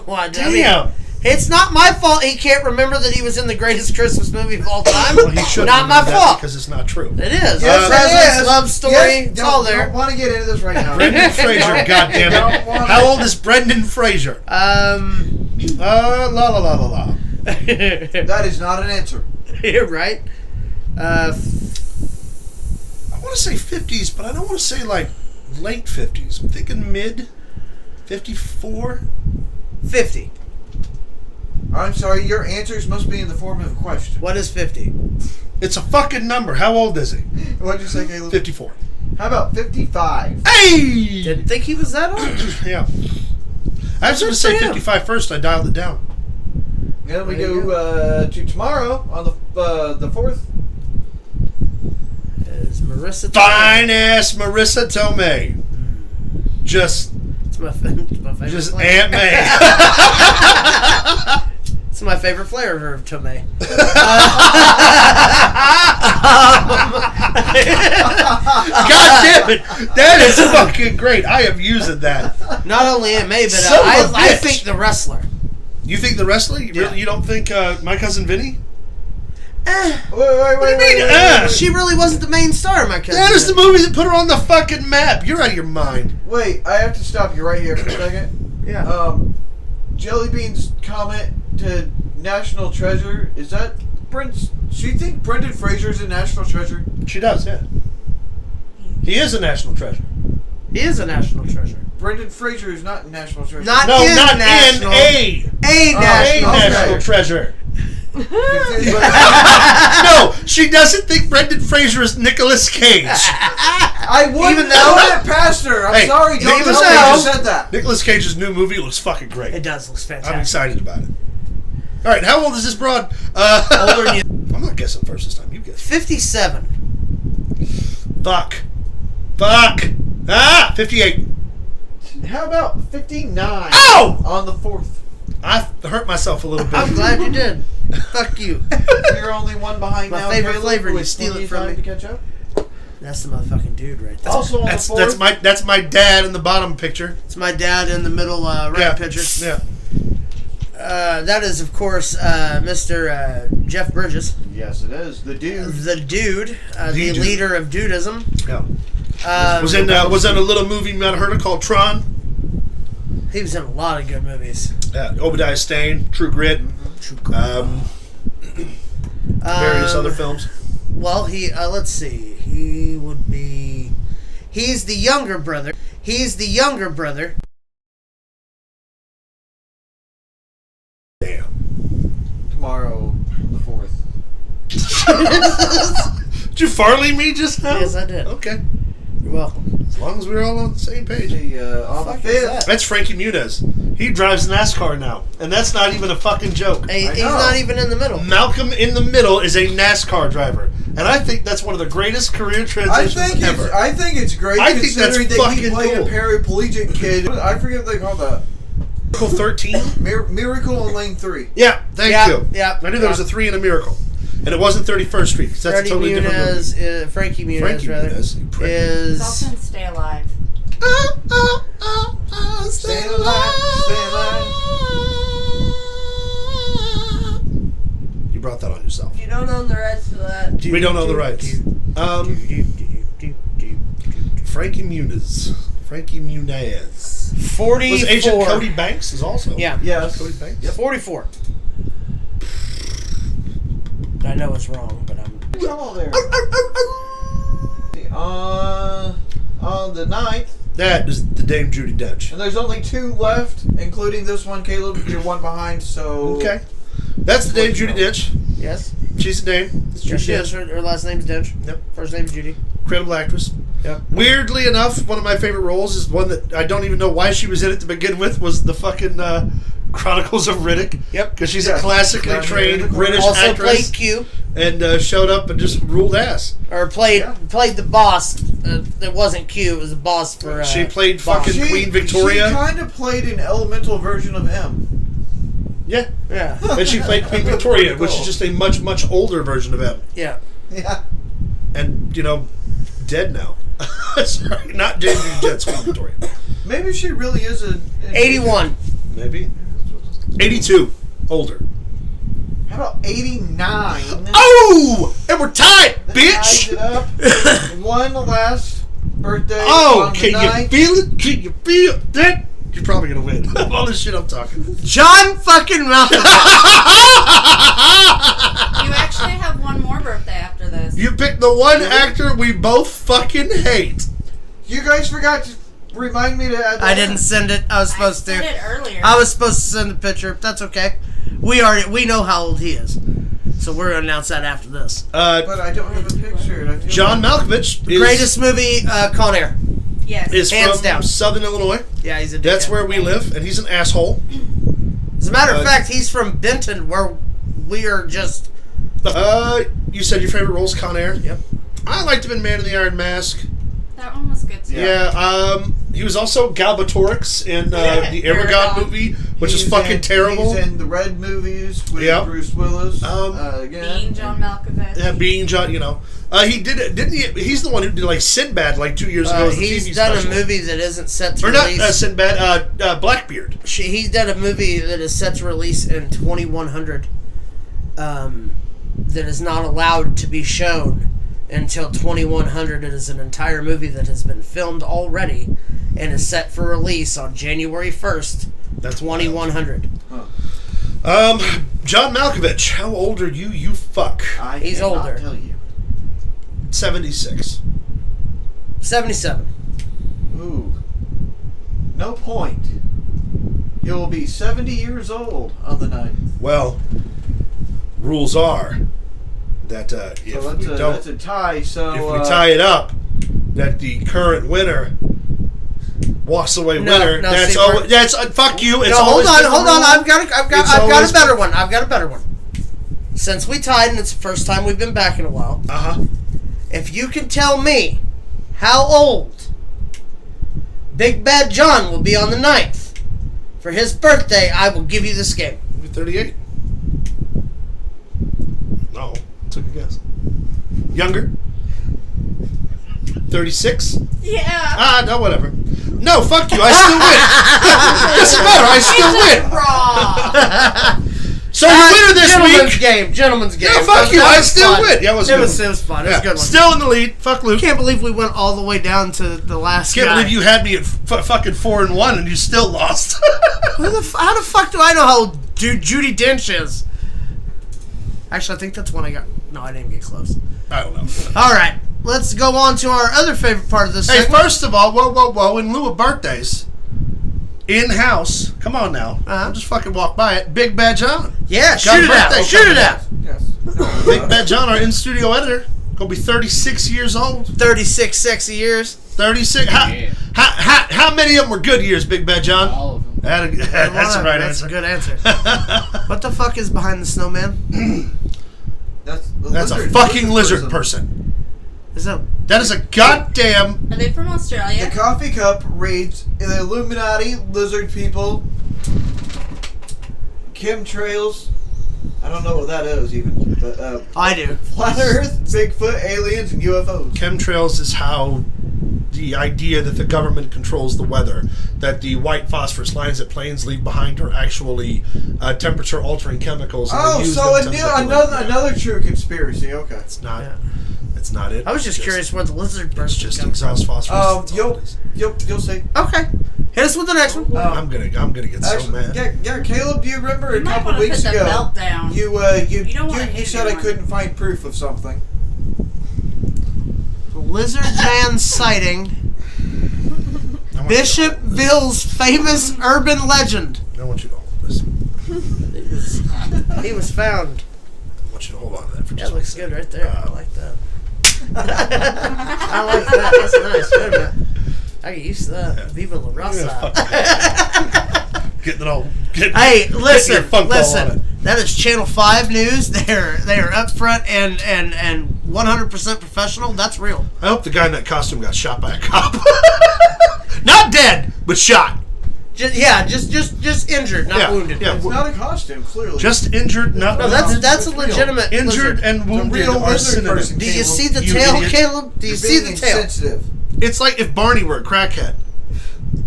Why did Damn. it's not my fault he can't remember that he was in the greatest Christmas movie of all time. Well, he should Not my fault. because it's not true. It is. Yes, Presents, it is. love story, Yes, it's all there. Don't want to get into this right now. Brendan Fraser, goddammit. Don't wanna- How old is Brendan Fraser? Uh, La la la la la. That is not an answer. You're right. I want to say 50s, but I don't want to say like late 50s. I'm thinking mid 54. 50. I'm sorry, your answers must be in the form of a question. What is 50? It's a fucking number. How old is he? What'd you say, Caleb? 54. How about 55? Hey! Didn't think he was that old. Yeah. I was going to say Good for him. 55 first. I dialed it down. And then we There you go to tomorrow on the 4th. Is Marissa Fine ass Marissa Tomei. Just It's my favorite flavor. Aunt May. It's my favorite flavor of Tomei. God damn it. That is fucking great. I am using that. Not only Aunt May, but Son of a I bitch. think the wrestler. You think the wrestler? You don't think My Cousin Vinny? Wait. She really wasn't the main star, my cousin. That is the movie that put her on the fucking map. You're out of your mind. Wait, I have to stop you right here for a second. Yeah. Jelly Bean's comment to National Treasure, is that Prince? Do you think Brendan Fraser's a National Treasure? She does, yeah. He is a national treasure. He is a national treasure. Brendan Fraser is not a National Treasure. Not No, in not national. in A a national. okay. national treasure. Confused by- No, she doesn't think Brendan Fraser is Nicolas Cage. I wouldn't Even though- know it past her. I'm Hey, sorry, don't even tell me though- you said that. Nicolas Cage's new movie looks fucking great. It does look fantastic. I'm excited about it. All right, how old is this broad? Older than you. I'm not guessing first this time. You guess. 57. Fuck. 58. How about 59 Ow! on the 4th? I hurt myself a little bit. I'm glad you did. Fuck you. You're only one behind My now. favorite Caleb, flavor, and with you steal plenty it of from time me. to catch up. That's the motherfucking dude right there. Also on That's the 4th. my dad in the bottom picture. It's my dad in the middle right picture. Yeah. That is, of course, Mr. Jeff Bridges. Yes, it is. The dude. The dude. The dude. leader of dudism. Yeah. Was in a little movie you might have heard of called Tron. He was in a lot of good movies. Obadiah Stane, True Grit. Various other films. Well, let's see. He's the younger brother. Damn. Tomorrow, the 4th. Did you Farley me just now? Yes, I did. Okay. You're welcome. As long as we're all on the same page. On the Fuck is 5th. that? That's Frankie Muniz. He drives NASCAR now. And that's not even a fucking joke. He's know. not even in the middle. Malcolm in the Middle is a NASCAR driver. And I think that's one of the greatest career transitions ever. I think it's great I think that's considering that he fucking played cool. a paraplegic kid. I forget what they call that. Miracle 13? Miracle on Lane 3. Yeah, thank you. Yeah. I knew there was a 3 in a Miracle. And it wasn't 31st Street, because that's a totally different movie. Frankie Muniz, Frankie rather, Muniz, you prick. It's also is... in Stay Alive. Stay alive, stay alive. You brought that on yourself. You don't own the rights to that. We don't know the rights. Frankie Muniz. 44. Was Agent Cody Banks is also. Yeah. Yes. Cody Banks. Yep. 44. I know it's wrong, but I'm... Hello there. On the 9th, That is the Dame Judi Dench. and there's only 2 left, including this one, Caleb. You're 1 behind, so... Okay. That's the Dame Judi Dench. Yes. She's a dame. It's Yes, Judi she is. Dench. Her last name's Dench. Yep. First name's Judy. Incredible actress. Yep. Weirdly enough, one of my favorite roles is one that I don't even know why she was in it to begin with, was the fucking Chronicles of Riddick. Yep. Because she's Yeah. a classically trained British Also actress. played Q. And showed up and just ruled ass. Or played the boss. It wasn't Q. It was the boss for... She played boss. fucking Queen Victoria. She kind of played an elemental version of M. Yeah. Yeah. And she played Queen Victoria, which is just a much, much older version of M. Yeah. Yeah. And, dead now. Sorry, not James Jets, Queen Victoria. Maybe she really is a... 81. Maybe. 82. Older. How about 89? Oh! And we're tied, That bitch! ties it up. One last birthday Oh, on the can you 9th. feel it? Can you feel that? You're probably gonna win. All this shit I'm talking. John fucking Malkovich. You actually have one more birthday after this. You picked the one actor we both fucking hate. You guys forgot to remind me to add that. I didn't send it. I was supposed I to. said it earlier. I was supposed to send a picture. That's okay. We know how old he is. So we're going to announce that after this. But I don't have a picture. And I feel John like- Malkovich is, Greatest movie, Con Air. Yes. is Hands from down. Southern Illinois. Yeah, he's a That's dickhead. where we live, and he's an asshole. As a matter of fact, he's from Benton, where we are just... You said your favorite role is Con Air? Yep. I liked him in Man in the Iron Mask. That one was good too. Yeah, he was also Galbatorix in the Aragon Aragon. movie, which is He's fucking terrible. He's in the Red movies with Yep. Bruce Willis. Being Being John Malkovich. Yeah, being John, he did it, didn't he? He's the one who did like Sinbad like 2 years ago. As the he's TV done special. a movie that isn't set to Or not release. Sinbad, Blackbeard. He's done a movie that is set to release in 2100 that is not allowed to be shown until 2100. It is an entire movie that has been filmed already and is set for release on January 1st, That's 2100. John Malkovich. How old are you? You fuck. He's cannot older. Tell you. 76. 77. Ooh. No point. He will be 70 years old on the 9th. Well, rules are that if So we don't, that's a tie. So if we tie it up, that the current winner walks away winner. no, That's see, always, we're- that's fuck you. It's No, hold always on, been the hold on. rule. I've got It's a always better one. I've got a better one. Since we tied and it's the first time we've been back in a while, if you can tell me how old Big Bad John will be on the 9th for his birthday, I will give you this game. 38. No, took a guess. Younger. 36. Yeah. No, whatever. No, fuck you. I still win. Doesn't matter. I still win. Wrong. So the winner this week. Gentleman's game. Yeah, fuck you. I still win. Yeah, it was It was fun. It was a good one. Still in the lead. Fuck Luke. I can't believe we went all the way down to the last Can't guy. believe you had me at fucking 4-1 and you still lost. How the fuck do I know how Judi Dench is? Actually, I think that's one I got. No, I didn't get close. I don't know. All right, let's go on to our other favorite part of this Hey, segment. first of all, whoa. In lieu of birthdays, in-house, come on now. I'll just fucking walk by it. Big Bad John. Yeah, Got shoot a it out. birthday Shoot it coming out. Yes. No, Big Bad John, our in-studio editor, gonna be 36 years old. 36 sexy years. 36. Yeah. How many of them were good years, Big Bad John? All of them. That's the right That's answer. a good answer. What the fuck is behind the snowman? That's a fucking lizard person. Is that? That is a goddamn. Are they from Australia? The coffee cup reads the Illuminati, lizard people, chemtrails. I don't know what that is even. But I do. flat Earth, Bigfoot, aliens, and UFOs. Chemtrails is how the idea that the government controls the weather, that the white phosphorus lines that planes leave behind are actually temperature-altering chemicals. And Oh, they use so them to another true conspiracy. Okay. It's not. Yeah. It's not it. I was just curious where the lizard person. It's just comes exhaust phosphorus. You'll see. from. Okay, hit us with the next one. I'm gonna get so mad. Yeah, Caleb, do you remember You a might couple want to put weeks the ago? belt down. You don't wanna you hit said I anyone. couldn't find proof of something. Lizard man sighting. Bishop Bill's famous urban legend. I want you to hold this. He was found. I want you to hold on to that for That just one looks second. good right there. I like that. I like that. That's nice. Wait a minute. I get used to that. Viva La Raza. Getting it all. Hey, getting listen, your funk ball on it. listen. That is Channel 5 news. They are upfront and 100% professional. That's real. I hope the guy in that costume got shot by a cop. Not dead, but shot. Just injured, not wounded. Yeah, It's not a costume, clearly. Just injured, not No, that's a legitimate injured lizard. and wounded real are lizard synonyms. person. Do you see the You tail, idiot. Caleb? Do you see the tail? Insensitive. It's like if Barney were a crackhead.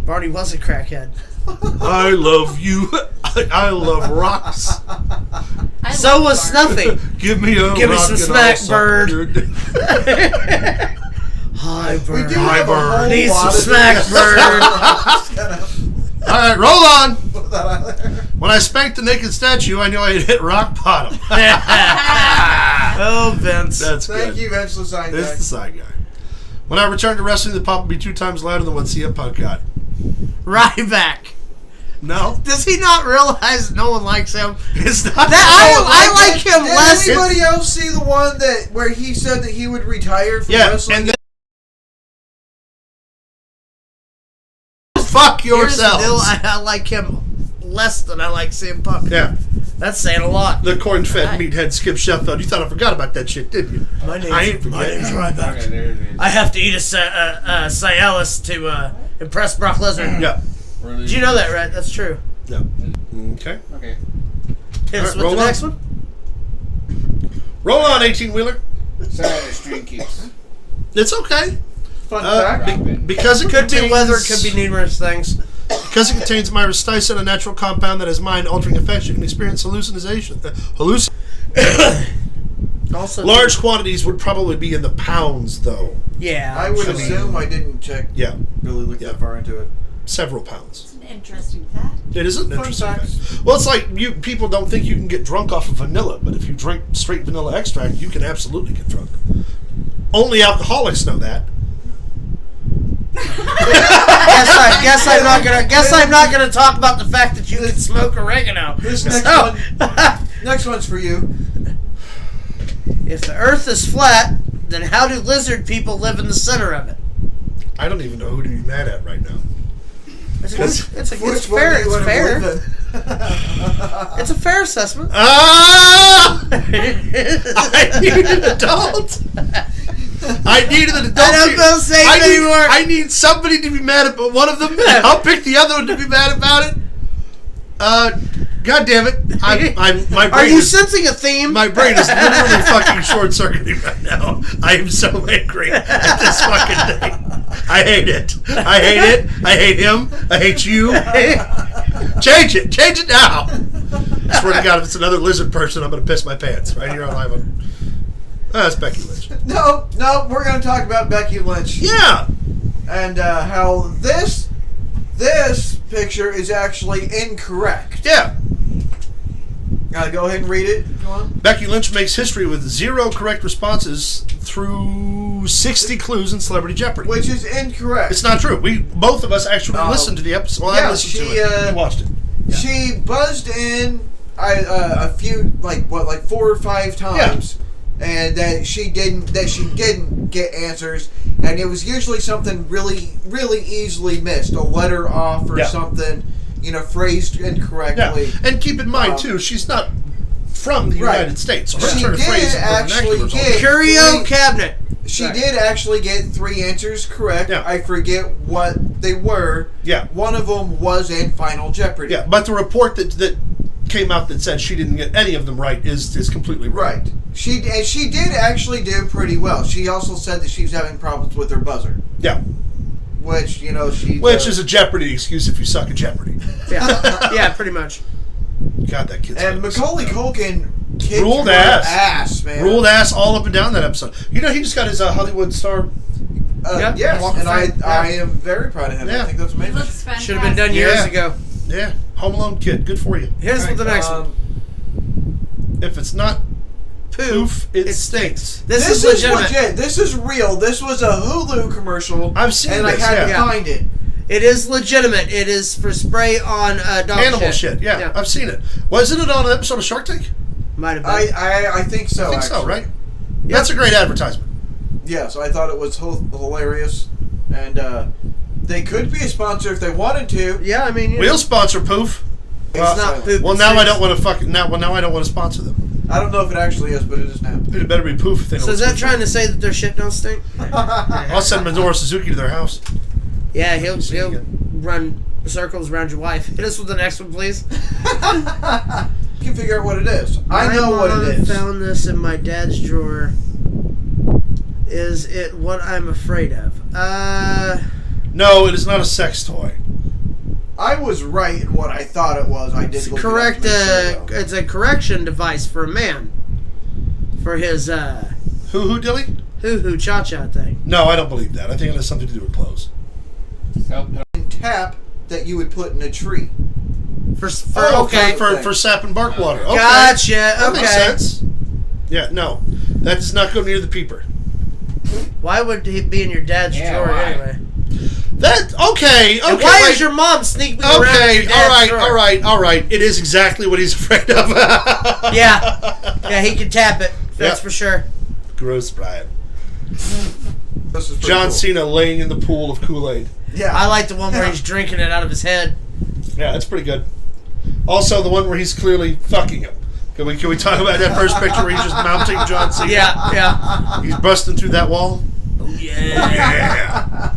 Barney was a crackhead. I love you. I love rocks. I So love was Barney. Snuffy. Give me a Give me rock some and smack, I'll suck bird. your dick. Hi, We bird. do have a whole Need some lot of smack, bird. All right, roll on. Put that out there. When I spanked the naked statue, I knew I had hit rock bottom. Oh, Vince. That's Thank good. you, Vince the Sign This Guy. is the side guy. When I return to wrestling, the pop will be 2 times louder than what CM Punk got. Ryback. No, Does he not realize no one likes him? it's not. I like him Did less. anybody else see the one where he said that he would retire from Yeah, wrestling? and then fuck Here's the deal, yourselves. I like him less than I like CM Punk. Yeah, That's saying a lot. the corn-fed Right. meathead Skip Sheffield. You thought I forgot about that shit, didn't you? My name's, I ain't forgetting. Ryback. Okay, there it is. I have to eat a Cialis to impress Brock Lesnar. Yeah. Did you know that, right? That's true. Yeah. Okay. Okay. Hit us All right, with the roll next on. one. Roll on, 18-wheeler. Sorry, the stream keeps It's okay. Fun fact. dropping. Because it Could be contains, weather, could be numerous things. Because it contains myricin, a natural compound that has mind-altering effects. You can experience hallucination. Also, Large quantities would probably be in the pounds, though. Yeah. I would I mean- assume I didn't check. Yeah, Really look Yeah. that far into it. several pounds. It's an interesting fact. It is an Fun interesting facts. fact. Well, it's like people don't think you can get drunk off of vanilla, but if you drink straight vanilla extract, you can absolutely get drunk. Only alcoholics know that. Guess I'm not gonna talk about the fact that you can smoke oregano. This next So, Next one's for you. if the Earth is flat, then how do lizard people live in the center of it? I don't even know who to be mad at right now. It's Which one fair. do you It's wanna fair. believe in? It's a fair assessment. Ah! I need an adult. I need an adult. I don't feel safe anymore. I need somebody to be mad about one of them, and I'll pick the other one to be mad about it. God damn it! My brain Are you is, sensing a theme? my brain is literally fucking short-circuiting right now. I am so angry at this fucking thing. I hate it. I hate it. I hate him. I hate you. Change it. Change it now. I swear to God, if it's another lizard person, I'm going to piss my pants right here on live. That's Becky Lynch. No, we're going to talk about Becky Lynch. Yeah. And how this picture is actually incorrect. Yeah. Go ahead and read it. Go on. Becky Lynch makes history with 0 correct responses through 60 clues in Celebrity Jeopardy. Which is incorrect. It's not true. Both of us actually listened to the episode. Well, I listened to it. You watched it. Yeah. She buzzed in a few, like 4 or 5 times, and that she didn't get answers, and it was usually something really, really easily missed, a letter off or something. Phrased incorrectly. Yeah. And keep in mind, too, she's not from the United States. So her she turn of did phrase actually get Curio cabinet. She did actually get 3 answers correct. Yeah. I forget what they were. Yeah. One of them was in Final Jeopardy. Yeah, but the report that came out that said she didn't get any of them right is completely wrong. Right. She did actually do pretty well. She also said that she was having problems with her buzzer. Yeah. Which, Which is a Jeopardy excuse if you suck at Jeopardy. Yeah. Yeah, pretty much. God, that kid's... And Macaulay Culkin kicked ruled her ass, man. Ruled ass all up and down that episode. He just got his Hollywood star... Yes, Walk of and Fame. I am very proud of him. Yeah. I think that's He amazing. looks fantastic. Should have been done years ago. Yeah. Home Alone kid. Good for you. Here's All right, the next one. If it's not poof, it stinks. This is is legitimate. legit. This is real. This was a Hulu commercial. I've seen and this, I had to yeah. find it. It is legitimate. It is for spray on dog Animal shit. Yeah, I've seen it. Wasn't it on an episode of Shark Tank? Might have been. I think so. I think so, actually. right? That's a great advertisement. Yes, I thought it was hilarious, and they could be a sponsor if they wanted to. Yeah, I mean, We'll sponsor poof. it's not poop. Well, now I don't want to fucking now I don't want to sponsor them. I don't know if it actually is, but it is now. It better be poof if they know. So is what's that good trying for. to say that their shit don't stink? I'll send Minoru Suzuki to their house. Yeah, he'll run circles around your wife. Hit us with the next one, please. You can figure out what it is. I know what it is. I found this in my dad's drawer. Is it what I'm afraid of? No, it is not a sex toy. I was right in what I thought it was. I did It's look correct. It up to make sure, It's a correction device for a man. For his Hoo dilly? hoo cha cha thing. No, I don't believe that. I think it has something to do with clothes. and tap that you would put in a tree. For sap and bark water. Okay. Gotcha. That Okay. makes sense. Yeah, no, that does not go near the peeper. Why would he be in your dad's drawer why? anyway? That okay? And Okay. why right. is your mom sneaking around in Okay, your dad's drawer? all right. It is exactly what he's afraid of. Yeah, he can tap it. That's Yep. for sure. Gross, Brian. This is pretty John cool. Cena laying in the pool of Kool-Aid. Yeah, I like the one where he's drinking it out of his head. Yeah, that's pretty good. Also, the one where he's clearly fucking him. Can we talk about that first picture where he's just mounting John Cena? Yeah. He's busting through that wall. Oh yeah. Yeah.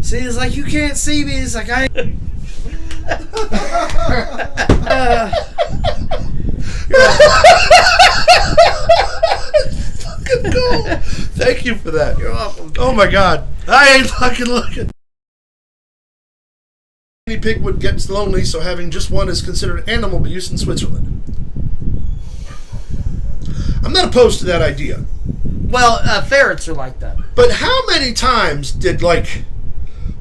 See, he's like, you can't see me. He's like, I. Fucking cool. Thank you for that. You're welcome. Oh my god. I ain't fucking looking. Guinea pig would get lonely, so having just one is considered animal abuse in Switzerland. I'm not opposed to that idea. Well, ferrets are like that. But how many times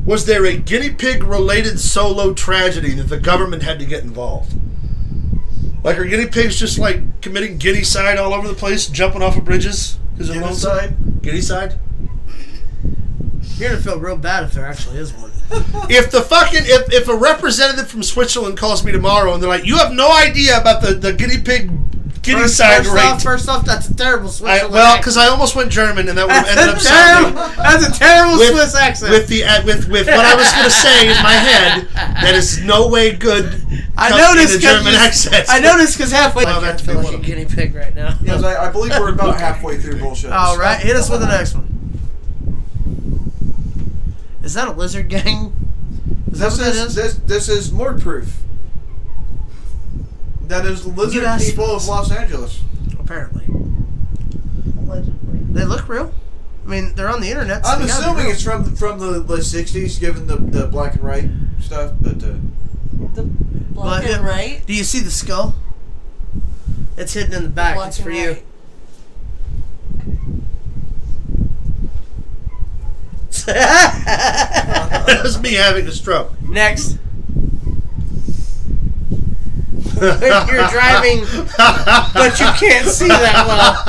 was there a guinea pig related solo tragedy that the government had to get involved? Like, are guinea pigs just like committing guinea-side all over the place, jumping off of bridges? Guinea-side? Guinea-side? You're gonna feel real bad if there actually is one. If a representative from Switzerland calls me tomorrow and they're like, you have no idea about the guinea pig guinea-side rate. First off, that's a terrible Switzerland Well, because I almost went German and that would have ended up sounding... That's a terrible Swiss accent. With what I was going to say in my head, that is no way good. I noticed in a German accent. I noticed because halfway. Well, I that to feel be like one a of them. guinea pig right now. Yes, I believe we're about halfway through bullshit. All right, hit us with the next one. Is that a lizard gang? Is that what that is? This is more proof. That is the lizard Yes. people of Los Angeles. Apparently. They look real. I mean, they're on the internet. So I'm they gotta be assuming real. it's from the 60s, given the black and white stuff. But Black But, and right. Do you see the skull? It's hidden in the back. Black It's for and you. right. That was me having a stroke. Next. You're driving, but you can't see that well.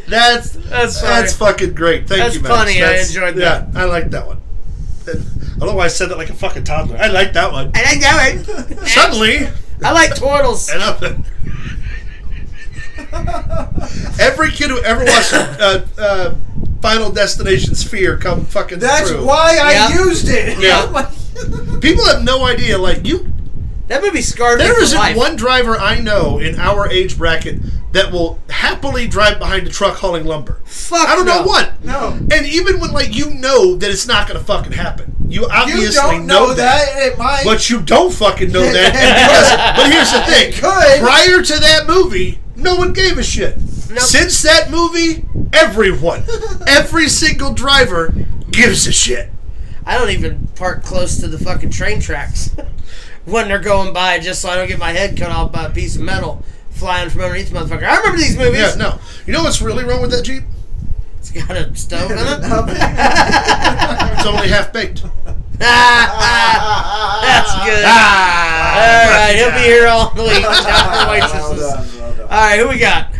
That's fucking great. Thank That's you, Max. funny. I enjoyed that. Yeah, I like that one. I don't know why I said that like a fucking toddler. I like that one. I like that one. Suddenly, I like turtles. and up. Every kid who ever watched Final Destination Sphere come fucking That's through. why I Yeah. used it. Yeah. People have no idea. Like you, That movie scarred me there for isn't life. one driver I know in our age bracket that will happily drive behind a truck hauling lumber. Fuck I don't know no. what. No. And even when like you know that it's not going to fucking happen, you obviously You don't know that. It might. but you don't fucking know that. But here's the thing: could. prior to that movie, no one gave a shit. Nope. Since that movie, everyone, every single driver gives a shit. I don't even park close to the fucking train tracks when they're going by, just so I don't get my head cut off by a piece of metal flying from underneath the motherfucker. I remember these movies. Yeah, no. You know what's really wrong with that Jeep? It's got a stove in it. It's only half baked. That's good. All right, he'll be here all week. Down for waitresses. Well done. All right, who we got?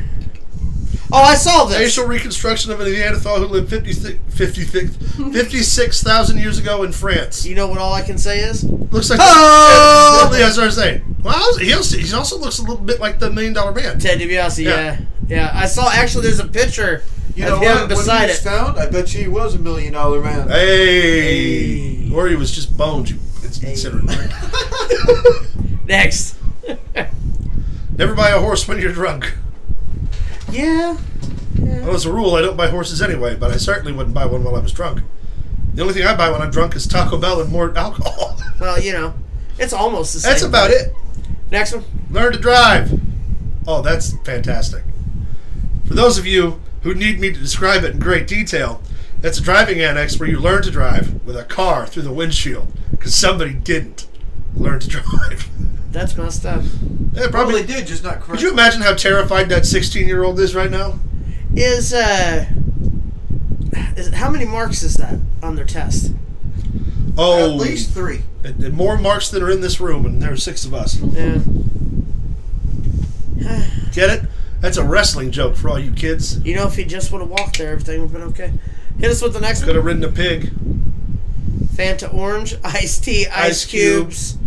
Oh, I saw this. Facial reconstruction of a Neanderthal who lived 56,000 years ago in France. You know what all I can say is? Looks like Oh! that's what I'm saying. Well, he also looks a little bit like the $1 Million Man. Ted DiBiase, Yeah. yeah. I saw, actually, there's a picture You of know him what? beside When he was it. found, I bet you he was $1 million man. Hey. Or he was just bones. It's considered. Next. Never buy a horse when you're drunk. Yeah. Well, as a rule, I don't buy horses anyway, but I certainly wouldn't buy one while I was drunk. The only thing I buy when I'm drunk is Taco Bell and more alcohol. Well, you know, it's almost the same. That's about it. Next one. Learn to drive. Oh, that's fantastic. For those of you who need me to describe it in great detail, that's a driving annex where you learn to drive with a car through the windshield because somebody didn't learn to drive. That's messed up. Yeah, Probably did, just not correct. Could you imagine how terrified that 16-year-old is right now? Is how many marks is that on their test? Oh, At least 3. and more marks than are in this room, and there are 6 of us. Yeah. Get it? That's a wrestling joke for all you kids. You know, if he just would have walked there, everything would have been okay. Hit us with the next Could one. have ridden a pig. Fanta Orange, Iced Tea, Ice Ice Cubes.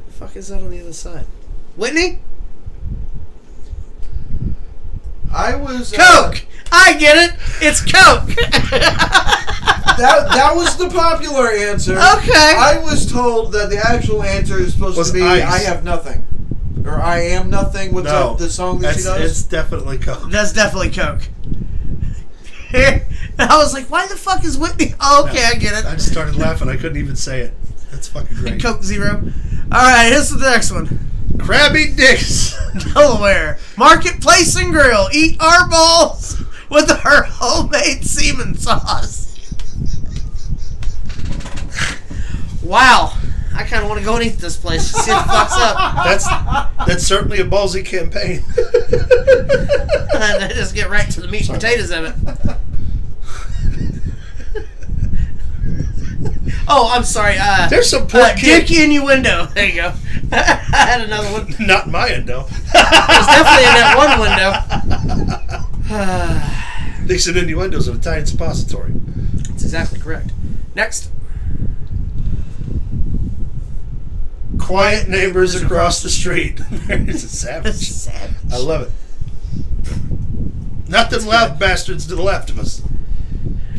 The fuck is that on the other side? Whitney? I was... Coke! I get it! It's Coke! That was the popular answer. Okay. I was told that the actual answer is supposed Was to be ice. I have nothing. Or I am nothing. What's No, the song that she does? It's definitely Coke. That's definitely Coke. And I was like, why the fuck is Whitney? Oh, okay, I get I it. just started laughing. I couldn't even say it. That's fucking great. Coke Zero. Alright, here's the next one. Krabby Dicks. Delaware. Marketplace and Grill. Eat our balls with our homemade semen sauce. Wow. I kind of want to go and eat this place. See if it fucks up. That's certainly a ballsy campaign. And I just get right to the meat and potatoes of it. Oh, I'm sorry. There's some poor kid. Dick innuendo. There you go. I had another one. Not in my endo. It was definitely in that one window. Dicks and innuendos of Italian suppository. That's exactly correct. Next. Quiet neighbors across the street. There's a savage. I love it. Not them loud bastards to the left of us.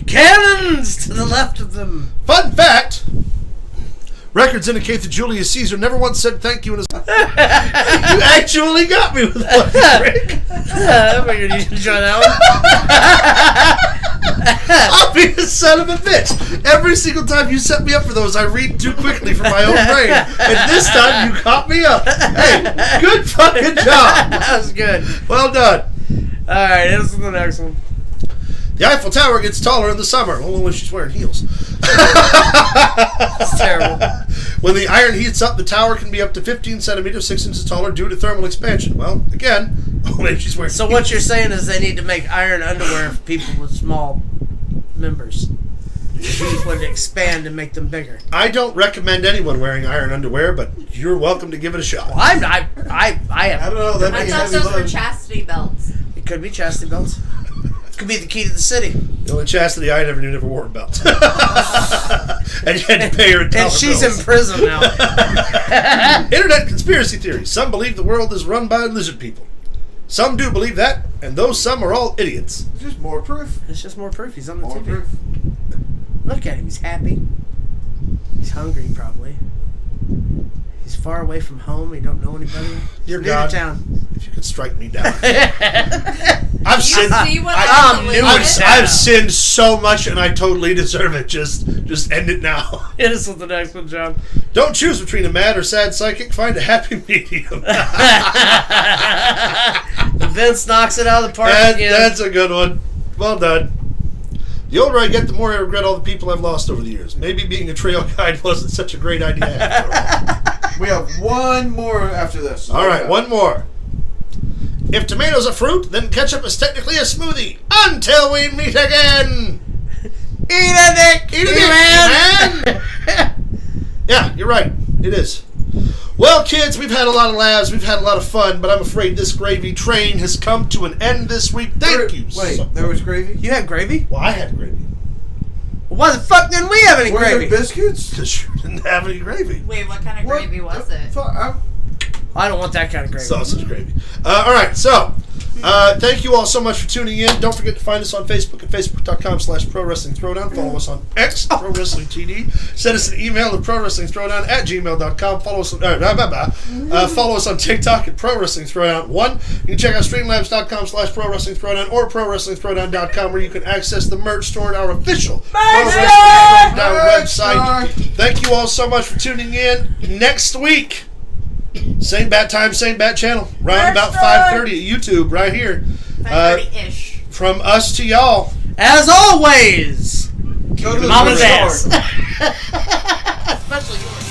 Cannons to the left of them. Fun fact. Records indicate that Julius Caesar never once said thank you in his... You actually got me with one, Rick. I figured you'd enjoy that I'll be the son of a bitch. Every single time you set me up for those, I read too quickly for my own brain. And this time you caught me up. Hey, good fucking job. That was good. Well done. Alright, this is the next one. The The Eiffel Tower gets taller in the summer, only when she's wearing heels. That's terrible. When the iron heats up, the tower can be up to 15 centimeters, 6 inches taller due to thermal expansion. Well, again, only if she's wearing So what you're saying is they need to make iron underwear for people with small members. Would expand and make them bigger. I don't recommend anyone wearing iron underwear, but you're welcome to give it a shot. Well, I don't know. That I makes thought heavy those were load. chastity belts. It could be chastity belts. It could be the key to the city. The only chastity I never knew never wore a belt. And you had to pay her $1. And she's in prison now. Internet conspiracy theories. Some believe the world is run by lizard people. Some do believe that, and those some are all idiots. It's just more proof. It's just more proof. He's on the More TV. proof. Look at him. He's happy. He's hungry, probably. He's far away from home. He don't know anybody. Dear He's new God. to town. If you could strike me down. I've You sinned. see what I'm I new I've, to I've sinned so much, and I totally deserve it. Just end it now. Hit us with the next one, John. Don't choose between a mad or sad psychic. Find a happy medium. Vince knocks it out of the park again. That's a good one. Well done. The older I get, the more I regret all the people I've lost over the years. Maybe being a trail guide wasn't such a great idea after all. We have one more after this. All right, one more. If tomatoes are fruit, then ketchup is technically a smoothie. Until we meet again. Eat a dick! Eat a dick, man! Yeah, you're right. It is. Well, kids, we've had a lot of laughs. We've had a lot of fun, but I'm afraid this gravy train has come to an end this week. Thank you. Wait, so- there was gravy? You had gravy? Well, I had gravy. Well, why the fuck didn't we have any Were gravy? there biscuits? Because you didn't have any gravy. Wait, what kind of What gravy was the it? fuck? I don't want that kind of gravy. Sausage gravy. All right, so thank you all so much for tuning in. Don't forget to find us on Facebook at facebook.com/Pro Wrestling Throwdown. Follow us on X, Pro Wrestling TD. Send us an email to ProWrestlingThrowdown@gmail.com. Follow us on TikTok at Pro Wrestling Throwdown 1. You can check out streamlabs.com/Pro Wrestling Throwdown or ProWrestlingThrowdown.com, where you can access the merch store at our official Pro Wrestling Throwdown website. Thank you all so much for tuning in. Next week, same bat time, same bat channel. Around about 5:30 at YouTube, right here. 5:30-ish. From us to y'all. As always, Go to the Mama's store. ass. Especially yours.